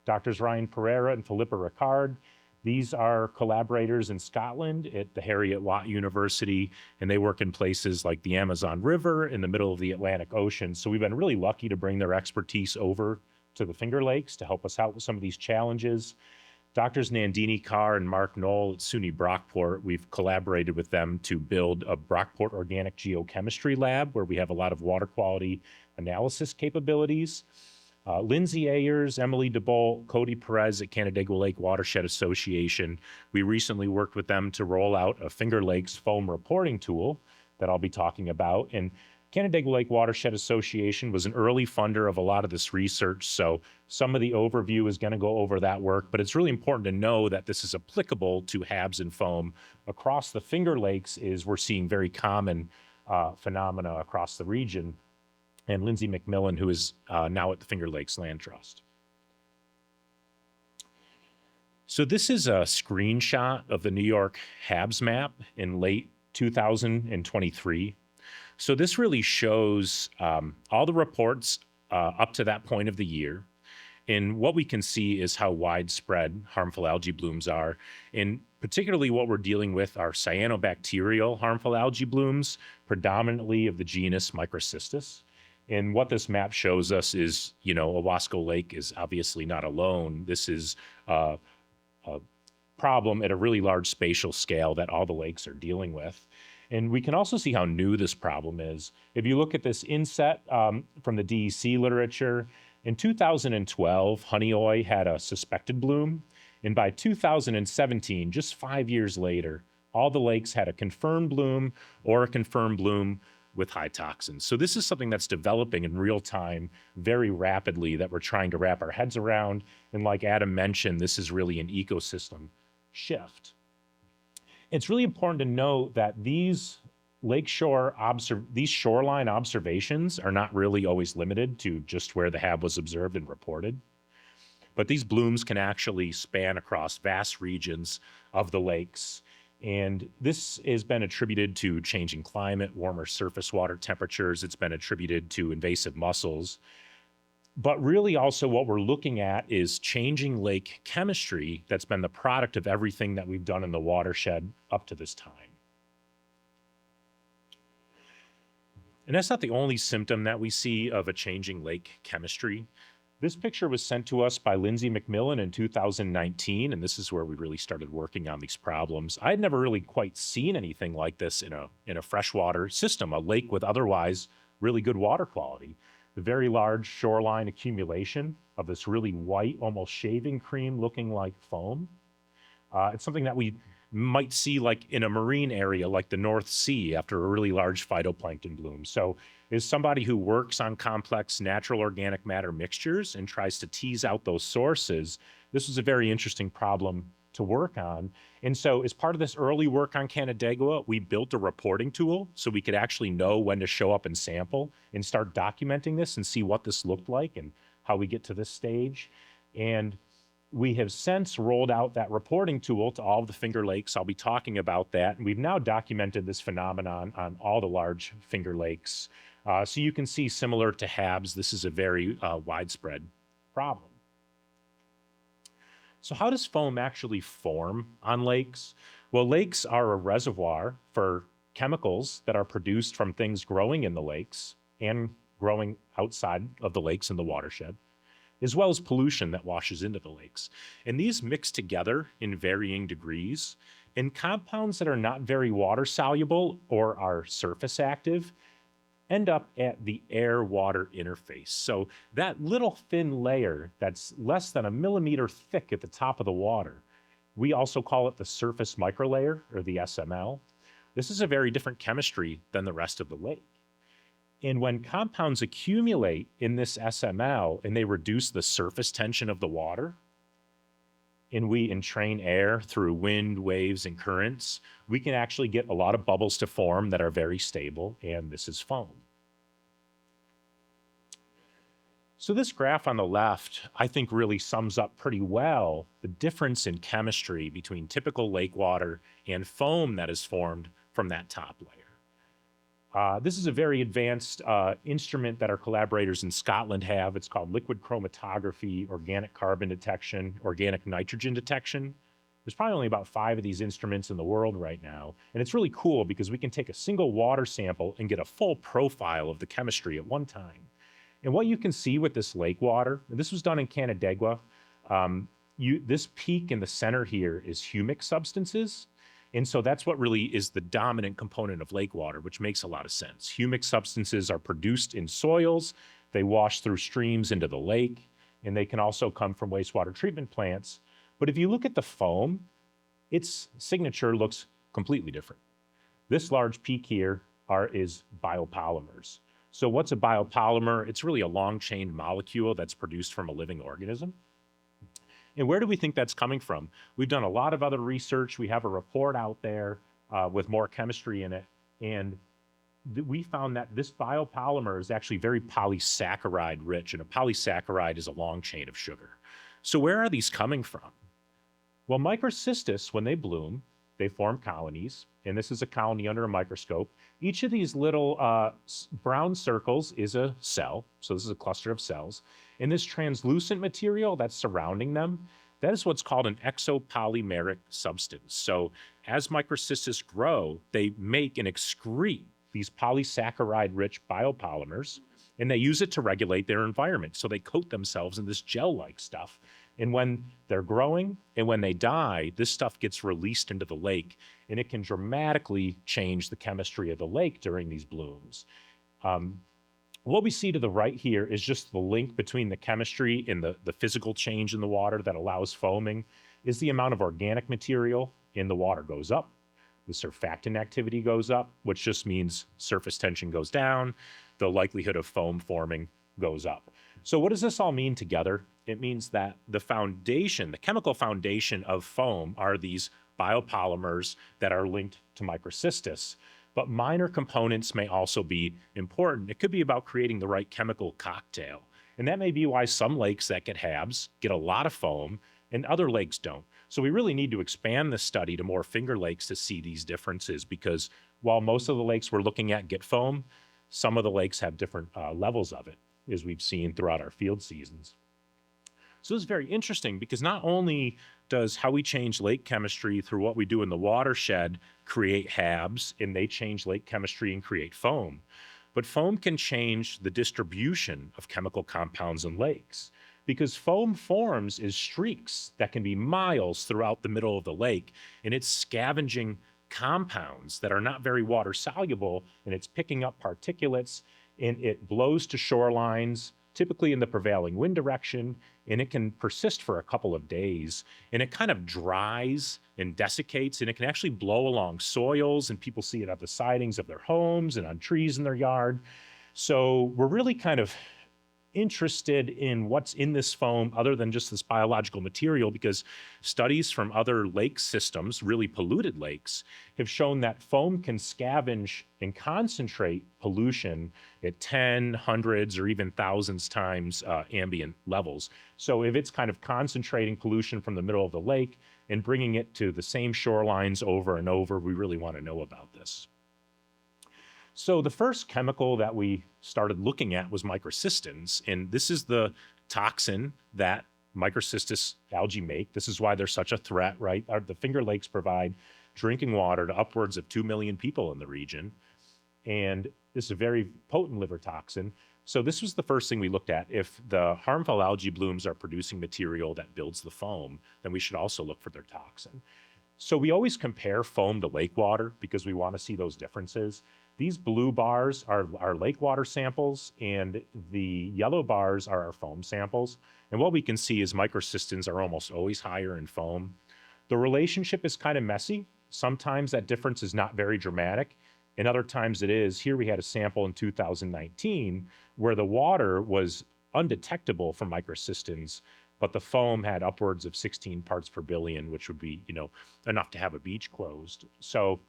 Doctors Ryan Pereira and Philippa Ricard. These are collaborators in Scotland at the Heriot-Watt University, and they work in places like the Amazon River in the middle of the Atlantic Ocean. So we've been really lucky to bring their expertise over to the Finger Lakes to help us out with some of these challenges. Doctors Nandini Kaur and Mark Knoll at SUNY Brockport, we've collaborated with them to build a Brockport Organic Geochemistry Lab where we have a lot of water quality analysis capabilities. Lindsay Ayers, Emily DeBolt, Cody Perez at Canandaigua Lake Watershed Association. We recently worked with them to roll out a Finger Lakes foam reporting tool that I'll be talking about. And Canandaigua Lake Watershed Association was an early funder of a lot of this research, so some of the overview is going to go over that work, but it's really important to know that this is applicable to HABs and foam across the Finger Lakes. We're seeing very common phenomena across the region. And Lindsay McMillan, who is now at the Finger Lakes Land Trust. So this is a screenshot of the New York HABs map in late 2023. So this really shows all the reports up to that point of the year. And what we can see is how widespread harmful algae blooms are. And particularly what we're dealing with are cyanobacterial harmful algae blooms, predominantly of the genus Microcystis. And what this map shows us is, Owasco Lake is obviously not alone. This is a problem at a really large spatial scale that all the lakes are dealing with. And we can also see how new this problem is. If you look at this inset from the DEC literature, in 2012, Honeoye had a suspected bloom. And by 2017, just 5 years later, all the lakes had a confirmed bloom or a confirmed bloom with high toxins. So this is something that's developing in real time very rapidly that we're trying to wrap our heads around. And like Adam mentioned, this is really an ecosystem shift. It's really important to note that these shoreline observations are not really always limited to just where the HAB was observed and reported. But these blooms can actually span across vast regions of the lakes. And this has been attributed to changing climate, warmer surface water temperatures. It's been attributed to invasive mussels. But really also what we're looking at is changing lake chemistry that's been the product of everything that we've done in the watershed up to this time. And that's not the only symptom that we see of a changing lake chemistry. This picture was sent to us by Lindsay McMillan in 2019, and this is where we really started working on these problems. I had never really quite seen anything like this in a freshwater system, a lake with otherwise really good water quality. The very large shoreline accumulation of this really white, almost shaving cream looking like foam. It's something that we might see like in a marine area like the North Sea after a really large phytoplankton bloom. So as somebody who works on complex natural organic matter mixtures and tries to tease out those sources, this was a very interesting problem to work on. And so as part of this early work on Canandaigua, we built a reporting tool so we could actually know when to show up and sample and start documenting this and see what this looked like and how we get to this stage. And we have since rolled out that reporting tool to all of the Finger Lakes. I'll be talking about that. And we've now documented this phenomenon on all the large Finger Lakes. So you can see, similar to HABs, this is a very widespread problem. So how does foam actually form on lakes? Well, lakes are a reservoir for chemicals that are produced from things growing in the lakes and growing outside of the lakes in the watershed, as well as pollution that washes into the lakes. And these mix together in varying degrees, and compounds that are not very water soluble or are surface active end up at the air-water interface. So that little thin layer that's less than a millimeter thick at the top of the water, we also call it the surface microlayer, or the SML. This is a very different chemistry than the rest of the lake. And when compounds accumulate in this SML and they reduce the surface tension of the water, and we entrain air through wind, waves, and currents, we can actually get a lot of bubbles to form that are very stable, and this is foam. So this graph on the left, I think, really sums up pretty well the difference in chemistry between typical lake water and foam that is formed from that top layer. This is a very advanced instrument that our collaborators in Scotland have. It's called liquid chromatography, organic carbon detection, organic nitrogen detection. There's probably only about 5 of these instruments in the world right now. And it's really cool because we can take a single water sample and get a full profile of the chemistry at one time. And what you can see with this lake water, and this was done in Canandaigua, this peak in the center here is humic substances. And so that's what really is the dominant component of lake water, which makes a lot of sense. Humic substances are produced in soils, they wash through streams into the lake, and they can also come from wastewater treatment plants. But if you look at the foam, its signature looks completely different. This large peak here is biopolymers. So what's a biopolymer? It's really a long-chain molecule that's produced from a living organism. And where do we think that's coming from? We've done a lot of other research. We have a report out there with more chemistry in it. And we found that this biopolymer is actually very polysaccharide rich, and a polysaccharide is a long chain of sugar. So where are these coming from? Well, microcystis, when they bloom, they form colonies, and this is a colony under a microscope. Each of these little brown circles is a cell, so this is a cluster of cells. And this translucent material that's surrounding them, that is what's called an exopolymeric substance. So as microcystis grow, they make and excrete these polysaccharide-rich biopolymers, and they use it to regulate their environment. So they coat themselves in this gel-like stuff. And when they're growing and when they die, this stuff gets released into the lake, and it can dramatically change the chemistry of the lake during these blooms. What we see to the right here is just the link between the chemistry and the physical change in the water that allows foaming. Is the amount of organic material in the water goes up. The surfactant activity goes up, which just means surface tension goes down. The likelihood of foam forming goes up. So what does this all mean together? It means that the foundation, the chemical foundation of foam, are these biopolymers that are linked to microcystis. But minor components may also be important. It could be about creating the right chemical cocktail. And that may be why some lakes that get HABs get a lot of foam and other lakes don't. So we really need to expand this study to more Finger Lakes to see these differences, because while most of the lakes we're looking at get foam, some of the lakes have different levels of it, as we've seen throughout our field seasons. So this is very interesting, because not only does how we change lake chemistry through what we do in the watershed create HABs, and they change lake chemistry and create foam, but foam can change the distribution of chemical compounds in lakes, because foam forms as streaks that can be miles throughout the middle of the lake, and it's scavenging compounds that are not very water soluble, and it's picking up particulates, and it blows to shorelines, typically in the prevailing wind direction, and it can persist for a couple of days, and it kind of dries and desiccates, and it can actually blow along soils, and people see it at the sidings of their homes and on trees in their yard. So we're really kind of interested in what's in this foam other than just this biological material, because studies from other lake systems, really polluted lakes, have shown that foam can scavenge and concentrate pollution at 10, hundreds, or even thousands times ambient levels. So if it's kind of concentrating pollution from the middle of the lake and bringing it to the same shorelines over and over, we really want to know about this. So the first chemical that we started looking at was microcystins, and this is the toxin that microcystis algae make. This is why they're such a threat, right? The Finger Lakes provide drinking water to upwards of 2 million people in the region, and this is a very potent liver toxin. So this was the first thing we looked at. If the harmful algae blooms are producing material that builds the foam, then we should also look for their toxin. So we always compare foam to lake water because we want to see those differences. These blue bars are our lake water samples, and the yellow bars are our foam samples. And what we can see is microcystins are almost always higher in foam. The relationship is kind of messy. Sometimes that difference is not very dramatic, and other times it is. Here we had a sample in 2019 where the water was undetectable for microcystins, but the foam had upwards of 16 parts per billion, which would be, enough to have a beach closed. So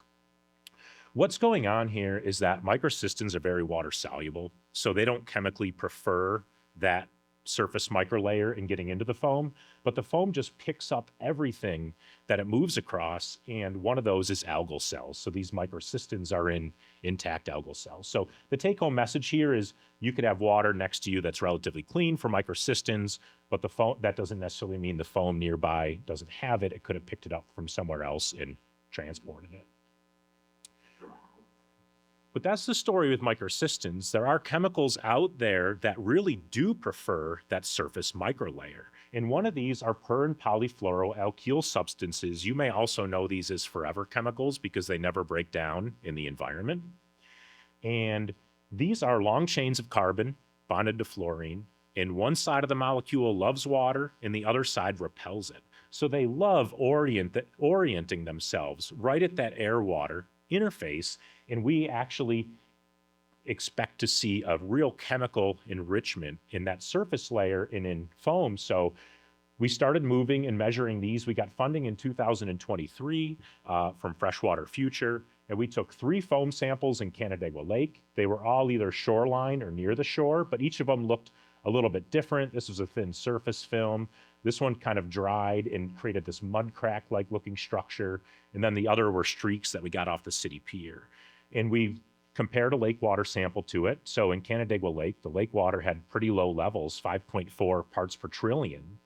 what's going on here is that microcystins are very water soluble, so they don't chemically prefer that surface microlayer in getting into the foam, but the foam just picks up everything that it moves across, and one of those is algal cells. So these microcystins are in intact algal cells. So the take-home message here is you could have water next to you that's relatively clean for microcystins, but the foam, that doesn't necessarily mean the foam nearby doesn't have it. It could have picked it up from somewhere else and transported it. But that's the story with microcystins. There are chemicals out there that really do prefer that surface microlayer. And one of these are per and polyfluoroalkyl substances. You may also know these as forever chemicals because they never break down in the environment. And these are long chains of carbon bonded to fluorine. And one side of the molecule loves water and the other side repels it. So they love orienting themselves right at that air-water interface, and we actually expect to see a real chemical enrichment in that surface layer and in foam. So we started moving and measuring these. We got funding in 2023 from Freshwater Future, and we took 3 foam samples in Canandaigua Lake. They were all either shoreline or near the shore, but each of them looked a little bit different. This was a thin surface film. This one kind of dried and created this mud crack-like looking structure. And then the other were streaks that we got off the city pier. And we compared a lake water sample to it. So in Canandaigua Lake, the lake water had pretty low levels, 5.4 parts per trillion.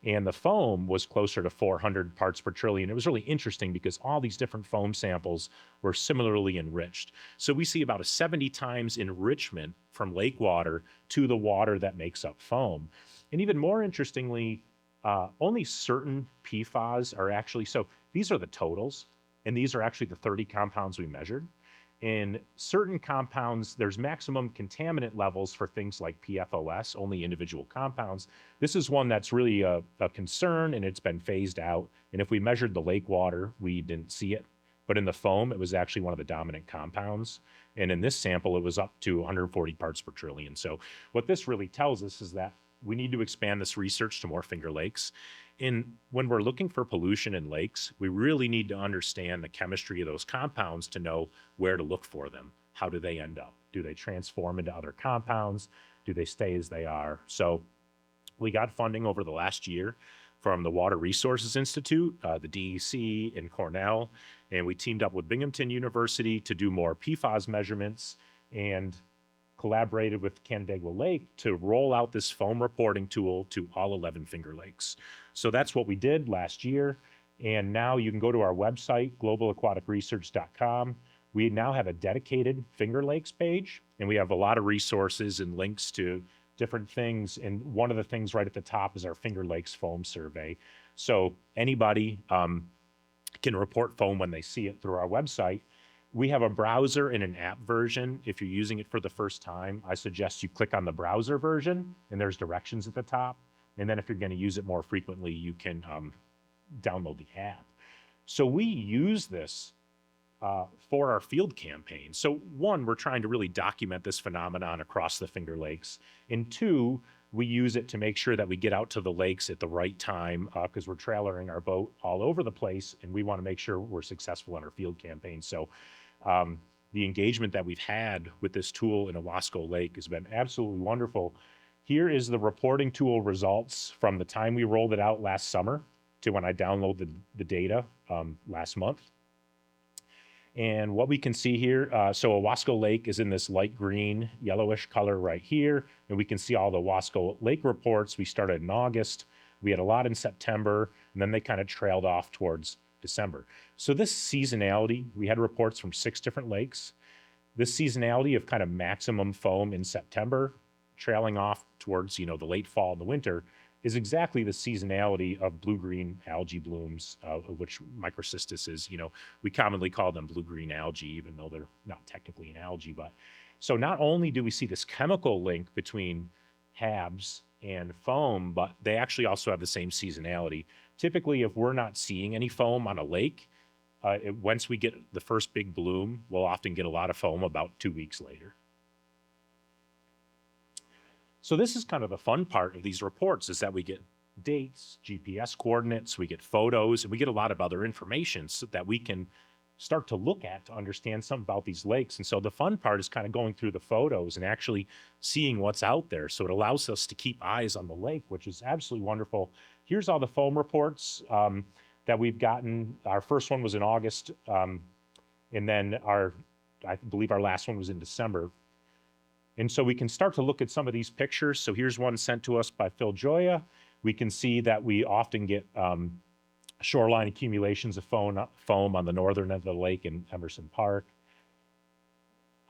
And the foam was closer to 400 parts per trillion. It was really interesting because all these different foam samples were similarly enriched. So we see about a 70 times enrichment from lake water to the water that makes up foam. And even more interestingly, only certain PFAS are actually, so these are the totals, and these are actually the 30 compounds we measured. In certain compounds, there's maximum contaminant levels for things like PFOS, only individual compounds. This is one that's really a concern, and it's been phased out. And if we measured the lake water, we didn't see it. But in the foam, it was actually one of the dominant compounds. And in this sample, it was up to 140 parts per trillion. So what this really tells us is that we need to expand this research to more Finger Lakes. And when we're looking for pollution in lakes, we really need to understand the chemistry of those compounds to know where to look for them. How do they end up? Do they transform into other compounds? Do they stay as they are? So we got funding over the last year from the Water Resources Institute, the DEC, and Cornell, and we teamed up with Binghamton University to do more PFAS measurements and collaborated with Canandaigua Lake to roll out this foam reporting tool to all 11 Finger Lakes. So that's what we did last year. And now you can go to our website, globalaquaticresearch.com. We now have a dedicated Finger Lakes page, and we have a lot of resources and links to different things. And one of the things right at the top is our Finger Lakes foam survey. So anybody can report foam when they see it through our website. We have a browser and an app version. If you're using it for the first time, I suggest you click on the browser version, and there's directions at the top. And then if you're going to use it more frequently, you can download the app. So we use this for our field campaign. So one, we're trying to really document this phenomenon across the Finger Lakes. And two, we use it to make sure that we get out to the lakes at the right time because we're trailering our boat all over the place and we want to make sure we're successful on our field campaign. So the engagement that we've had with this tool in Owasco Lake has been absolutely wonderful. Here is the reporting tool results from the time we rolled it out last summer to when I downloaded the data last month. And what we can see here, so Owasco Lake is in this light green, yellowish color right here. And we can see all the Owasco Lake reports. We started in August. We had a lot in September, and then they kind of trailed off towards December. So this seasonality, we had reports from 6 different lakes. This seasonality of kind of maximum foam in September, trailing off towards, the late fall and the winter, is exactly the seasonality of blue-green algae blooms, which microcystis is, we commonly call them blue-green algae, even though they're not technically an algae. But so not only do we see this chemical link between HABs and foam, but they actually also have the same seasonality. Typically, if we're not seeing any foam on a lake, once we get the first big bloom, we'll often get a lot of foam about 2 weeks later. So this is kind of the fun part of these reports, is that we get dates, GPS coordinates, we get photos, and we get a lot of other information so that we can start to look at to understand something about these lakes. And so the fun part is kind of going through the photos and actually seeing what's out there. So it allows us to keep eyes on the lake, which is absolutely wonderful. Here's all the foam reports that we've gotten. Our first one was in August, and then I believe our last one was in December. And so we can start to look at some of these pictures. So here's one sent to us by Phil Joya. We can see that we often get shoreline accumulations of foam on the northern end of the lake in Emerson Park.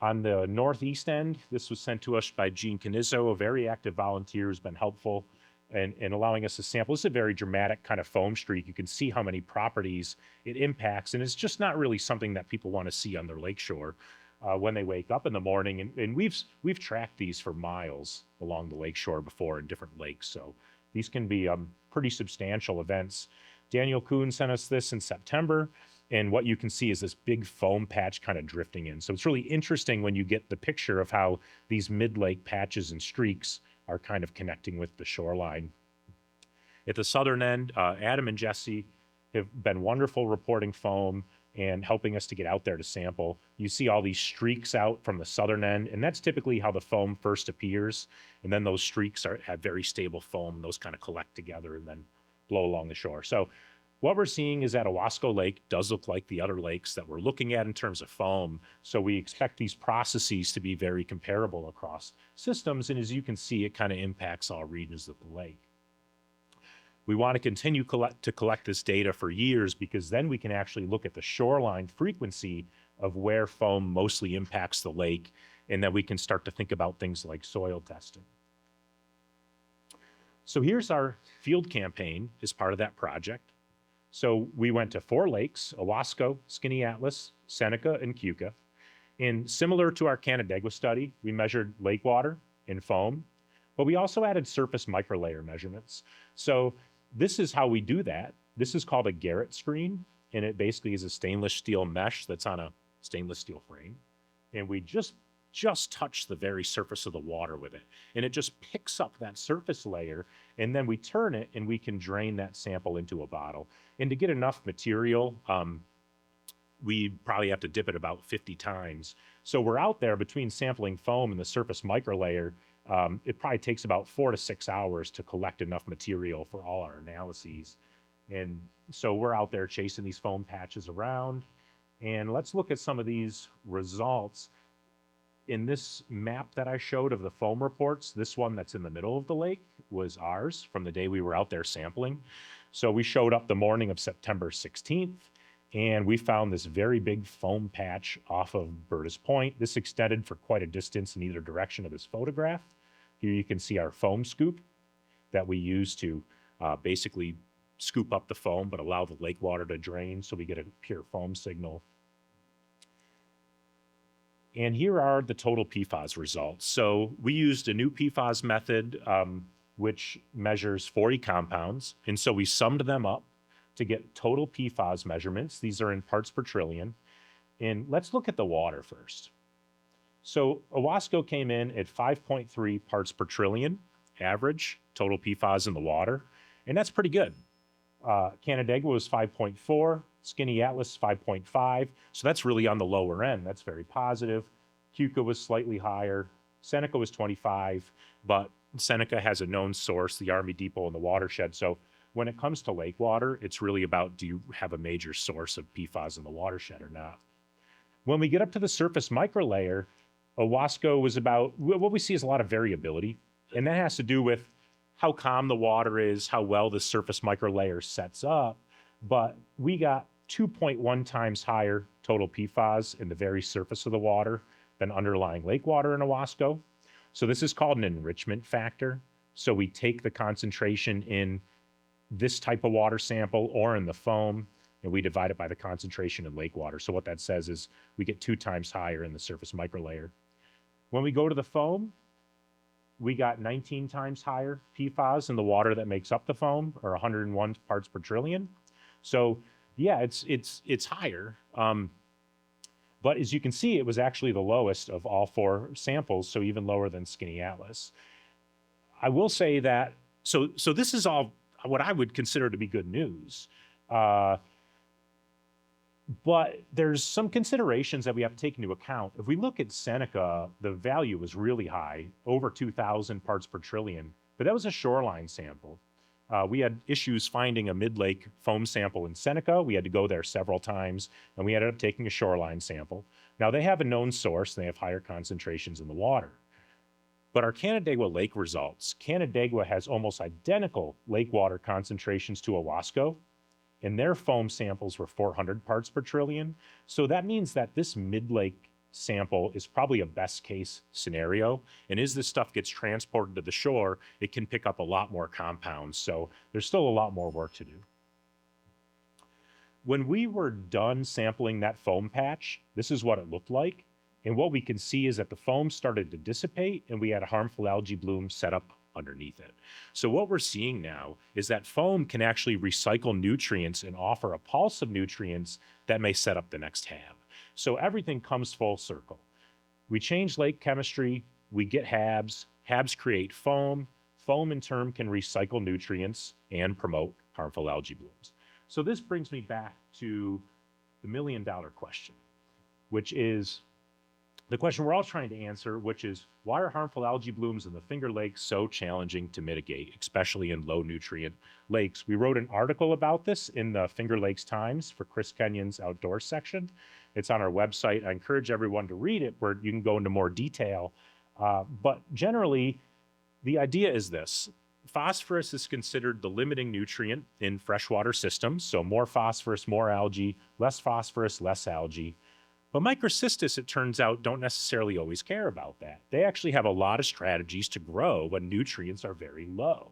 On the northeast end, this was sent to us by Gene Canizzo, a very active volunteer who's been helpful in allowing us to sample. This is a very dramatic kind of foam streak. You can see how many properties it impacts, and it's just not really something that people want to see on their lakeshore when they wake up in the morning. And we've tracked these for miles along the lakeshore before in different lakes. So these can be pretty substantial events. Daniel Kuhn sent us this in September, and what you can see is this big foam patch kind of drifting in. So it's really interesting when you get the picture of how these mid-lake patches and streaks are kind of connecting with the shoreline. At the southern end, Adam and Jesse have been wonderful reporting foam and helping us to get out there to sample. You see all these streaks out from the southern end, and that's typically how the foam first appears. And then those streaks have very stable foam, and those kind of collect together and then blow along the shore. So what we're seeing is that Owasco Lake does look like the other lakes that we're looking at in terms of foam. So we expect these processes to be very comparable across systems. And as you can see, it kind of impacts all regions of the lake. We want to continue to collect this data for years, because then we can actually look at the shoreline frequency of where foam mostly impacts the lake, and then we can start to think about things like soil testing. So here's our field campaign as part of that project. So we went to 4 lakes: Owasco, Skinny Atlas, Seneca, and Keuka. And similar to our Canandaigua study, we measured lake water and foam, but we also added surface microlayer measurements. So this is how we do that. This is called a Garrett screen, and it basically is a stainless steel mesh that's on a stainless steel frame. And we just touch the very surface of the water with it. And it just picks up that surface layer, and then we turn it and we can drain that sample into a bottle. And to get enough material, we probably have to dip it about 50 times. So we're out there between sampling foam and the surface microlayer. It probably takes about 4 to 6 hours to collect enough material for all our analyses. And so we're out there chasing these foam patches around. And let's look at some of these results. In this map that I showed of the foam reports, this one that's in the middle of the lake was ours from the day we were out there sampling. So we showed up the morning of September 16th, and we found this very big foam patch off of Berta's Point. This extended for quite a distance in either direction of this photograph. Here you can see our foam scoop that we use to basically scoop up the foam, but allow the lake water to drain so we get a pure foam signal. And here are the total PFAS results. So we used a new PFAS method, which measures 40 compounds. And so we summed them up to get total PFAS measurements. These are in parts per trillion. And let's look at the water first. So Owasco came in at 5.3 parts per trillion average total PFAS in the water, and that's pretty good. Canandaigua was 5.4, Skinny Atlas 5.5, so that's really on the lower end. That's very positive. Keuka was slightly higher. Seneca was 25, but Seneca has a known source, the Army Depot in the watershed. So when it comes to lake water, it's really about, do you have a major source of PFAS in the watershed or not? When we get up to the surface microlayer, Owasco was about, what we see is a lot of variability, and that has to do with how calm the water is, how well the surface microlayer sets up, but we got 2.1 times higher total PFAS in the very surface of the water than underlying lake water in Owasco. So this is called an enrichment factor. So we take the concentration in this type of water sample or in the foam, and we divide it by the concentration in lake water. So what that says is we get 2 times higher in the surface microlayer. When we go to the foam, we got 19 times higher PFAS in the water that makes up the foam, or 101 parts per trillion. So yeah, it's higher. But as you can see, it was actually the lowest of all 4 samples, so even lower than Skinny Atlas. I will say that, so this is all what I would consider to be good news. But there's some considerations that we have to take into account. If we look at Seneca, the value was really high, over 2,000 parts per trillion, but that was a shoreline sample. We had issues finding a mid-lake foam sample in Seneca. We had to go there several times, and we ended up taking a shoreline sample. Now, they have a known source. They have higher concentrations in the water. But our Canandaigua Lake results, Canandaigua has almost identical lake water concentrations to Owasco, and their foam samples were 400 parts per trillion. So that means that this mid-lake sample is probably a best case scenario. And as this stuff gets transported to the shore, it can pick up a lot more compounds. So there's still a lot more work to do. When we were done sampling that foam patch, this is what it looked like. And what we can see is that the foam started to dissipate and we had a harmful algae bloom set up underneath it. So what we're seeing now is that foam can actually recycle nutrients and offer a pulse of nutrients that may set up the next hab. So everything comes full circle. We change lake chemistry, we get habs, habs create foam, foam in turn can recycle nutrients and promote harmful algae blooms. So this brings me back to the million-dollar question, which is the question we're all trying to answer, which is, why are harmful algae blooms in the Finger Lakes so challenging to mitigate, especially in low nutrient lakes? We wrote an article about this in the Finger Lakes Times for Chris Kenyon's outdoors section. It's on our website. I encourage everyone to read it where you can go into more detail. But generally, the idea is this. Phosphorus is considered the limiting nutrient in freshwater systems. So more phosphorus, more algae, less phosphorus, less algae. But microcystis, it turns out, don't necessarily always care about that. They actually have a lot of strategies to grow when nutrients are very low.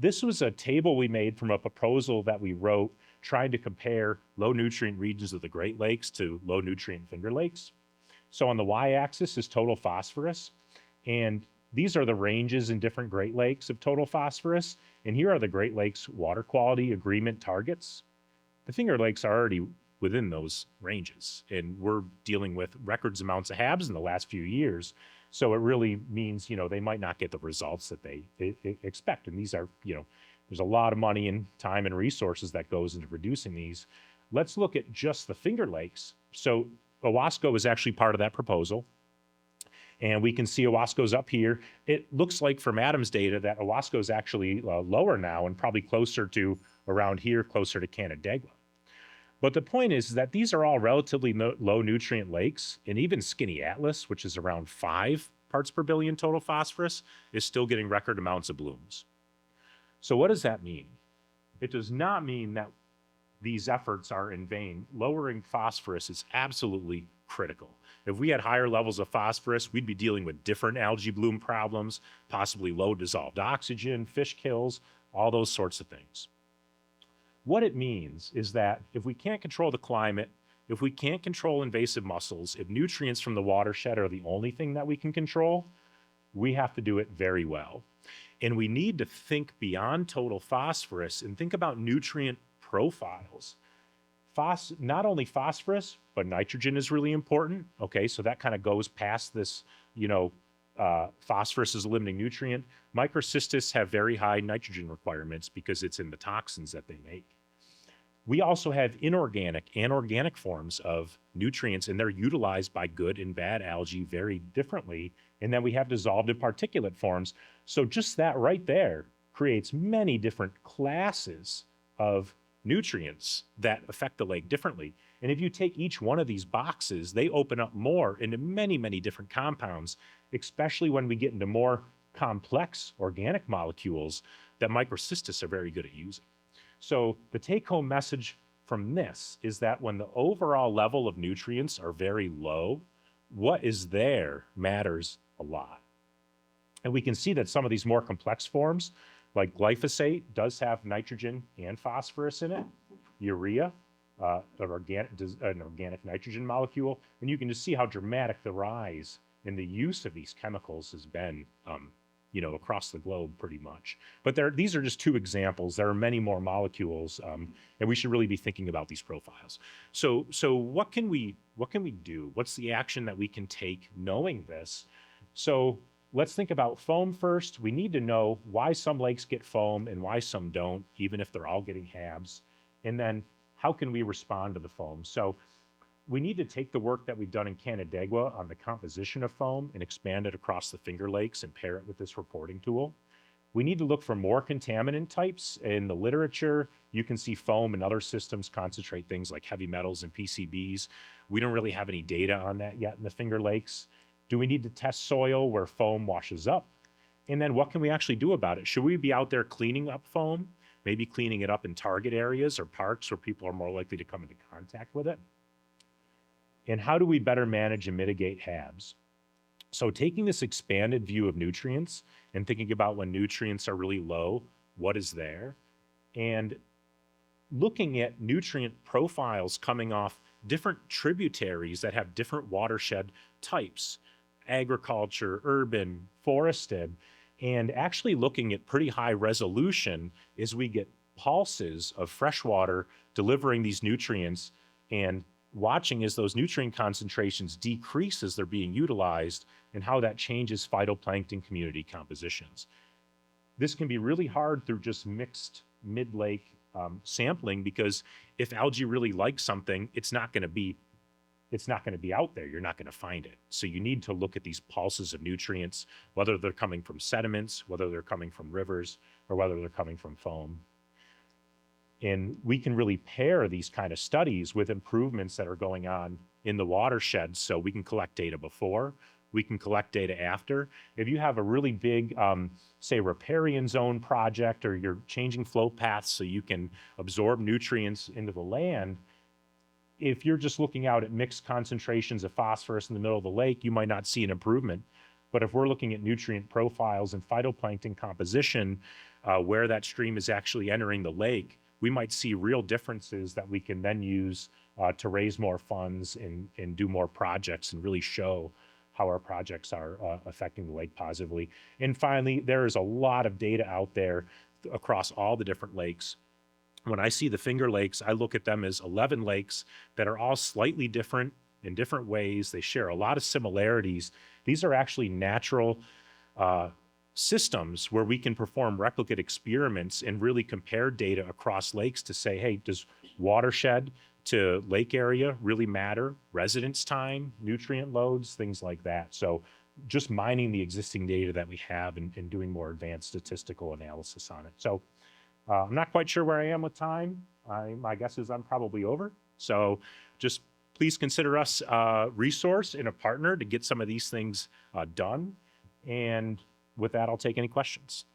This was a table we made from a proposal that we wrote trying to compare low nutrient regions of the Great Lakes to low nutrient Finger Lakes. So on the y-axis is total phosphorus, and these are the ranges in different Great Lakes of total phosphorus, and here are the Great Lakes water quality agreement targets. The Finger Lakes are already within those ranges, and we're dealing with records amounts of HABs in the last few years. So it really means, they might not get the results that they expect. And these are, there's a lot of money and time and resources that goes into reducing these. Let's look at just the Finger Lakes. So Owasco is actually part of that proposal. And we can see Owasco's up here. It looks like from Adam's data that Owasco is actually lower now and probably closer to around here, closer to Canandaigua. But the point is that these are all relatively low nutrient lakes, and even Skinny Atlas, which is around 5 parts per billion total phosphorus, is still getting record amounts of blooms. So what does that mean? It does not mean that these efforts are in vain. Lowering phosphorus is absolutely critical. If we had higher levels of phosphorus, we'd be dealing with different algae bloom problems, possibly low dissolved oxygen, fish kills, all those sorts of things. What it means is that if we can't control the climate, if we can't control invasive mussels, if nutrients from the watershed are the only thing that we can control, we have to do it very well. And we need to think beyond total phosphorus and think about nutrient profiles. not only phosphorus, but nitrogen is really important. Okay, so that kind of goes past this, phosphorus is a limiting nutrient. Microcystis have very high nitrogen requirements because it's in the toxins that they make. We also have inorganic and organic forms of nutrients, and they're utilized by good and bad algae very differently. And then we have dissolved in particulate forms. So just that right there creates many different classes of nutrients that affect the lake differently. And if you take each one of these boxes, they open up more into many, many different compounds, especially when we get into more complex organic molecules that microcystis are very good at using. So the take-home message from this is that when the overall level of nutrients are very low, what is there matters a lot. And we can see that some of these more complex forms, like glyphosate, does have nitrogen and phosphorus in it. Urea, an organic nitrogen molecule. And you can just see how dramatic the rise in the use of these chemicals has been across the globe pretty much. But these are just two examples. There are many more molecules, and we should really be thinking about these profiles. So what can we do? What's the action that we can take knowing this? So let's think about foam first. We need to know why some lakes get foam and why some don't, even if they're all getting HABs. And then how can we respond to the foam? So we need to take the work that we've done in Canandaigua on the composition of foam and expand it across the Finger Lakes and pair it with this reporting tool. We need to look for more contaminant types. In the literature, you can see foam and other systems concentrate things like heavy metals and PCBs. We don't really have any data on that yet in the Finger Lakes. Do we need to test soil where foam washes up? And then what can we actually do about it? Should we be out there cleaning up foam? Maybe cleaning it up in target areas or parks where people are more likely to come into contact with it? And how do we better manage and mitigate HABs? So taking this expanded view of nutrients and thinking about when nutrients are really low, what is there? And looking at nutrient profiles coming off different tributaries that have different watershed types, agriculture, urban, forested, and actually looking at pretty high resolution as we get pulses of freshwater delivering these nutrients and watching as those nutrient concentrations decrease as they're being utilized and how that changes phytoplankton community compositions. This can be really hard through just mixed mid-lake sampling, because if algae really likes something, it's not going to be out there. You're not going to find it. So you need to look at these pulses of nutrients, whether they're coming from sediments, whether they're coming from rivers, or whether they're coming from foam. And we can really pair these kind of studies with improvements that are going on in the watershed. So we can collect data before, we can collect data after. If you have a really big, say, riparian zone project, or you're changing flow paths so you can absorb nutrients into the land, if you're just looking out at mixed concentrations of phosphorus in the middle of the lake, you might not see an improvement. But if we're looking at nutrient profiles and phytoplankton composition, where that stream is actually entering the lake, we might see real differences that we can then use to raise more funds and do more projects and really show how our projects are affecting the lake positively. And finally, there is a lot of data out there across all the different lakes. When I see the Finger Lakes, I look at them as 11 lakes that are all slightly different in different ways. They share a lot of similarities. These are actually natural systems where we can perform replicate experiments and really compare data across lakes to say, hey, does watershed to lake area really matter? Residence time, nutrient loads, things like that. So just mining the existing data that we have and doing more advanced statistical analysis on it. So I'm not quite sure where I am with time. My guess is I'm probably over. So just please consider us a resource and a partner to get some of these things done. And with that, I'll take any questions.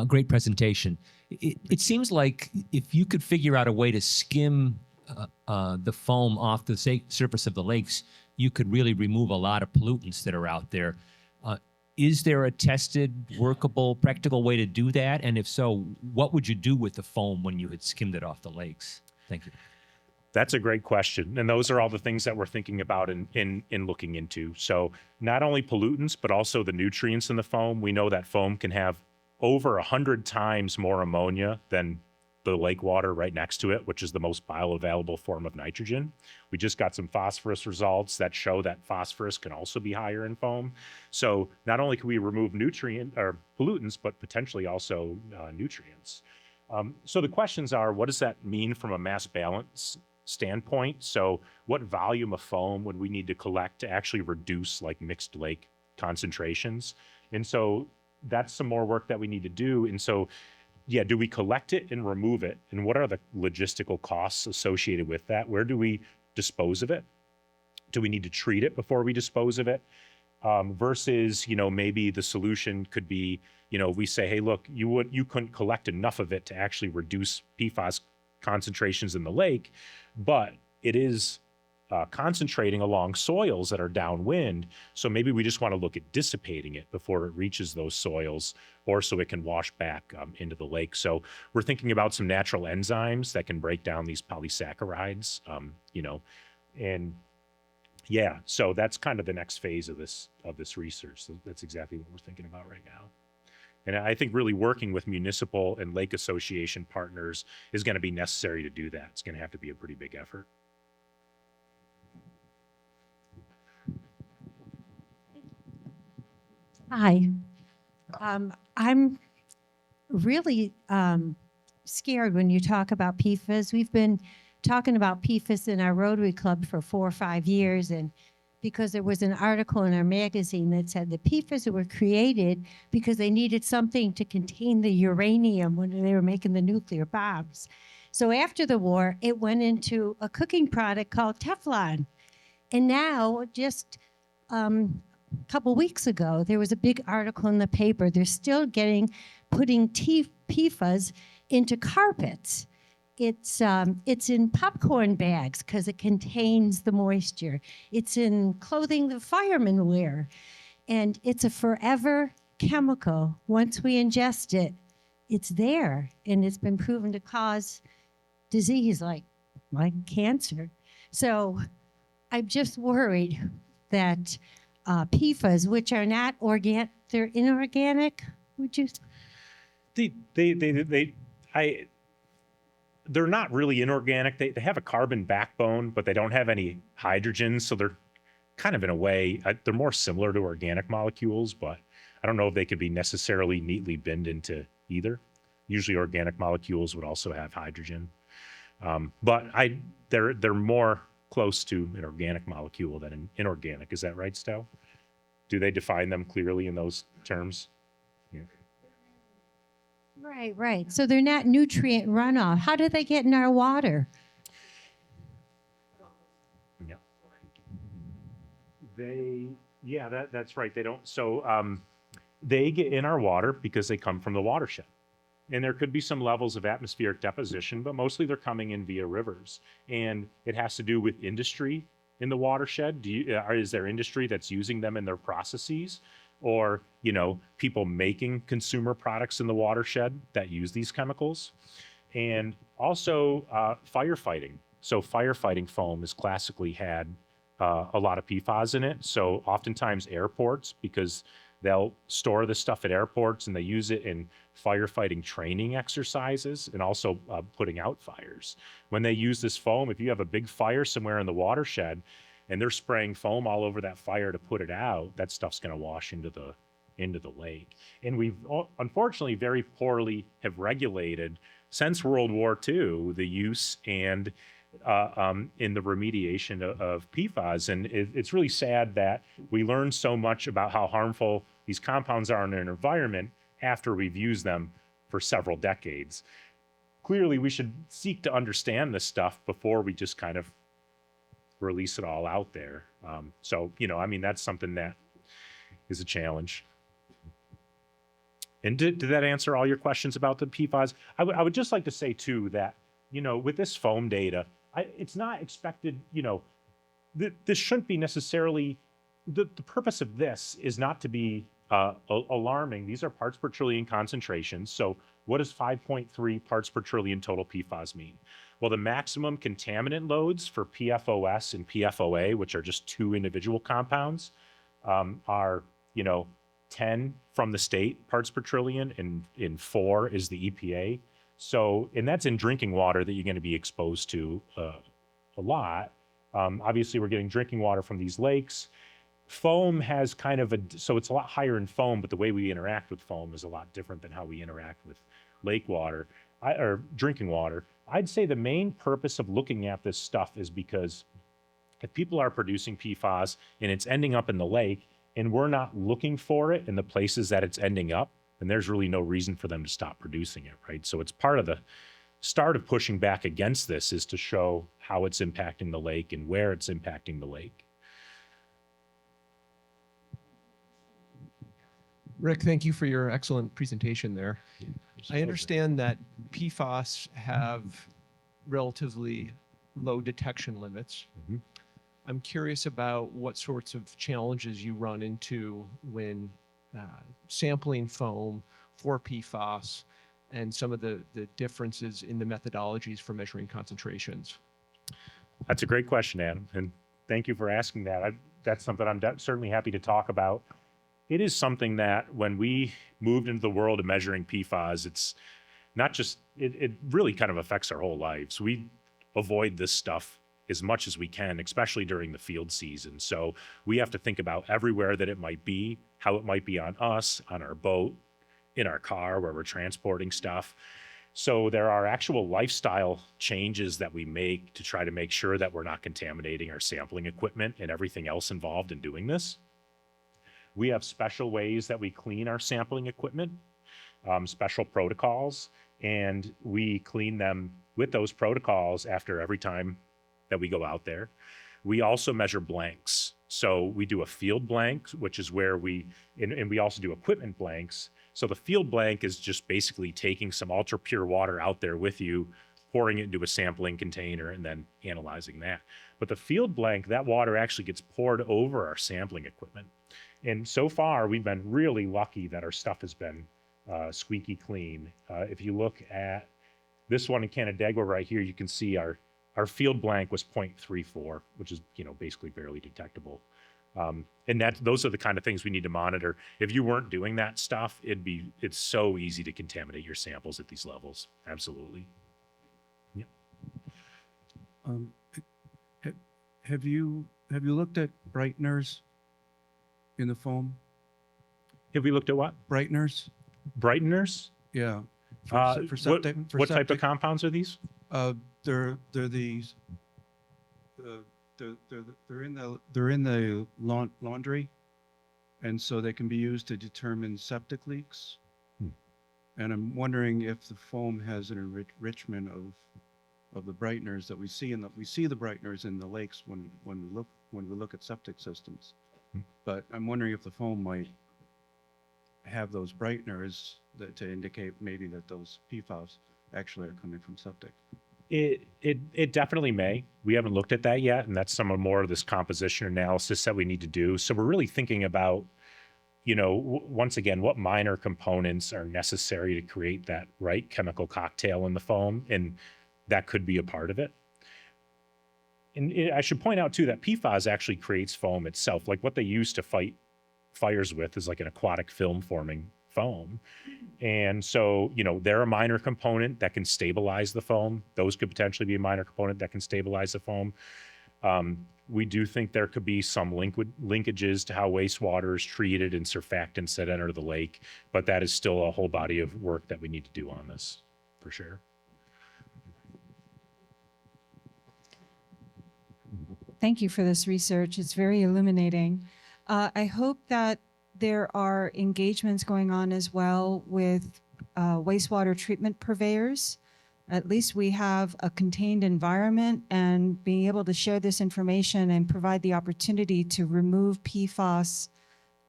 Great presentation. It seems like if you could figure out a way to skim the foam off the surface of the lakes, you could really remove a lot of pollutants that are out there. is there a tested, workable, practical way to do that? And if so, what would you do with the foam when you had skimmed it off the lakes? Thank you. That's a great question. And those are all the things that we're thinking about in looking into. So not only pollutants, but also the nutrients in the foam. We know that foam can have over 100 times more ammonia than the lake water right next to it, which is the most bioavailable form of nitrogen. We just got some phosphorus results that show that phosphorus can also be higher in foam. So not only can we remove nutrient or pollutants, but potentially also nutrients. So the questions are, what does that mean from a mass balance standpoint? So what volume of foam would we need to collect to actually reduce like mixed lake concentrations? And so that's some more work that we need to do. And so yeah, do we collect it and remove it? And what are the logistical costs associated with that? Where do we dispose of it? Do we need to treat it before we dispose of it? Versus, maybe the solution could be, we say, hey, look, you couldn't collect enough of it to actually reduce PFAS concentrations in the lake, but it is concentrating along soils that are downwind. So maybe we just want to look at dissipating it before it reaches those soils, or so it can wash back into the lake. So we're thinking about some natural enzymes that can break down these polysaccharides, and yeah, so that's kind of the next phase of this research. So that's exactly what we're thinking about right now. And I think really working with municipal and lake association partners is going to be necessary to do that. It's going to have to be a pretty big effort. Hi. I'm really scared when you talk about PFAS. We've been talking about PFAS in our Rotary Club for 4 or 5 years, and because there was an article in our magazine that said the PFAS were created because they needed something to contain the uranium when they were making the nuclear bombs. So after the war, it went into a cooking product called Teflon. And now, just a couple weeks ago, there was a big article in the paper. They're still putting PFAS into carpets. It's in popcorn bags because it contains the moisture. It's in clothing the firemen wear. And it's a forever chemical. Once we ingest it, it's there. And it's been proven to cause disease like cancer. So I'm just worried that PFAS, which are not organic, they're inorganic, would you? They're not really inorganic. They have a carbon backbone, but they don't have any hydrogen. So they're kind of, in a way, they're more similar to organic molecules, but I don't know if they could be necessarily neatly binned into either. Usually organic molecules would also have hydrogen. But they're more close to an organic molecule than an inorganic. Is that right, Stowe? Do they define them clearly in those terms? Yeah. Right. So they're not nutrient runoff. How do they get in our water? Yeah. That's right. They don't. So they get in our water because they come from the watershed. And there could be some levels of atmospheric deposition, but mostly they're coming in via rivers. And it has to do with industry in the watershed. Is there industry that's using them in their processes? Or, people making consumer products in the watershed that use these chemicals? And also firefighting. So firefighting foam has classically had a lot of PFAS in it. So oftentimes airports, because they'll store the stuff at airports and they use it in firefighting training exercises and also putting out fires. When they use this foam, if you have a big fire somewhere in the watershed and they're spraying foam all over that fire to put it out, that stuff's going to wash into the lake. And we've unfortunately very poorly have regulated since World War II the use and in the remediation of PFAS. And it's really sad that we learn so much about how harmful these compounds are in an environment after we've used them for several decades. Clearly, we should seek to understand this stuff before we just kind of release it all out there. So, that's something that is a challenge. And did that answer all your questions about the PFAS? I would just like to say, too, that, with this foam data, it's not expected, this shouldn't be necessarily, the purpose of this is not to be alarming. These are parts per trillion concentrations. So what does 5.3 parts per trillion total PFAS mean? Well, the maximum contaminant loads for PFOS and PFOA, which are just two individual compounds, are, 10 from the state parts per trillion, and in 4 is the EPA. So, and that's in drinking water that you're going to be exposed to a lot. Obviously, we're getting drinking water from these lakes. Foam has kind of so it's a lot higher in foam, but the way we interact with foam is a lot different than how we interact with lake water or drinking water. I'd say the main purpose of looking at this stuff is because if people are producing PFAS and it's ending up in the lake and we're not looking for it in the places that it's ending up, then there's really no reason for them to stop producing it, right? So it's part of the start of pushing back against this is to show how it's impacting the lake and where it's impacting the lake. Rick, thank you for your excellent presentation there. I understand that PFAS have relatively low detection limits. I'm curious about what sorts of challenges you run into when sampling foam for PFAS and some of the differences in the methodologies for measuring concentrations. That's a great question, Adam, and thank you for asking that. That's something I'm certainly happy to talk about. It is something that when we moved into the world of measuring PFAS, it's not just, it really kind of affects our whole lives. We avoid this stuff as much as we can, especially during the field season. So we have to think about everywhere that it might be, how it might be on us, on our boat, in our car where we're transporting stuff. So there are actual lifestyle changes that we make to try to make sure that we're not contaminating our sampling equipment and everything else involved in doing this. We have special ways that we clean our sampling equipment, special protocols, and we clean them with those protocols after every time that we go out there. We also measure blanks. So we do a field blank, which is where and we also do equipment blanks. So the field blank is just basically taking some ultra pure water out there with you, pouring it into a sampling container, and then analyzing that. But the field blank, that water actually gets poured over our sampling equipment. And so far, we've been really lucky that our stuff has been squeaky clean. If you look at this one in Canandaigua right here, you can see our field blank was 0.34, which is basically barely detectable. And those are the kind of things we need to monitor. If you weren't doing that stuff, it's so easy to contaminate your samples at these levels. Absolutely. Yeah. Have you looked at brighteners in the foam? Have we looked at what? Brighteners. Brighteners? Yeah. What type of compounds are these? They're these. They're in the laundry, and so they can be used to determine septic leaks. And I'm wondering if the foam has an enrichment of the brighteners that we see we see the brighteners in the lakes when we look at septic systems. But I'm wondering if the foam might have those brighteners to indicate maybe that those PFAS actually are coming from septic. It definitely may. We haven't looked at that yet, and that's some more of this composition analysis that we need to do. So we're really thinking about, once again, what minor components are necessary to create that right chemical cocktail in the foam, and that could be a part of it. And I should point out too that PFAS actually creates foam itself. Like what they use to fight fires with is like an aquatic film forming foam. And so, they're a minor component that can stabilize the foam. Those could potentially be a minor component that can stabilize the foam. We do think there could be some linkages to how wastewater is treated and surfactants that enter the lake, but that is still a whole body of work that we need to do on this, for sure. Thank you for this research. It's very illuminating. I hope that there are engagements going on as well with wastewater treatment purveyors. At least we have a contained environment, and being able to share this information and provide the opportunity to remove PFAS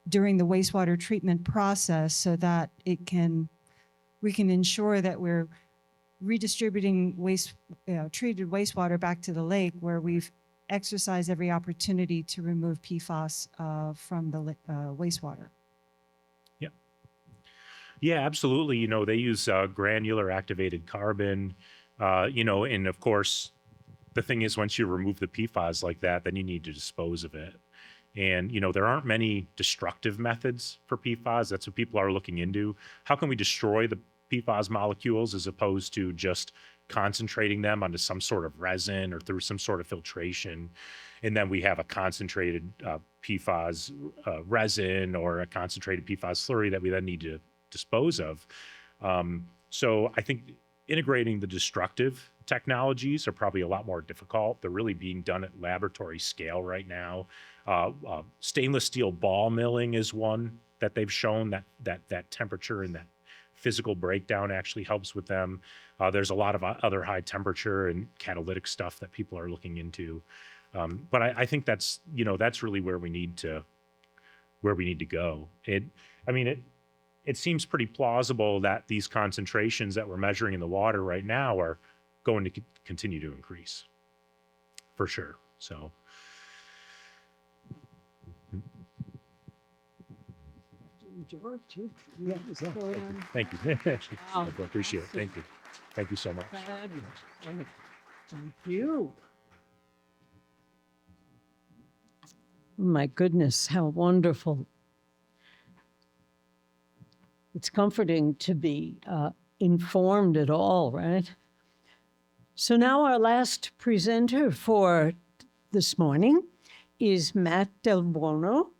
during the wastewater treatment process so that we can ensure that we're redistributing treated wastewater back to the lake, where we've exercised every opportunity to remove PFAS from the wastewater. Yeah, absolutely. They use granular activated carbon, and of course, the thing is, once you remove the PFAS like that, then you need to dispose of it. And, there aren't many destructive methods for PFAS. That's what people are looking into. How can we destroy the PFAS molecules as opposed to just concentrating them onto some sort of resin or through some sort of filtration? And then we have a concentrated PFAS resin or a concentrated PFAS slurry that we then need to dispose of. So I think integrating the destructive technologies are probably a lot more difficult. They're really being done at laboratory scale right now. Stainless steel ball milling is one that they've shown that temperature and that physical breakdown actually helps with them. There's a lot of other high temperature and catalytic stuff that people are looking into. But I think that's really where we need to go. It seems pretty plausible that these concentrations that we're measuring in the water right now are going to continue to increase, for sure. So. Thank you. I appreciate it. Thank you. Thank you so much. Thank you. My goodness, how wonderful. It's comforting to be informed at all, right? So now our last presenter for this morning is Matt Del Buono.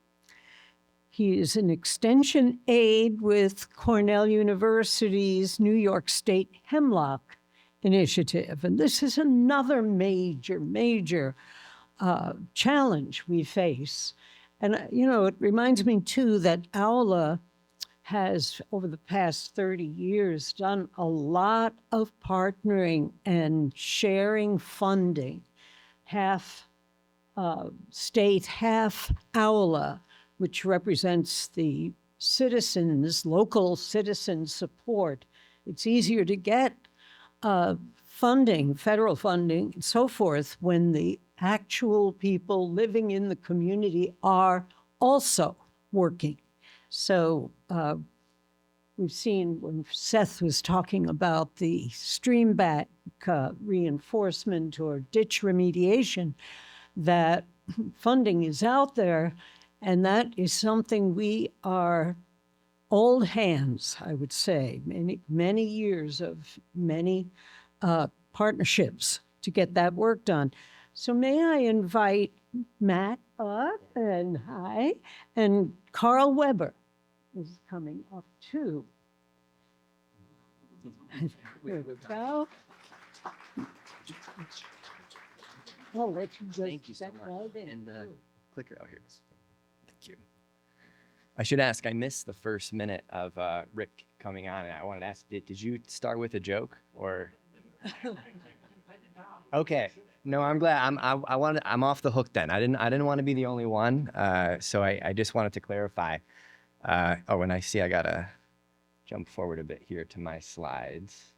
He is an extension aide with Cornell University's New York State Hemlock Initiative. And this is another major challenge we face. And, it reminds me, too, that OWLA has, over the past 30 years, done a lot of partnering and sharing funding, half state, half OWLA, which represents the citizens, local citizen support. It's easier to get funding, federal funding, and so forth, when the actual people living in the community are also working. So we've seen when Seth was talking about the stream bank reinforcement or ditch remediation, that funding is out there, and that is something we are old hands, I would say, many years of many partnerships to get that work done. So may I invite Matt up, and hi, and Carl Weber is coming up too. Here we go. I'll let you just Thank you so step much. right in. And the clicker out here. Thank you. I should ask, I missed the first minute of Rick coming on, and I wanted to ask, did you start with a joke or? Okay. No, I'm glad. I'm off the hook then. I didn't want to be the only one. So I just wanted to clarify. And I see I gotta jump forward a bit here to my slides.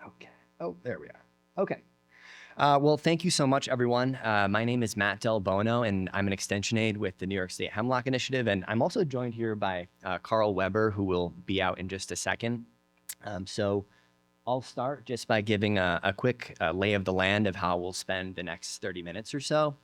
Okay. Oh, there we are. Okay. Well, thank you so much, everyone. My name is Matt Del Buono, and I'm an extension aide with the New York State Hemlock Initiative. And I'm also joined here by Carl Weber, who will be out in just a second. So I'll start just by giving a quick lay of the land of how we'll spend the next 30 minutes or so.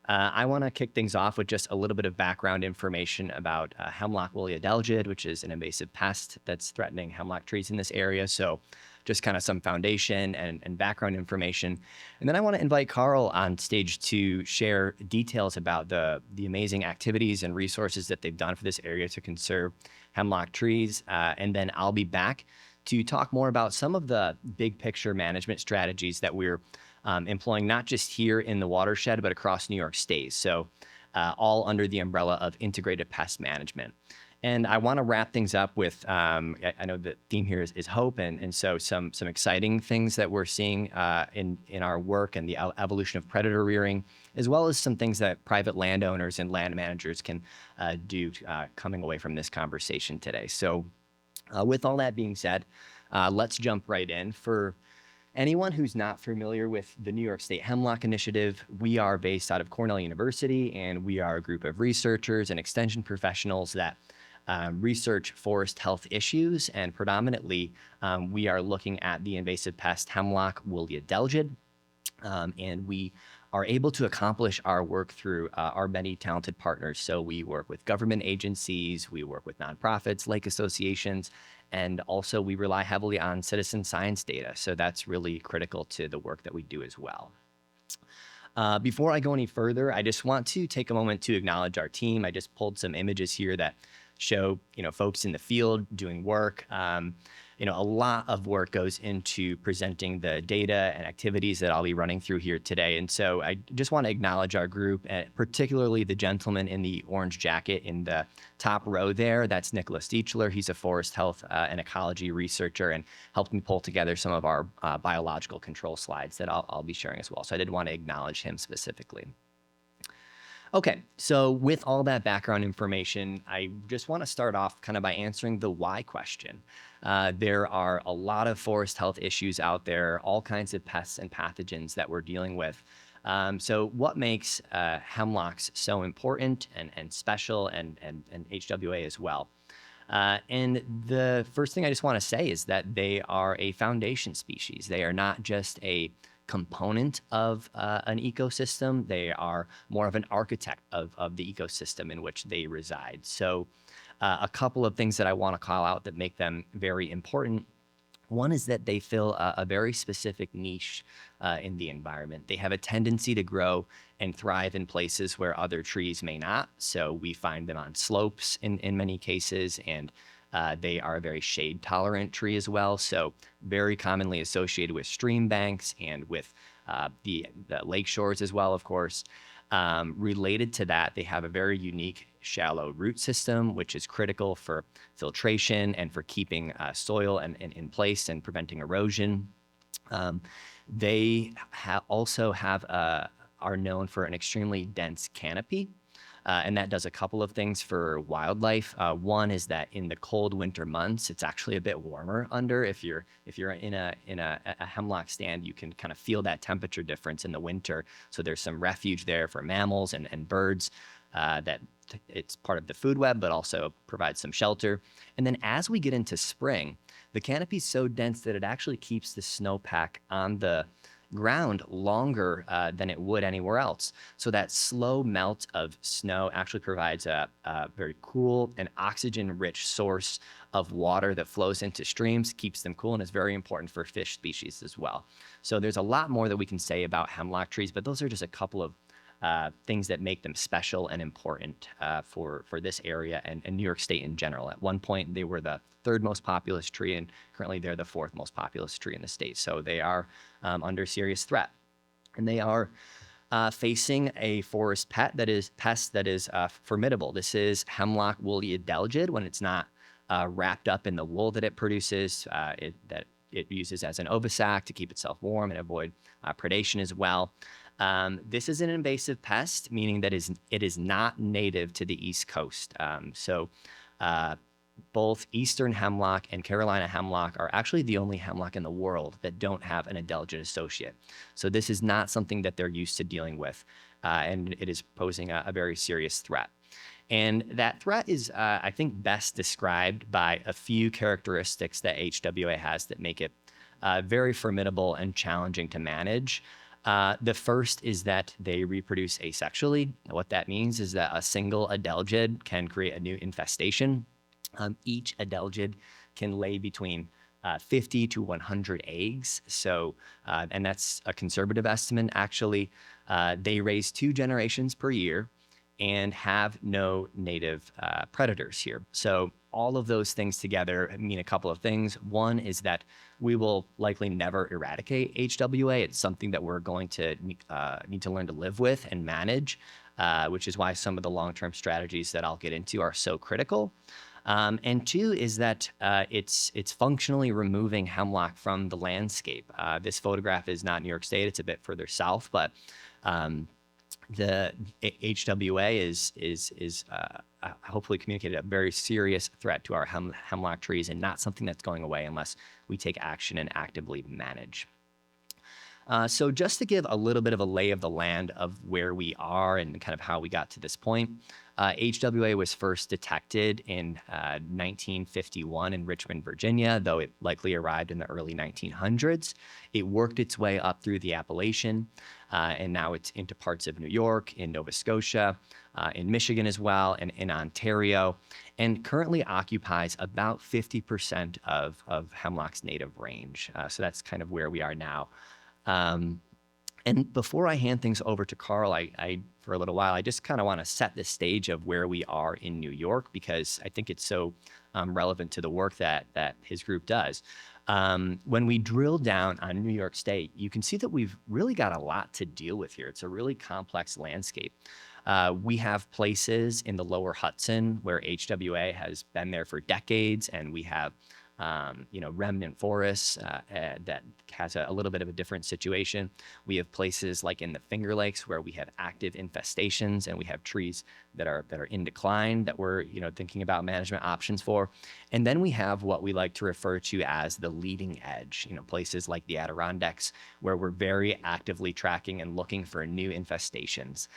I want to kick things off with just a little bit of background information about hemlock woolly adelgid, which is an invasive pest that's threatening hemlock trees in this area. So just kind of some foundation and background information. And then I want to invite Carl on stage to share details about the amazing activities and resources that they've done for this area to conserve hemlock trees. And then I'll be back to talk more about some of the big picture management strategies that we're employing, not just here in the watershed, but across New York State. So all under the umbrella of integrated pest management. And I want to wrap things up with, I know the theme here is hope, and so some exciting things that we're seeing in our work and the evolution of predator rearing, as well as some things that private landowners and land managers can do coming away from this conversation today. So with all that being said, let's jump right in. For anyone who's not familiar with the New York State Hemlock Initiative, we are based out of Cornell University, and we are a group of researchers and extension professionals that research forest health issues, and predominantly we are looking at the invasive pest hemlock woolly adelgid, and we are able to accomplish our work through our many talented partners. So we work with government agencies, we work with nonprofits, lake associations, and also we rely heavily on citizen science data. So that's really critical to the work that we do as well. Before I go any further, I just want to take a moment to acknowledge our team. I just pulled some images here that show, folks in the field doing work. A lot of work goes into presenting the data and activities that I'll be running through here today. And so I just want to acknowledge our group, particularly the gentleman in the orange jacket in the top row there. That's Nicholas Diechler. He's a forest health and ecology researcher and helped me pull together some of our biological control slides that I'll be sharing as well. So I did want to acknowledge him specifically. Okay, so with all that background information, I just want to start off kind of by answering the why question. There are a lot of forest health issues out there, all kinds of pests and pathogens that we're dealing with. So what makes hemlocks so important and special and HWA as well? And the first thing I just want to say is that they are a foundation species. They are not just a component of an ecosystem. They are more of an architect of the ecosystem in which they reside. So a couple of things that I want to call out that make them very important. One is that they fill a very specific niche in the environment. They have a tendency to grow and thrive in places where other trees may not. So we find them on slopes in many cases, and they are a very shade tolerant tree as well. So very commonly associated with stream banks and with the lake shores as well, of course. Related to that, they have a very unique shallow root system, which is critical for filtration and for keeping soil in place and preventing erosion. They also are known for an extremely dense canopy. And that does a couple of things for wildlife. One is that in the cold winter months, it's actually a bit warmer under. If you're in a hemlock stand, you can kind of feel that temperature difference in the winter. So there's some refuge there for mammals and birds. That it's part of the food web, but also provides some shelter. And then as we get into spring, the canopy is so dense that it actually keeps the snowpack on the ground longer than it would anywhere else. So that slow melt of snow actually provides a very cool and oxygen-rich source of water that flows into streams, keeps them cool, and is very important for fish species as well. So there's a lot more that we can say about hemlock trees, but those are just a couple of things that make them special and important for this area and New York State in general. At one point, they were the third most populous tree, and currently they're the fourth most populous tree in the state. So they are under serious threat. And they are facing a forest pest that is formidable. This is hemlock woolly adelgid when it's not wrapped up in the wool that it produces, that it uses as an ovisac to keep itself warm and avoid predation as well. This is an invasive pest, meaning that it is not native to the East Coast. Both Eastern hemlock and Carolina hemlock are actually the only hemlock in the world that don't have an adelgid associate. So this is not something that they're used to dealing with, and it is posing a very serious threat. And that threat is, I think, best described by a few characteristics that HWA has that make it very formidable and challenging to manage. The first is that they reproduce asexually. What that means is that a single adelgid can create a new infestation. Each adelgid can lay between 50 to 100 eggs. So, and that's a conservative estimate. Actually, they raise 2 generations per year and have no native predators here. So all of those things together mean a couple of things. One is that we will likely never eradicate HWA. It's something that we're going to need to learn to live with and manage, which is why some of the long-term strategies that I'll get into are so critical. And 2 is that it's functionally removing hemlock from the landscape. This photograph is not New York State; it's a bit further south, but the HWA is hopefully communicated a very serious threat to our hemlock trees, and not something that's going away unless we take action and actively manage. So just to give a little bit of a lay of the land of where we are and kind of how we got to this point, HWA was first detected in 1951 in Richmond, Virginia, though it likely arrived in the early 1900s. It worked its way up through the Appalachian, and now it's into parts of New York, in Nova Scotia, in Michigan as well, and in Ontario, and currently occupies about 50% of hemlock's native range. So that's kind of where we are now. And before I hand things over to Carl, I for a little while, I just kind of want to set the stage of where we are in New York, because I think it's so relevant to the work that his group does. When we drill down on New York State, you can see that we've really got a lot to deal with here. It's a really complex landscape. We have places in the lower Hudson where HWA has been there for decades, and we have remnant forests that has a little bit of a different situation. We have places like in the Finger Lakes where we have active infestations, and we have trees that are in decline that we're thinking about management options for. And then we have what we like to refer to as the leading edge, places like the Adirondacks, where we're very actively tracking and looking for new infestations.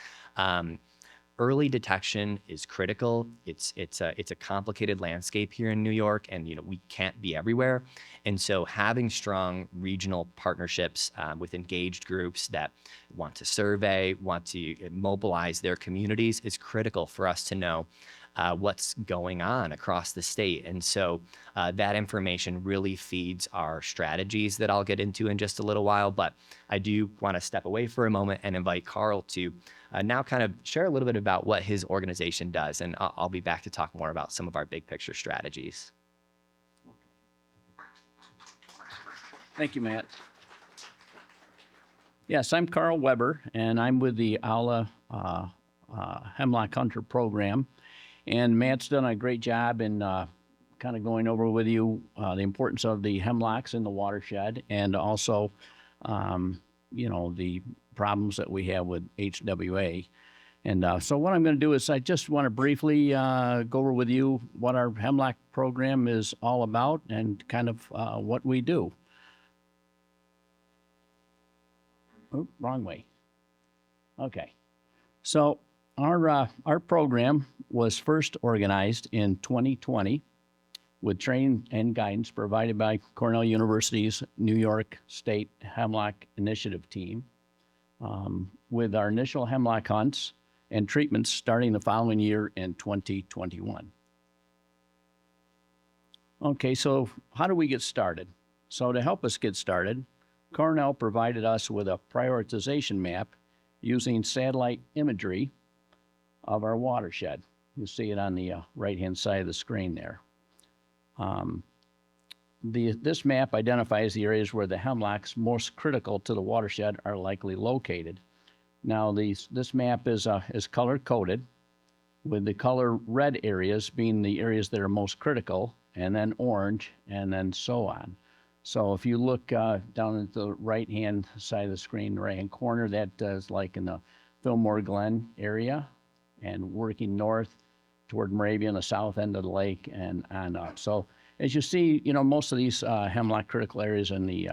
Early detection is critical. It's a complicated landscape here in New York, and we can't be everywhere. And so having strong regional partnerships with engaged groups that want to survey, want to mobilize their communities is critical for us to know what's going on across the state. And so that information really feeds our strategies that I'll get into in just a little while. But I do want to step away for a moment and invite Carl to now kind of share a little bit about what his organization does. And I'll be back to talk more about some of our big picture strategies. Thank you, Matt. Yes, I'm Carl Weber, and I'm with the OWLA Hemlock Hunter Program. And Matt's done a great job in kind of going over with you the importance of the hemlocks in the watershed, and also, the problems that we have with HWA. And so what I'm going to do is I just want to briefly go over with you what our hemlock program is all about and kind of what we do. Oh, wrong way. Okay. So our program was first organized in 2020 with training and guidance provided by Cornell University's New York State Hemlock Initiative team, with our initial hemlock hunts and treatments starting the following year in 2021. Okay, so how do we get started? So to help us get started, Cornell provided us with a prioritization map using satellite imagery of our watershed. You see it on the right-hand side of the screen there. This map identifies the areas where the hemlocks most critical to the watershed are likely located. Now, this map is color-coded, with the color red areas being the areas that are most critical, and then orange, and then so on. So if you look down at the right-hand side of the screen, the right-hand corner, that is like in the Fillmore Glen area, and working north toward Moravia, the south end of the lake, and on up. So as you see, most of these hemlock critical areas in the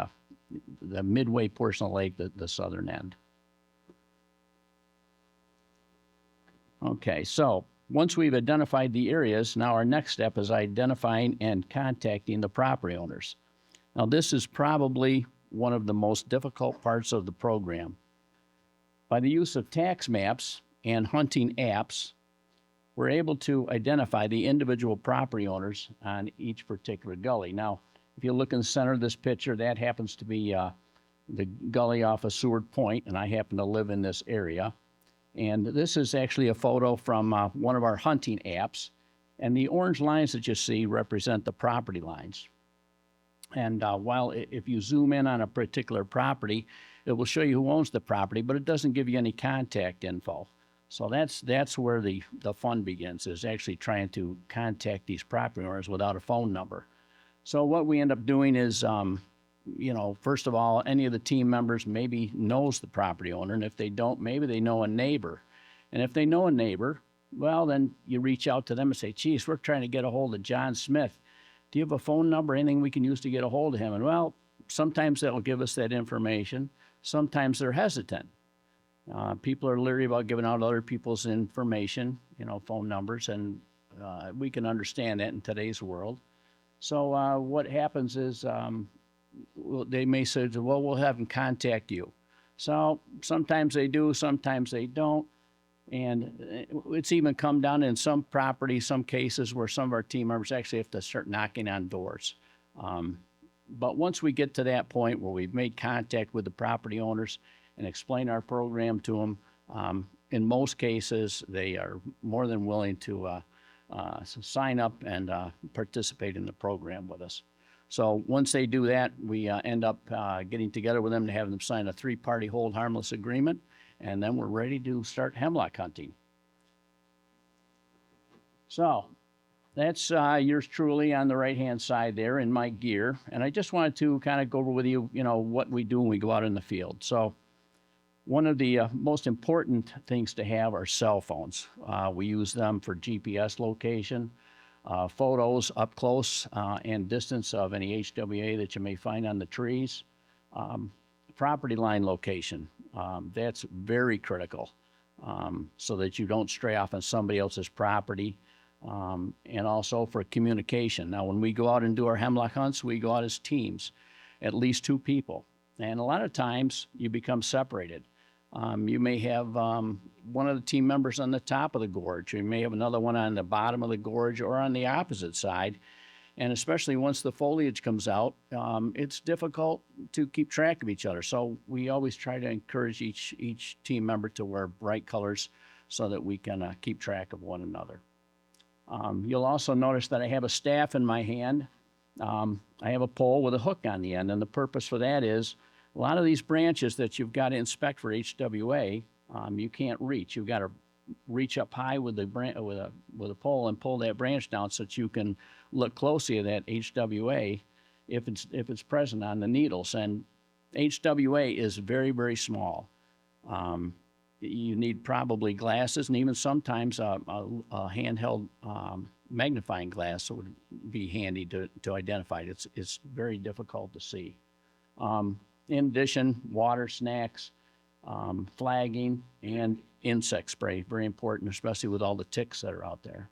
midway portion of the lake, the southern end. Okay, so once we've identified the areas, now our next step is identifying and contacting the property owners. Now, this is probably one of the most difficult parts of the program. By the use of tax maps and hunting apps, we're able to identify the individual property owners on each particular gully. Now, if you look in the center of this picture, that happens to be the gully off of Seward Point, and I happen to live in this area. And this is actually a photo from one of our hunting apps. And the orange lines that you see represent the property lines. And while if you zoom in on a particular property, it will show you who owns the property, but it doesn't give you any contact info. So that's where the fun begins, is actually trying to contact these property owners without a phone number. So what we end up doing is, first of all, any of the team members maybe knows the property owner, and if they don't, maybe they know a neighbor. And if they know a neighbor, well, then you reach out to them and say, geez, we're trying to get a hold of John Smith. Do you have a phone number, anything we can use to get a hold of him? And well, sometimes they'll give us that information. sometimes they're hesitant. People are leery about giving out other people's information, phone numbers, and we can understand that in today's world. So what happens is they may say, well, we'll have them contact you. So sometimes they do, sometimes they don't. And it's even come down in some properties, some cases where some of our team members actually have to start knocking on doors. But once we get to that point where we've made contact with the property owners and explain our program to them, in most cases, they are more than willing to sign up and participate in the program with us. So once they do that, we end up getting together with them to have them sign a 3-party hold harmless agreement, and then we're ready to start hemlock hunting. So that's yours truly on the right-hand side there in my gear. And I just wanted to kind of go over with you, what we do when we go out in the field. So one of the most important things to have are cell phones. We use them for GPS location, photos up close and distance of any HWA that you may find on the trees, property line location. That's very critical so that you don't stray off on somebody else's property, and also for communication. Now, when we go out and do our hemlock hunts, we go out as teams, at least 2 people. And a lot of times you become separated. You may have one of the team members on the top of the gorge. You may have another one on the bottom of the gorge or on the opposite side. And especially once the foliage comes out, it's difficult to keep track of each other. So we always try to encourage each team member to wear bright colors so that we can keep track of one another. You'll also notice that I have a staff in my hand. I have a pole with a hook on the end, and the purpose for that is a lot of these branches that you've got to inspect for HWA, you can't reach. You've got to reach up high with a pole and pull that branch down so that you can look closely at that HWA if it's present on the needles. And HWA is very, very small. You need probably glasses, and even sometimes a handheld magnifying glass would be handy to identify it. It's very difficult to see. In addition, water, snacks, flagging, and insect spray, very important, especially with all the ticks that are out there.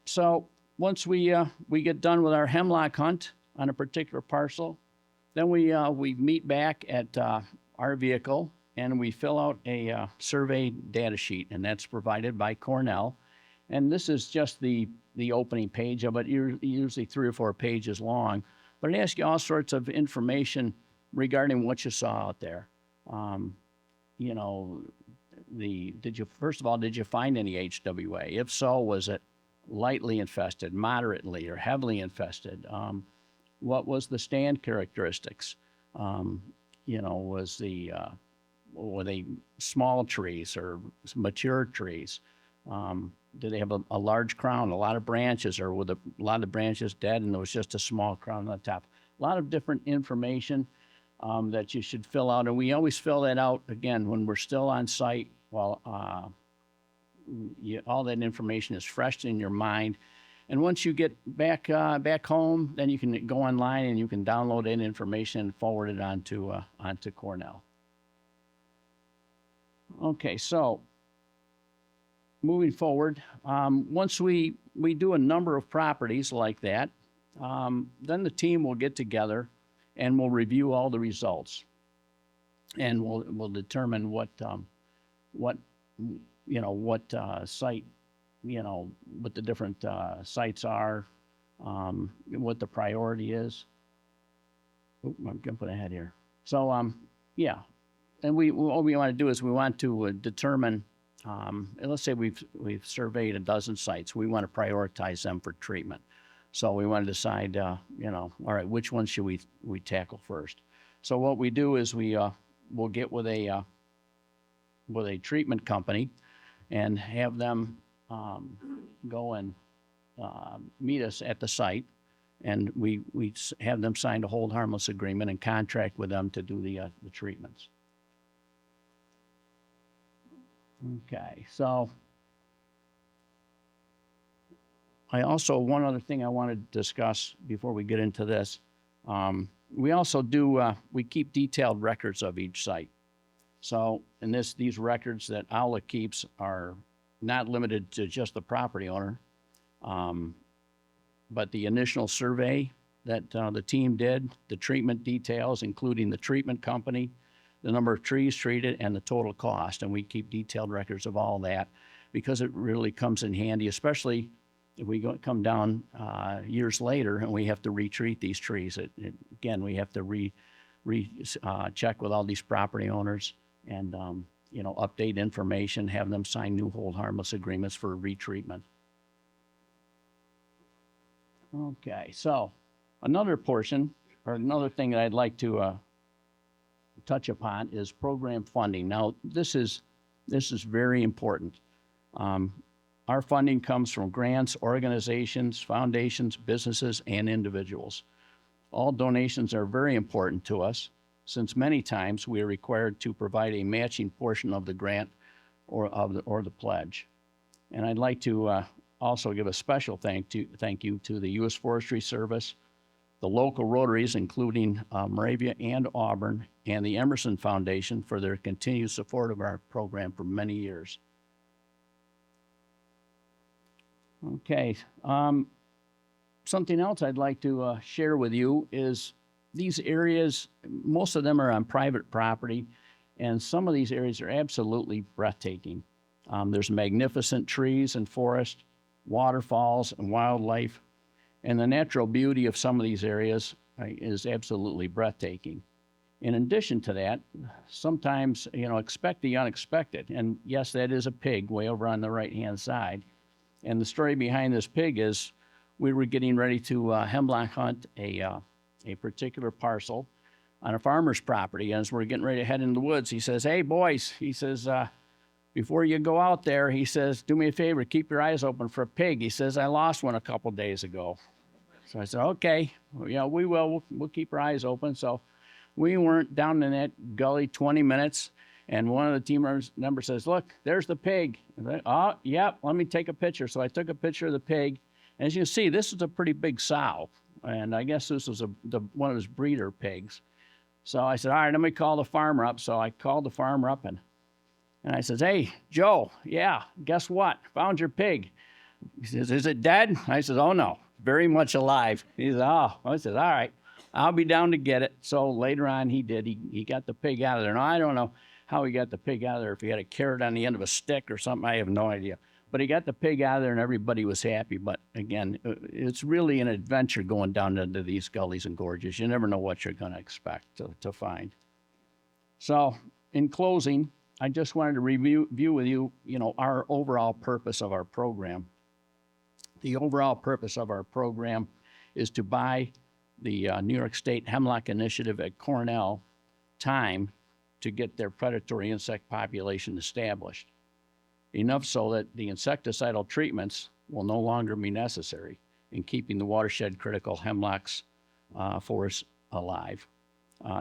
So once we get done with our hemlock hunt on a particular parcel, then we meet back at our vehicle and we fill out a survey data sheet, and that's provided by Cornell. And this is just the opening page of it, usually 3 or 4 pages long, but it asks you all sorts of information regarding what you saw out there. First of all, did you find any HWA? If so, was it lightly infested, moderately, or heavily infested? What was the stand characteristics? Were they small trees or mature trees? Did they have a large crown, a lot of branches, or were a lot of the branches dead and there was just a small crown on the top? A lot of different information that you should fill out. And we always fill that out, again, when we're still on site, while all that information is fresh in your mind. And once you get back home, then you can go online and you can download that information and forward it onto Cornell. Okay, so moving forward, once we do a number of properties like that, then the team will get together and we'll review all the results, and we'll determine what site, what the different sites are, what the priority is. I'm jumping ahead here. So yeah, and what we want to do is we want to determine. Let's say we've surveyed a dozen sites. We want to prioritize them for treatment. So we want to decide, all right, which one should we tackle first? So what we do is we'll get with a treatment company and have them go and meet us at the site, and we have them sign a hold harmless agreement and contract with them to do the treatments. Okay, so one other thing I want to discuss before we get into this we also do, we keep detailed records of each site. So, and these records that OWLA keeps are not limited to just the property owner, but the initial survey that the team did, the treatment details, including the treatment company, the number of trees treated, and the total cost. And we keep detailed records of all that because it really comes in handy, especially if we come down years later and we have to retreat these trees. Again, we have to check with all these property owners and update information, have them sign new hold harmless agreements for retreatment. Okay, so another portion or another thing that I'd like to touch upon is program funding. Now, this is very important. Our funding comes from grants, organizations, foundations, businesses, and individuals. All donations are very important to us, since many times we are required to provide a matching portion of the grant or the pledge. And I'd like to also give a special thank you to the U.S. Forestry Service, the local Rotaries, including Moravia and Auburn, and the Emerson Foundation for their continued support of our program for many years. Okay, something else I'd like to share with you is these areas, most of them are on private property, and some of these areas are absolutely breathtaking. There's magnificent trees and forest, waterfalls and wildlife, and the natural beauty of some of these areas is absolutely breathtaking. In addition to that, sometimes, expect the unexpected. And yes, that is a pig way over on the right-hand side. And the story behind this pig is we were getting ready to hemlock hunt a particular parcel on a farmer's property. And as we're getting ready to head into the woods, he says, "Hey, boys," he says, "before you go out there," he says, "do me a favor, keep your eyes open for a pig." He says, "I lost one a couple days ago." So I said, "Okay, well, we will. We'll keep our eyes open." So we weren't down in that gully 20 minutes. And one of the team members says, "Look, there's the pig." I said, "Oh, yep, let me take a picture." So I took a picture of the pig. And as you can see, this is a pretty big sow. And I guess this was one of his breeder pigs. So I said, "All right, let me call the farmer up." So I called the farmer up and I says, "Hey, Joe, yeah, guess what? Found your pig." He says, "Is it dead?" I says, "Oh, no, very much alive." He says, "Oh." I says, "All right, I'll be down to get it." So later on, he did. He got the pig out of there. Now, I don't know how he got the pig out of there, if he had a carrot on the end of a stick or something. I have no idea. But he got the pig out of there and everybody was happy. But again, it's really an adventure going down into these gullies and gorges. You never know what you're going to expect to find. So in closing, I just wanted to review with you, our overall purpose of our program. The overall purpose of our program is to buy the New York State Hemlock Initiative at Cornell time to get their predatory insect population established, enough so that the insecticidal treatments will no longer be necessary in keeping the watershed critical hemlocks forest alive.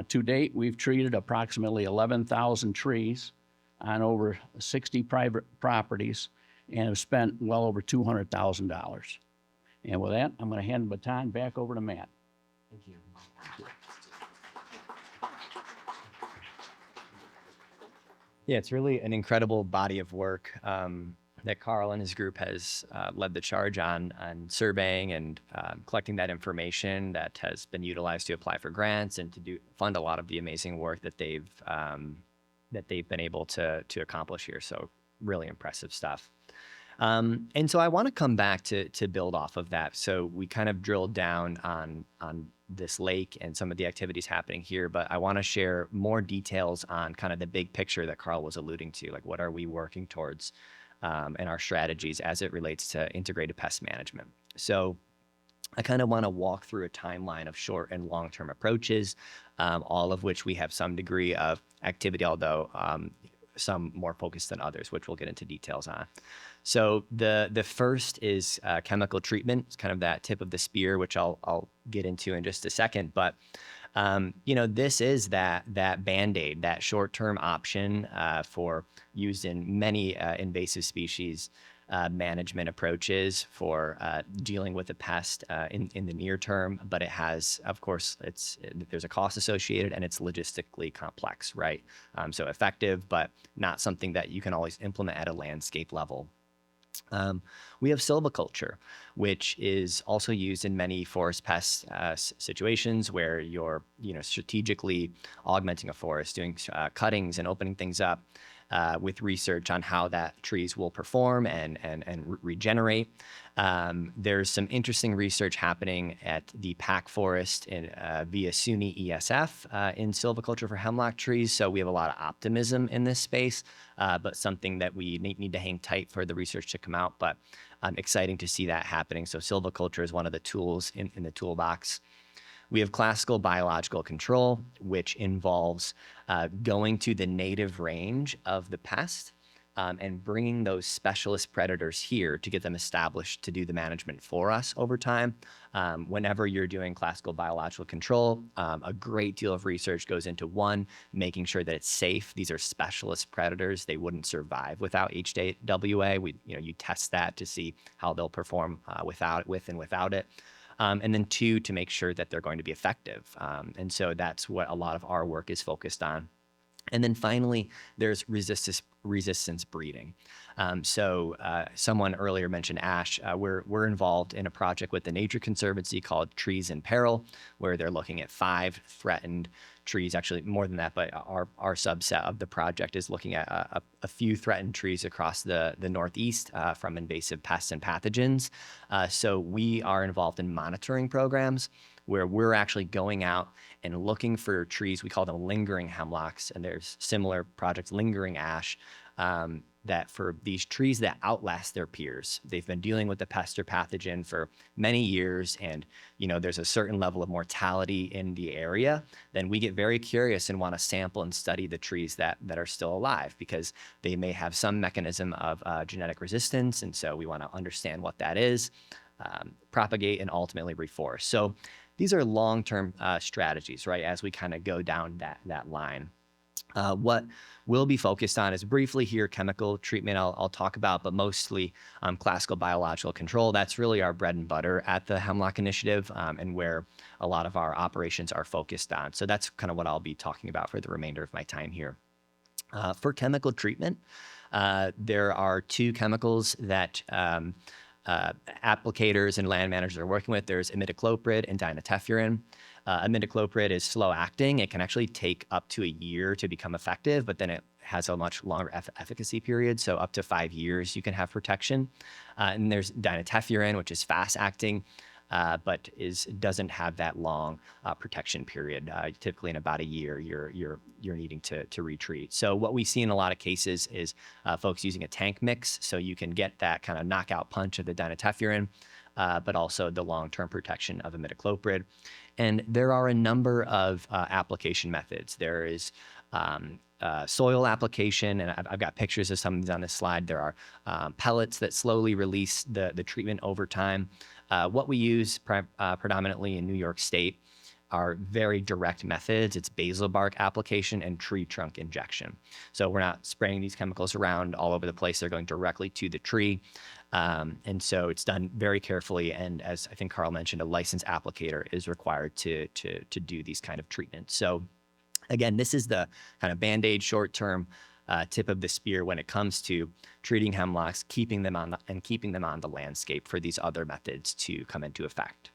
To date, we've treated approximately 11,000 trees on over 60 private properties and have spent well over $200,000. And with that, I'm going to hand the baton back over to Matt. Thank you. Yeah, it's really an incredible body of work that Carl and his group has led the charge on surveying and collecting that information that has been utilized to apply for grants and to fund a lot of the amazing work that they've been able to accomplish here. So really impressive stuff. And so I want to come back to build off of that. So we kind of drilled down on this lake and some of the activities happening here, but I want to share more details on kind of the big picture that Carl was alluding to, like what are we working towards and our strategies as it relates to integrated pest management. So I kind of want to walk through a timeline of short and long-term approaches, all of which we have some degree of activity, although some more focused than others, which we'll get into details on. So the first is chemical treatment. It's kind of that tip of the spear, which I'll get into in just a second. But this is that Band-Aid, that short-term option for used in many invasive species management approaches for dealing with the pest in the near term, but it has, of course, there's a cost associated and it's logistically complex, right? So effective, but not something that you can always implement at a landscape level. We have silviculture, which is also used in many forest pest situations where you're, strategically augmenting a forest, doing cuttings and opening things up with research on how that trees will perform and regenerate. There's some interesting research happening at the Pack Forest via SUNY ESF in silviculture for hemlock trees. So we have a lot of optimism in this space, but something that we need to hang tight for the research to come out. But exciting to see that happening. So silviculture is one of the tools in the toolbox. We have classical biological control, which involves going to the native range of the pest and bringing those specialist predators here to get them established to do the management for us over time. Whenever you're doing classical biological control, a great deal of research goes into making sure that it's safe. These are specialist predators. They wouldn't survive without HWA. You test that to see how they'll perform with and without it. And then 2, to make sure that they're going to be effective. And so that's what a lot of our work is focused on. And then finally, there's resistance breeding. Someone earlier mentioned ash. We're involved in a project with the Nature Conservancy called Trees in Peril, where they're looking at 5 threatened trees, actually more than that, but our subset of the project is looking at a few threatened trees across the Northeast from invasive pests and pathogens. So we are involved in monitoring programs where we're actually going out and looking for trees. We call them lingering hemlocks, and there's similar projects, lingering ash, that for these trees that outlast their peers. They've been dealing with the pest or pathogen for many years, and there's a certain level of mortality in the area. Then we get very curious and want to sample and study the trees that are still alive, because they may have some mechanism of genetic resistance, and so we want to understand what that is, propagate, and ultimately reforest. So these are long-term strategies, right, as we kind of go down that line. What we'll be focused on is briefly here chemical treatment I'll talk about, but mostly classical biological control. That's really our bread and butter at the Hemlock Initiative, and where a lot of our operations are focused on. So that's kind of what I'll be talking about for the remainder of my time here. For chemical treatment, there are 2 chemicals that applicators and land managers are working with. There's imidacloprid and dinotephurin. Imidacloprid is slow acting. It can actually take up to a year to become effective, but then it has a much longer efficacy period. So up to 5 years, you can have protection. And there's dinotephurin, which is fast acting, but doesn't have that long protection period. Typically in about a year, you're needing to retreat. So what we see in a lot of cases is folks using a tank mix, so you can get that kind of knockout punch of the dinotephurin, but also the long-term protection of imidacloprid. And there are a number of application methods. There is soil application, and I've got pictures of some of these on this slide. There are pellets that slowly release the treatment over time. What we use predominantly in New York State are very direct methods. It's basil bark application and tree trunk injection. So we're not spraying these chemicals around all over the place. They're going directly to the tree. And so it's done very carefully. And as I think Carl mentioned, a licensed applicator is required to do these kind of treatments. So again, this is the kind of Band-Aid short-term tip of the spear when it comes to treating hemlocks, keeping them on the landscape for these other methods to come into effect.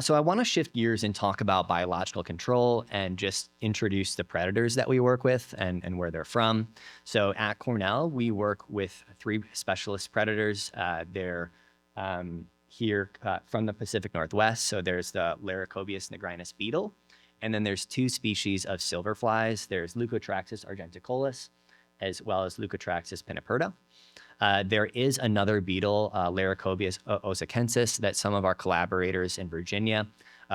So I want to shift gears and talk about biological control and just introduce the predators that we work with and where they're from. So at Cornell, we work with 3 specialist predators. They're here from the Pacific Northwest. So there's the Laricobius nigrinus beetle, and then there's 2 species of silverflies. There's Leucotraxus argenticollis, as well as Leucotraxus pinniperta. There is another beetle, Laricobius osacensis, that some of our collaborators in Virginia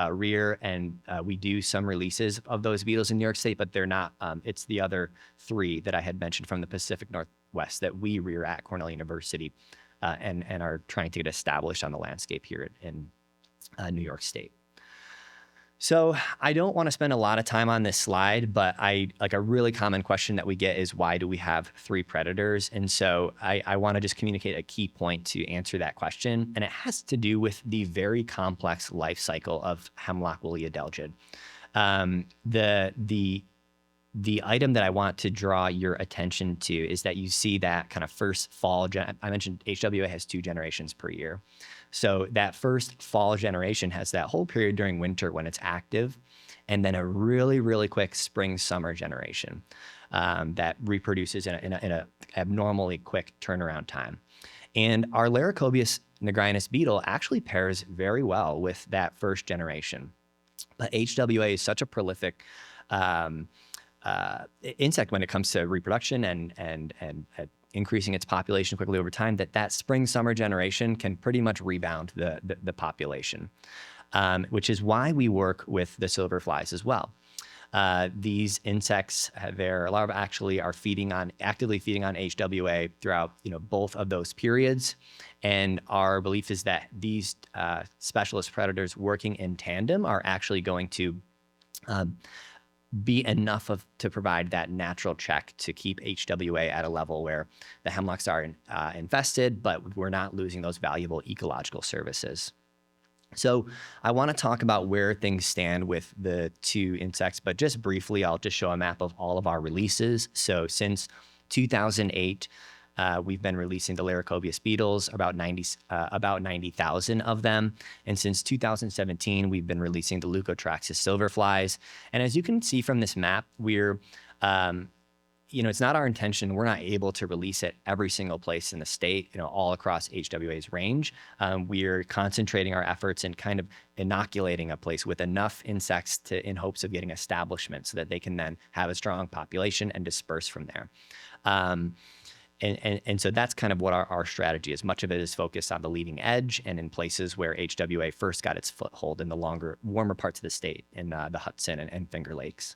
rear, and we do some releases of those beetles in New York State, but they're not, it's the other 3 that I had mentioned from the Pacific Northwest that we rear at Cornell University and are trying to get established on the landscape here in New York State. So I don't want to spend a lot of time on this slide, but a really common question that we get is why do we have 3 predators? And so I want to just communicate a key point to answer that question. And it has to do with the very complex life cycle of hemlock woolly adelgid. The item that I want to draw your attention to is that you see that kind of first fall. I mentioned HWA has 2 generations per year. So that first fall generation has that whole period during winter when it's active, and then a really, really quick spring-summer generation that reproduces in a abnormally quick turnaround time. And our Laricobius nigrinus beetle actually pairs very well with that first generation. But HWA is such a prolific insect when it comes to reproduction and increasing its population quickly over time, that spring-summer generation can pretty much rebound the population, which is why we work with the silver flies as well. These insects, their larvae actually are actively feeding on HWA throughout both of those periods. And our belief is that these specialist predators working in tandem are actually going to be enough to provide that natural check to keep HWA at a level where the hemlocks are infested, but we're not losing those valuable ecological services. So I want to talk about where things stand with the 2 insects, but just briefly, I'll just show a map of all of our releases. So since 2008, we've been releasing the Laricobius beetles, about 90,000 of them. And since 2017, we've been releasing the Leucotraxis silverflies. And as you can see from this map, we're, it's not our intention. We're not able to release it every single place in the state, all across HWA's range. We're concentrating our efforts in kind of inoculating a place with enough insects in hopes of getting establishment so that they can then have a strong population and disperse from there. And so that's kind of what our strategy is. Much of it is focused on the leading edge and in places where HWA first got its foothold in the warmer parts of the state, in the Hudson and Finger Lakes.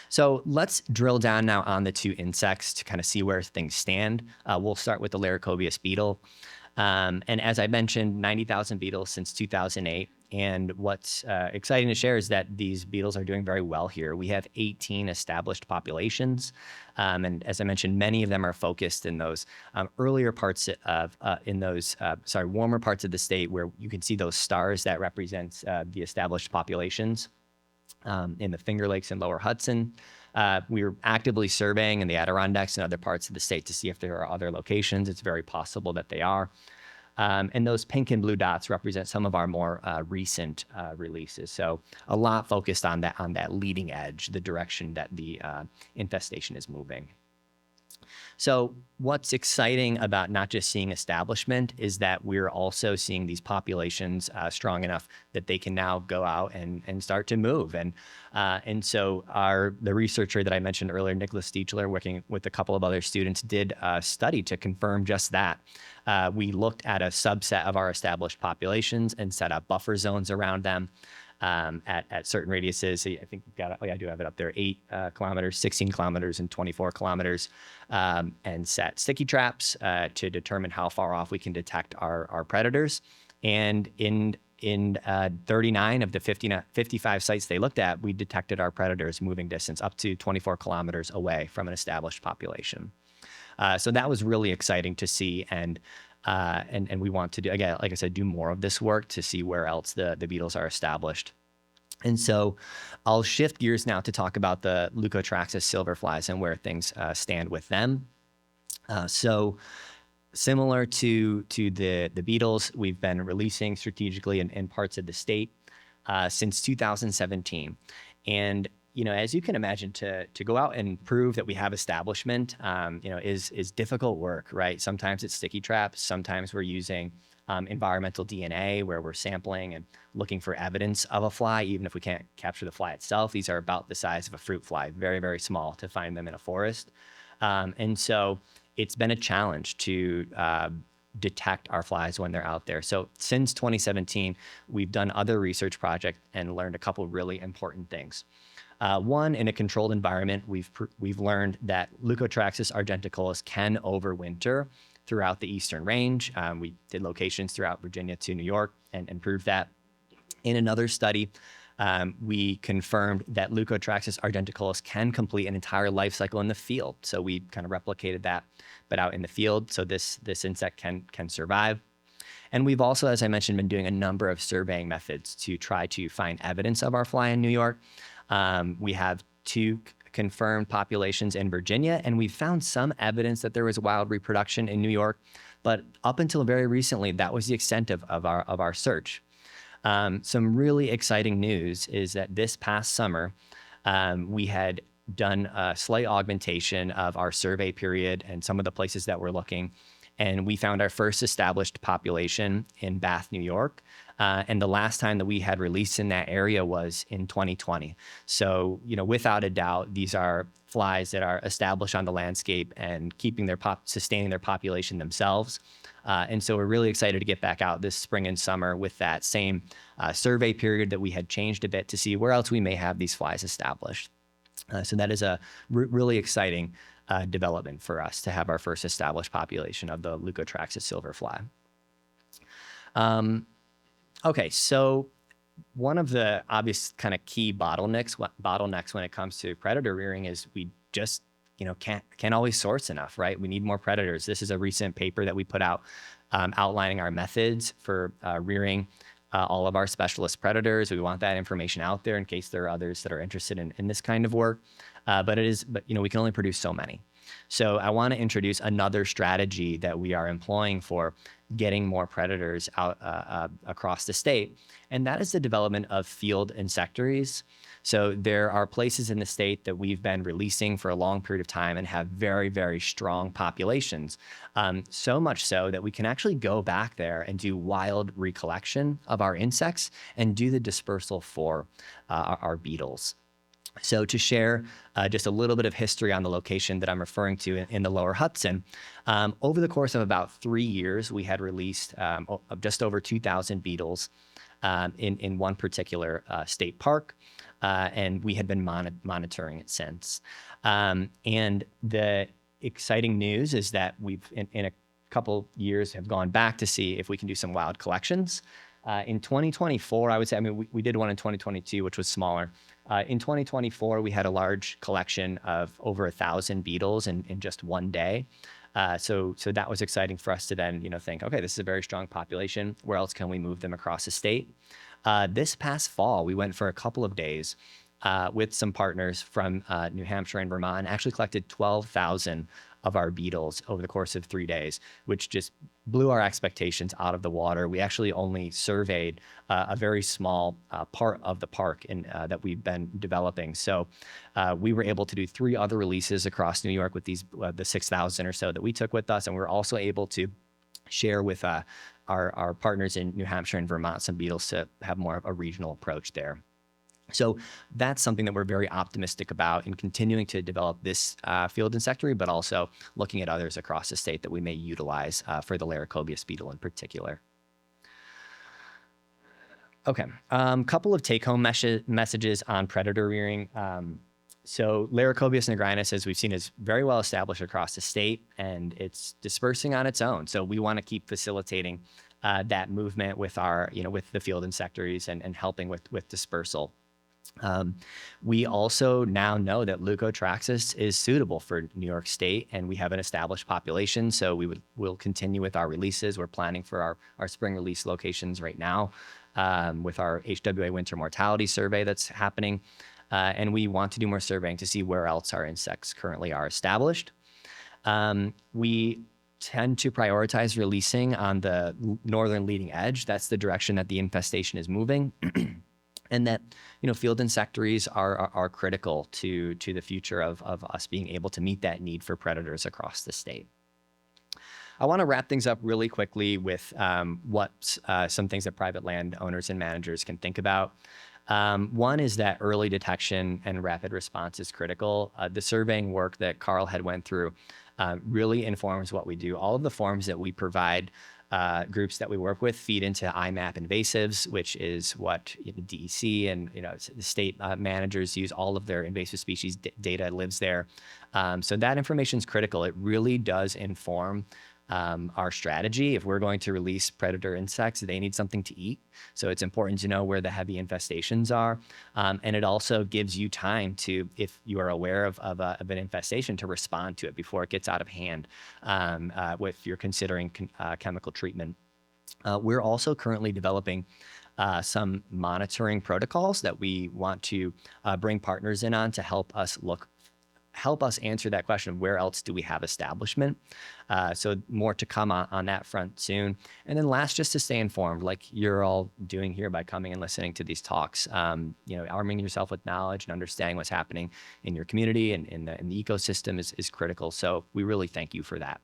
So let's drill down now on the 2 insects to kind of see where things stand. We'll start with the Laricobius beetle. And as I mentioned, 90,000 beetles since 2008. And what's exciting to share is that these beetles are doing very well here. We have 18 established populations. And as I mentioned, many of them are focused in those earlier parts of, warmer parts of the state where you can see those stars that represent the established populations in the Finger Lakes and Lower Hudson. We are actively surveying in the Adirondacks and other parts of the state to see if there are other locations. It's very possible that they are. And those pink and blue dots represent some of our more recent releases. So a lot focused on that leading edge, the direction that the infestation is moving. So what's exciting about not just seeing establishment is that we're also seeing these populations strong enough that they can now go out and start to move. And so the researcher that I mentioned earlier, Nicholas Stiechler, working with a couple of other students, did a study to confirm just that. We looked at a subset of our established populations and set up buffer zones around them. At certain radiuses. I think we've got, I do have it up there, 8 kilometers, 16 kilometers, and 24 kilometers, and set sticky traps to determine how far off we can detect our predators. And in 39 of the 55 sites they looked at, we detected our predators moving distance up to 24 kilometers away from an established population. So that was really exciting to see, and we want to do, again, like I said, do more of this work to see where else the beetles are established. And so I'll shift gears now to talk about the Leucotraxis silverflies and where things stand with them. So similar to the beetles, we've been releasing strategically in parts of the state since 2017. And as you can imagine, to go out and prove that we have establishment, is difficult work, right? Sometimes it's sticky traps. Sometimes we're using environmental DNA where we're sampling and looking for evidence of a fly, even if we can't capture the fly itself. These are about the size of a fruit fly, very, very small to find them in a forest. And so it's been a challenge to detect our flies when they're out there. So since 2017, we've done other research projects and learned a couple really important things. One, in a controlled environment, we've learned that Leucotraxis argenticollis can overwinter throughout the Eastern Range. We did locations throughout Virginia to New York and proved that. In another study, we confirmed that Leucotraxus argenticollis can complete an entire life cycle in the field. So we kind of replicated that, but out in the field. So this insect can survive. And we've also, as I mentioned, been doing a number of surveying methods to try to find evidence of our fly in New York. We have 2 confirmed populations in Virginia, and we found some evidence that there was wild reproduction in New York. But up until very recently, that was the extent of our search. Some really exciting news is that this past summer, we had done a slight augmentation of our survey period and some of the places that we're looking. And we found our first established population in Bath, New York. And the last time that we had released in that area was in 2020. So, without a doubt, these are flies that are established on the landscape and keeping sustaining their population themselves. And so we're really excited to get back out this spring and summer with that same survey period that we had changed a bit to see where else we may have these flies established. So that is a really exciting development for us to have our first established population of the Leucotraxus silverfly. Okay, so one of the obvious kind of key bottlenecks when it comes to predator rearing is we just can't always source enough, right? We need more predators. This is a recent paper that we put out outlining our methods for rearing all of our specialist predators. We want that information out there in case there are others that are interested in this kind of work. But we can only produce so many. So I want to introduce another strategy that we are employing for getting more predators out across the state, and that is the development of field insectaries. So there are places in the state that we've been releasing for a long period of time and have very, very strong populations. So much so that we can actually go back there and do wild recollection of our insects and do the dispersal for our beetles. So to share just a little bit of history on the location that I'm referring to in the lower Hudson, over the course of about 3 years, we had released just over 2,000 beetles in one particular state park, and we had been monitoring it since. And the exciting news is that we've, in a couple years, have gone back to see if we can do some wild collections. In 2024, I would say, we did one in 2022, which was smaller. In 2024, we had a large collection of over 1,000 beetles in just one day. So that was exciting for us to then, think, okay, this is a very strong population. Where else can we move them across the state? This past fall, we went for a couple of days with some partners from New Hampshire and Vermont and actually collected 12,000 of our beetles over the course of 3 days, which just blew our expectations out of the water. We actually only surveyed a very small part of the park that we've been developing. So we were able to do 3 other releases across New York with these the 6,000 or so that we took with us, and we were also able to share with our partners in New Hampshire and Vermont some beetles to have more of a regional approach there. So that's something that we're very optimistic about in continuing to develop this field insectary, but also looking at others across the state that we may utilize for the Laricobius beetle in particular. Okay, couple of take-home messages on predator rearing. So Laricobius nigrinus, as we've seen, is very well established across the state, and it's dispersing on its own. So we want to keep facilitating that movement with our, with the field insectaries and helping with dispersal. We also now know that Leucotraxus is suitable for New York State, and we have an established population. So we'll continue with our releases. We're planning for our spring release locations right now with our HWA winter mortality survey that's happening. And we want to do more surveying to see where else our insects currently are established. We tend to prioritize releasing on the northern leading edge. That's the direction that the infestation is moving. And that, field insectaries are critical to the future of us being able to meet that need for predators across the state. I want to wrap things up really quickly with some things that private landowners and managers can think about. One is that early detection and rapid response is critical. The surveying work that Carl had went through really informs what we do. All of the forms that we provide groups that we work with feed into IMAP invasives, which is what DEC and the state managers use. All of their invasive species data lives there. So that information is critical. It really does inform our strategy. If we're going to release predator insects, they need something to eat. So it's important to know where the heavy infestations are. And it also gives you time to, if you are aware of an infestation, to respond to it before it gets out of hand if you're considering chemical treatment. We're also currently developing some monitoring protocols that we want to bring partners in on to help us answer that question of where else do we have establishment. So more to come on that front soon. And then last, just to stay informed, like you're all doing here by coming and listening to these talks, arming yourself with knowledge and understanding what's happening in your community and in the ecosystem is critical. So we really thank you for that.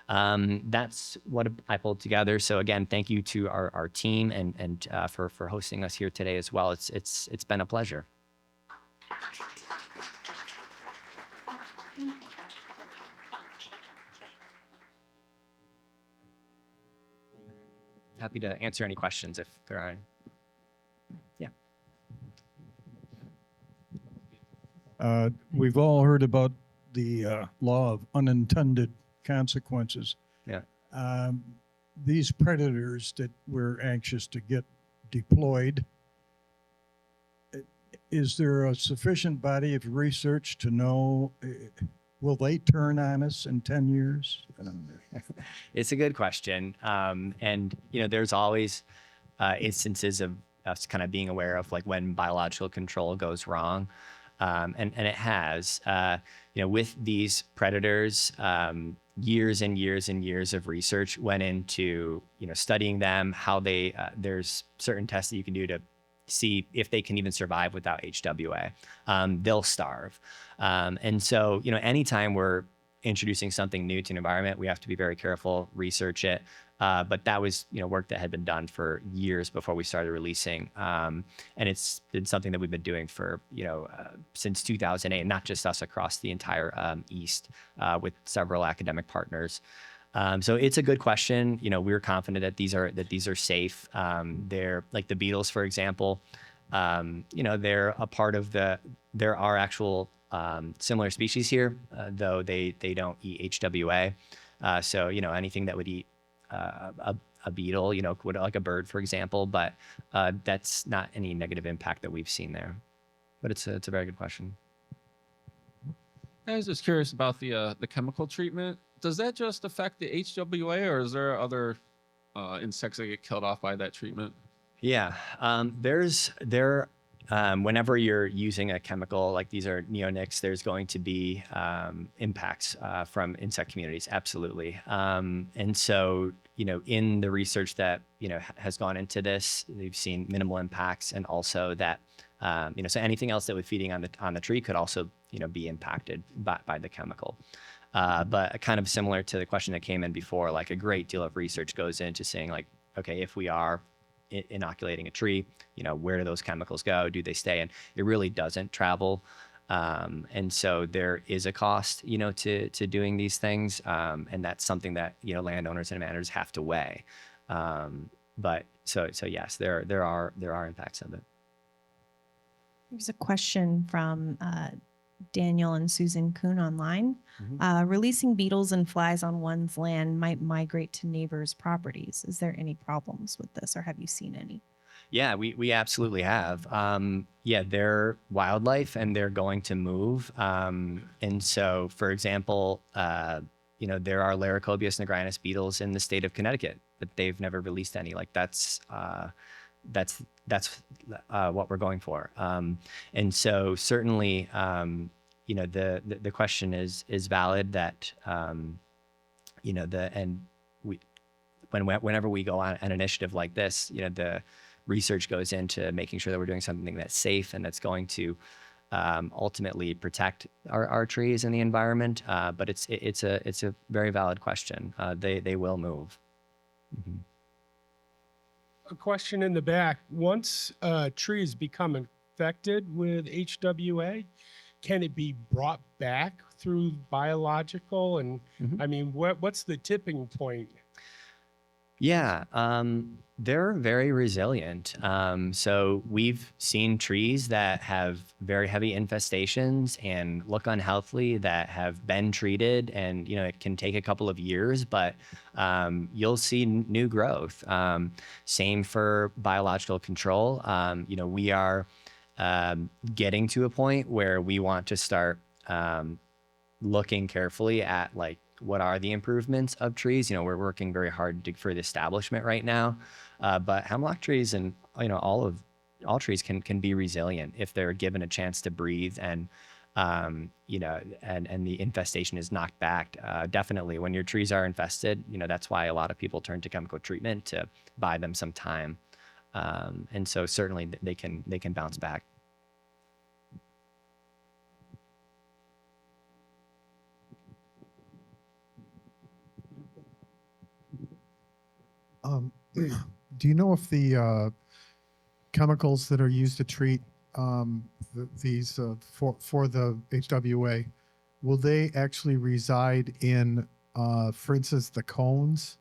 That's what I pulled together. So again, thank you to our team and for hosting us here today as well. It's been a pleasure. Happy to answer any questions if there are any. Yeah. We've all heard about the law of unintended consequences. Yeah. These predators that we're anxious to get deployed, is there a sufficient body of research to know, will they turn on us in 10 years? It's a good question. And, there's always instances of us kind of being aware of like when biological control goes wrong. And it has, with these predators, years and years and years of research went into, studying them, how there's certain tests that you can do to see if they can even survive without HWA. They'll starve. And so, anytime we're introducing something new to an environment, we have to be very careful, research it. But that was, work that had been done for years before we started releasing. And it's been something that we've been doing for, since 2008, not just us, across the entire East with several academic partners. So it's a good question. We're confident that these are safe. They're like the beetles, for example. They're a part of there are actual similar species here, though they don't eat HWA. So anything that would eat a beetle, would like a bird, for example, but that's not any negative impact that we've seen there. But it's a very good question. I was just curious about the chemical treatment. Does that just affect the HWA, or is there other insects that get killed off by that treatment? Yeah, whenever you're using a chemical, like these are neonics, there's going to be impacts from insect communities, absolutely. And so, in the research that, has gone into this, we've seen minimal impacts, and also that, so anything else that was feeding on the tree could also, be impacted by the chemical. But kind of similar to the question that came in before, like a great deal of research goes into saying like, okay, if we are inoculating a tree, where do those chemicals go? Do they stay? And it really doesn't travel. And so there is a cost, to doing these things. And that's something that, landowners and managers have to weigh. But so yes, there are impacts of it. There's a question from Daniel and Susan Kuhn online. Releasing beetles and flies on one's land might migrate to neighbors' properties. Is there any problems with this, or have you seen any? Yeah, we absolutely have. They're wildlife and they're going to move. And so, for example, there are Laricobius nigrinus beetles in the state of Connecticut, but they've never released any. Like that's what we're going for. And so certainly, the question is valid that, whenever we go on an initiative like this, the research goes into making sure that we're doing something that's safe and that's going to ultimately protect our trees and the environment. But it's a very valid question. They will move. Mm-hmm. A question in the back. Once trees become infected with HWA, can it be brought back through biological? And I mean, what's the tipping point? Yeah, they're very resilient. So we've seen trees that have very heavy infestations and look unhealthy that have been treated, and it can take a couple of years, but you'll see new growth. Same for biological control. We are getting to a point where we want to start looking carefully at like what are the improvements of trees. We're working very hard for the establishment right now, but hemlock trees and all trees can be resilient if they're given a chance to breathe, and and the infestation is knocked back. Definitely when your trees are infested, that's why a lot of people turn to chemical treatment to buy them some time, and so certainly they can bounce back. Do you know if the chemicals that are used to treat these for the HWA, will they actually reside in, for instance, the cones?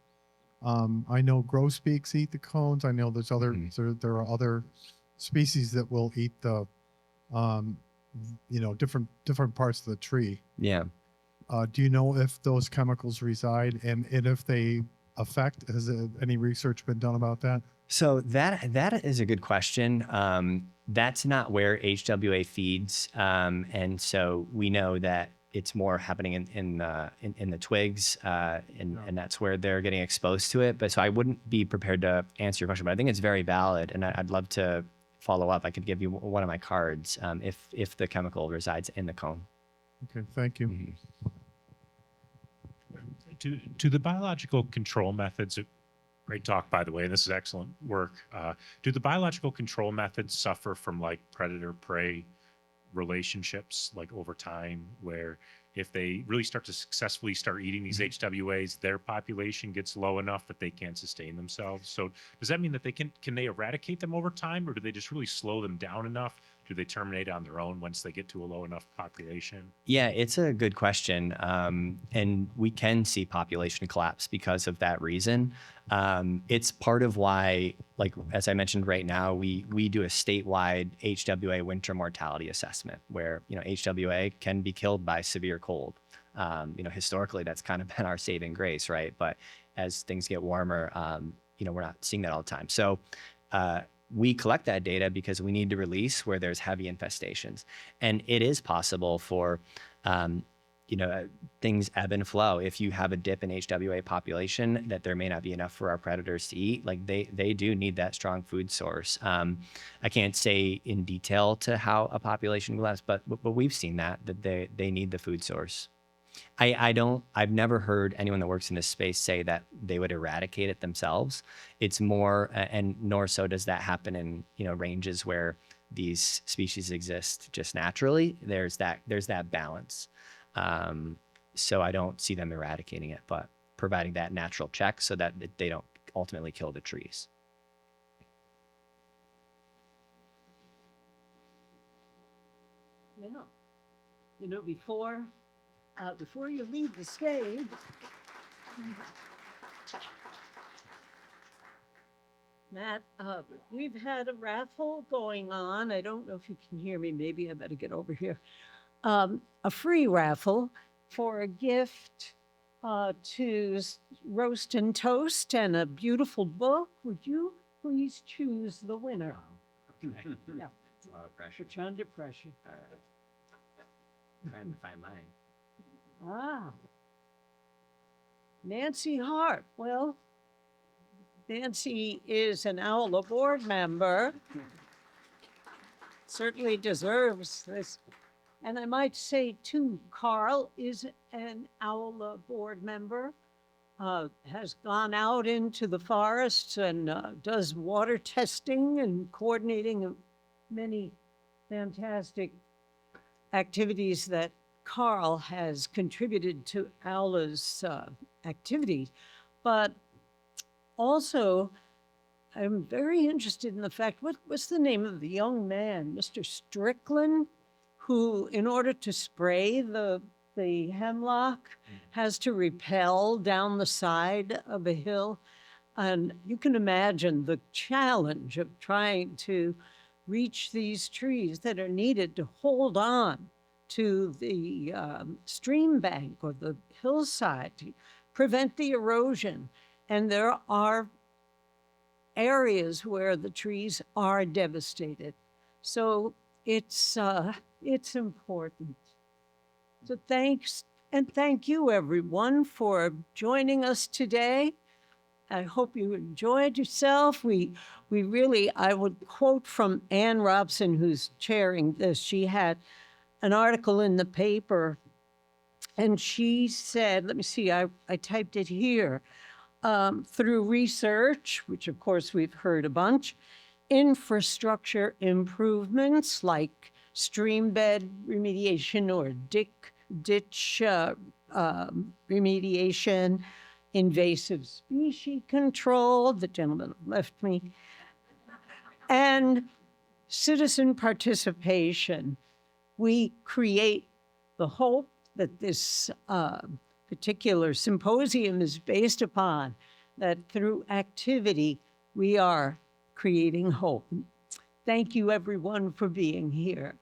I know grosbeaks eat the cones. I know there's other there are other species that will eat the different parts of the tree. Yeah. Do you know if those chemicals reside, and if they affect? Has any research been done about that? So that is a good question. That's not where HWA feeds, and so we know that it's more happening in the twigs, and that's where they're getting exposed to it. But so I wouldn't be prepared to answer your question, but I think it's very valid, and I'd love to follow up. I could give you one of my cards if the chemical resides in the cone. Okay, thank you. Do the biological control methods, great talk, by the way, this is excellent work. Do the biological control methods suffer from like predator-prey relationships, like over time, where if they really start to successfully start eating these HWAs, their population gets low enough that they can't sustain themselves? So does that mean that can they eradicate them over time, or do they just really slow them down enough? Do they terminate on their own once they get to a low enough population? Yeah, it's a good question. And we can see population collapse because of that reason. It's part of why, like, as I mentioned right now, we do a statewide HWA winter mortality assessment where, HWA can be killed by severe cold. Historically, that's kind of been our saving grace, right? But as things get warmer, we're not seeing that all the time. So, we collect that data because we need to release where there's heavy infestations. And it is possible for, things ebb and flow. If you have a dip in HWA population, that there may not be enough for our predators to eat. Like they do need that strong food source. I can't say in detail to how a population collapses, but we've seen that they need the food source. I've never heard anyone that works in this space say that they would eradicate it themselves. It's more, and nor so does that happen in, ranges where these species exist just naturally. There's that balance. So I don't see them eradicating it, but providing that natural check so that they don't ultimately kill the trees. Yeah. Before you leave the stage, Matt, we've had a raffle going on. I don't know if you can hear me. Maybe I better get over here. A free raffle for a gift to Roast and Toast and a beautiful book. Would you please choose the winner? Yeah. Pressure. Put you under pressure. Trying to find mine. Nancy Hart. Well, Nancy is an OWLA board member. Certainly deserves this. And I might say too, Carl is an OWLA board member, has gone out into the forests and does water testing and coordinating many fantastic activities that Carl has contributed to OWLA's activities. But also, I'm very interested in the fact, what's the name of the young man, Mr. Strickland, who, in order to spray the hemlock, has to rappel down the side of a hill. And you can imagine the challenge of trying to reach these trees that are needed to hold on to the stream bank or the hillside to prevent the erosion. And there are areas where the trees are devastated. So it's important. So thanks, and thank you everyone for joining us today. I hope you enjoyed yourself. We really, I would quote from Ann Robson, who's chairing this. She had an article in the paper and she said, let me see, I typed it here. Through research, which of course we've heard a bunch, infrastructure improvements like stream bed remediation or ditch remediation, invasive species control, the gentleman left me, and citizen participation. We create the hope that this particular symposium is based upon, that through activity, we are creating hope. Thank you everyone for being here.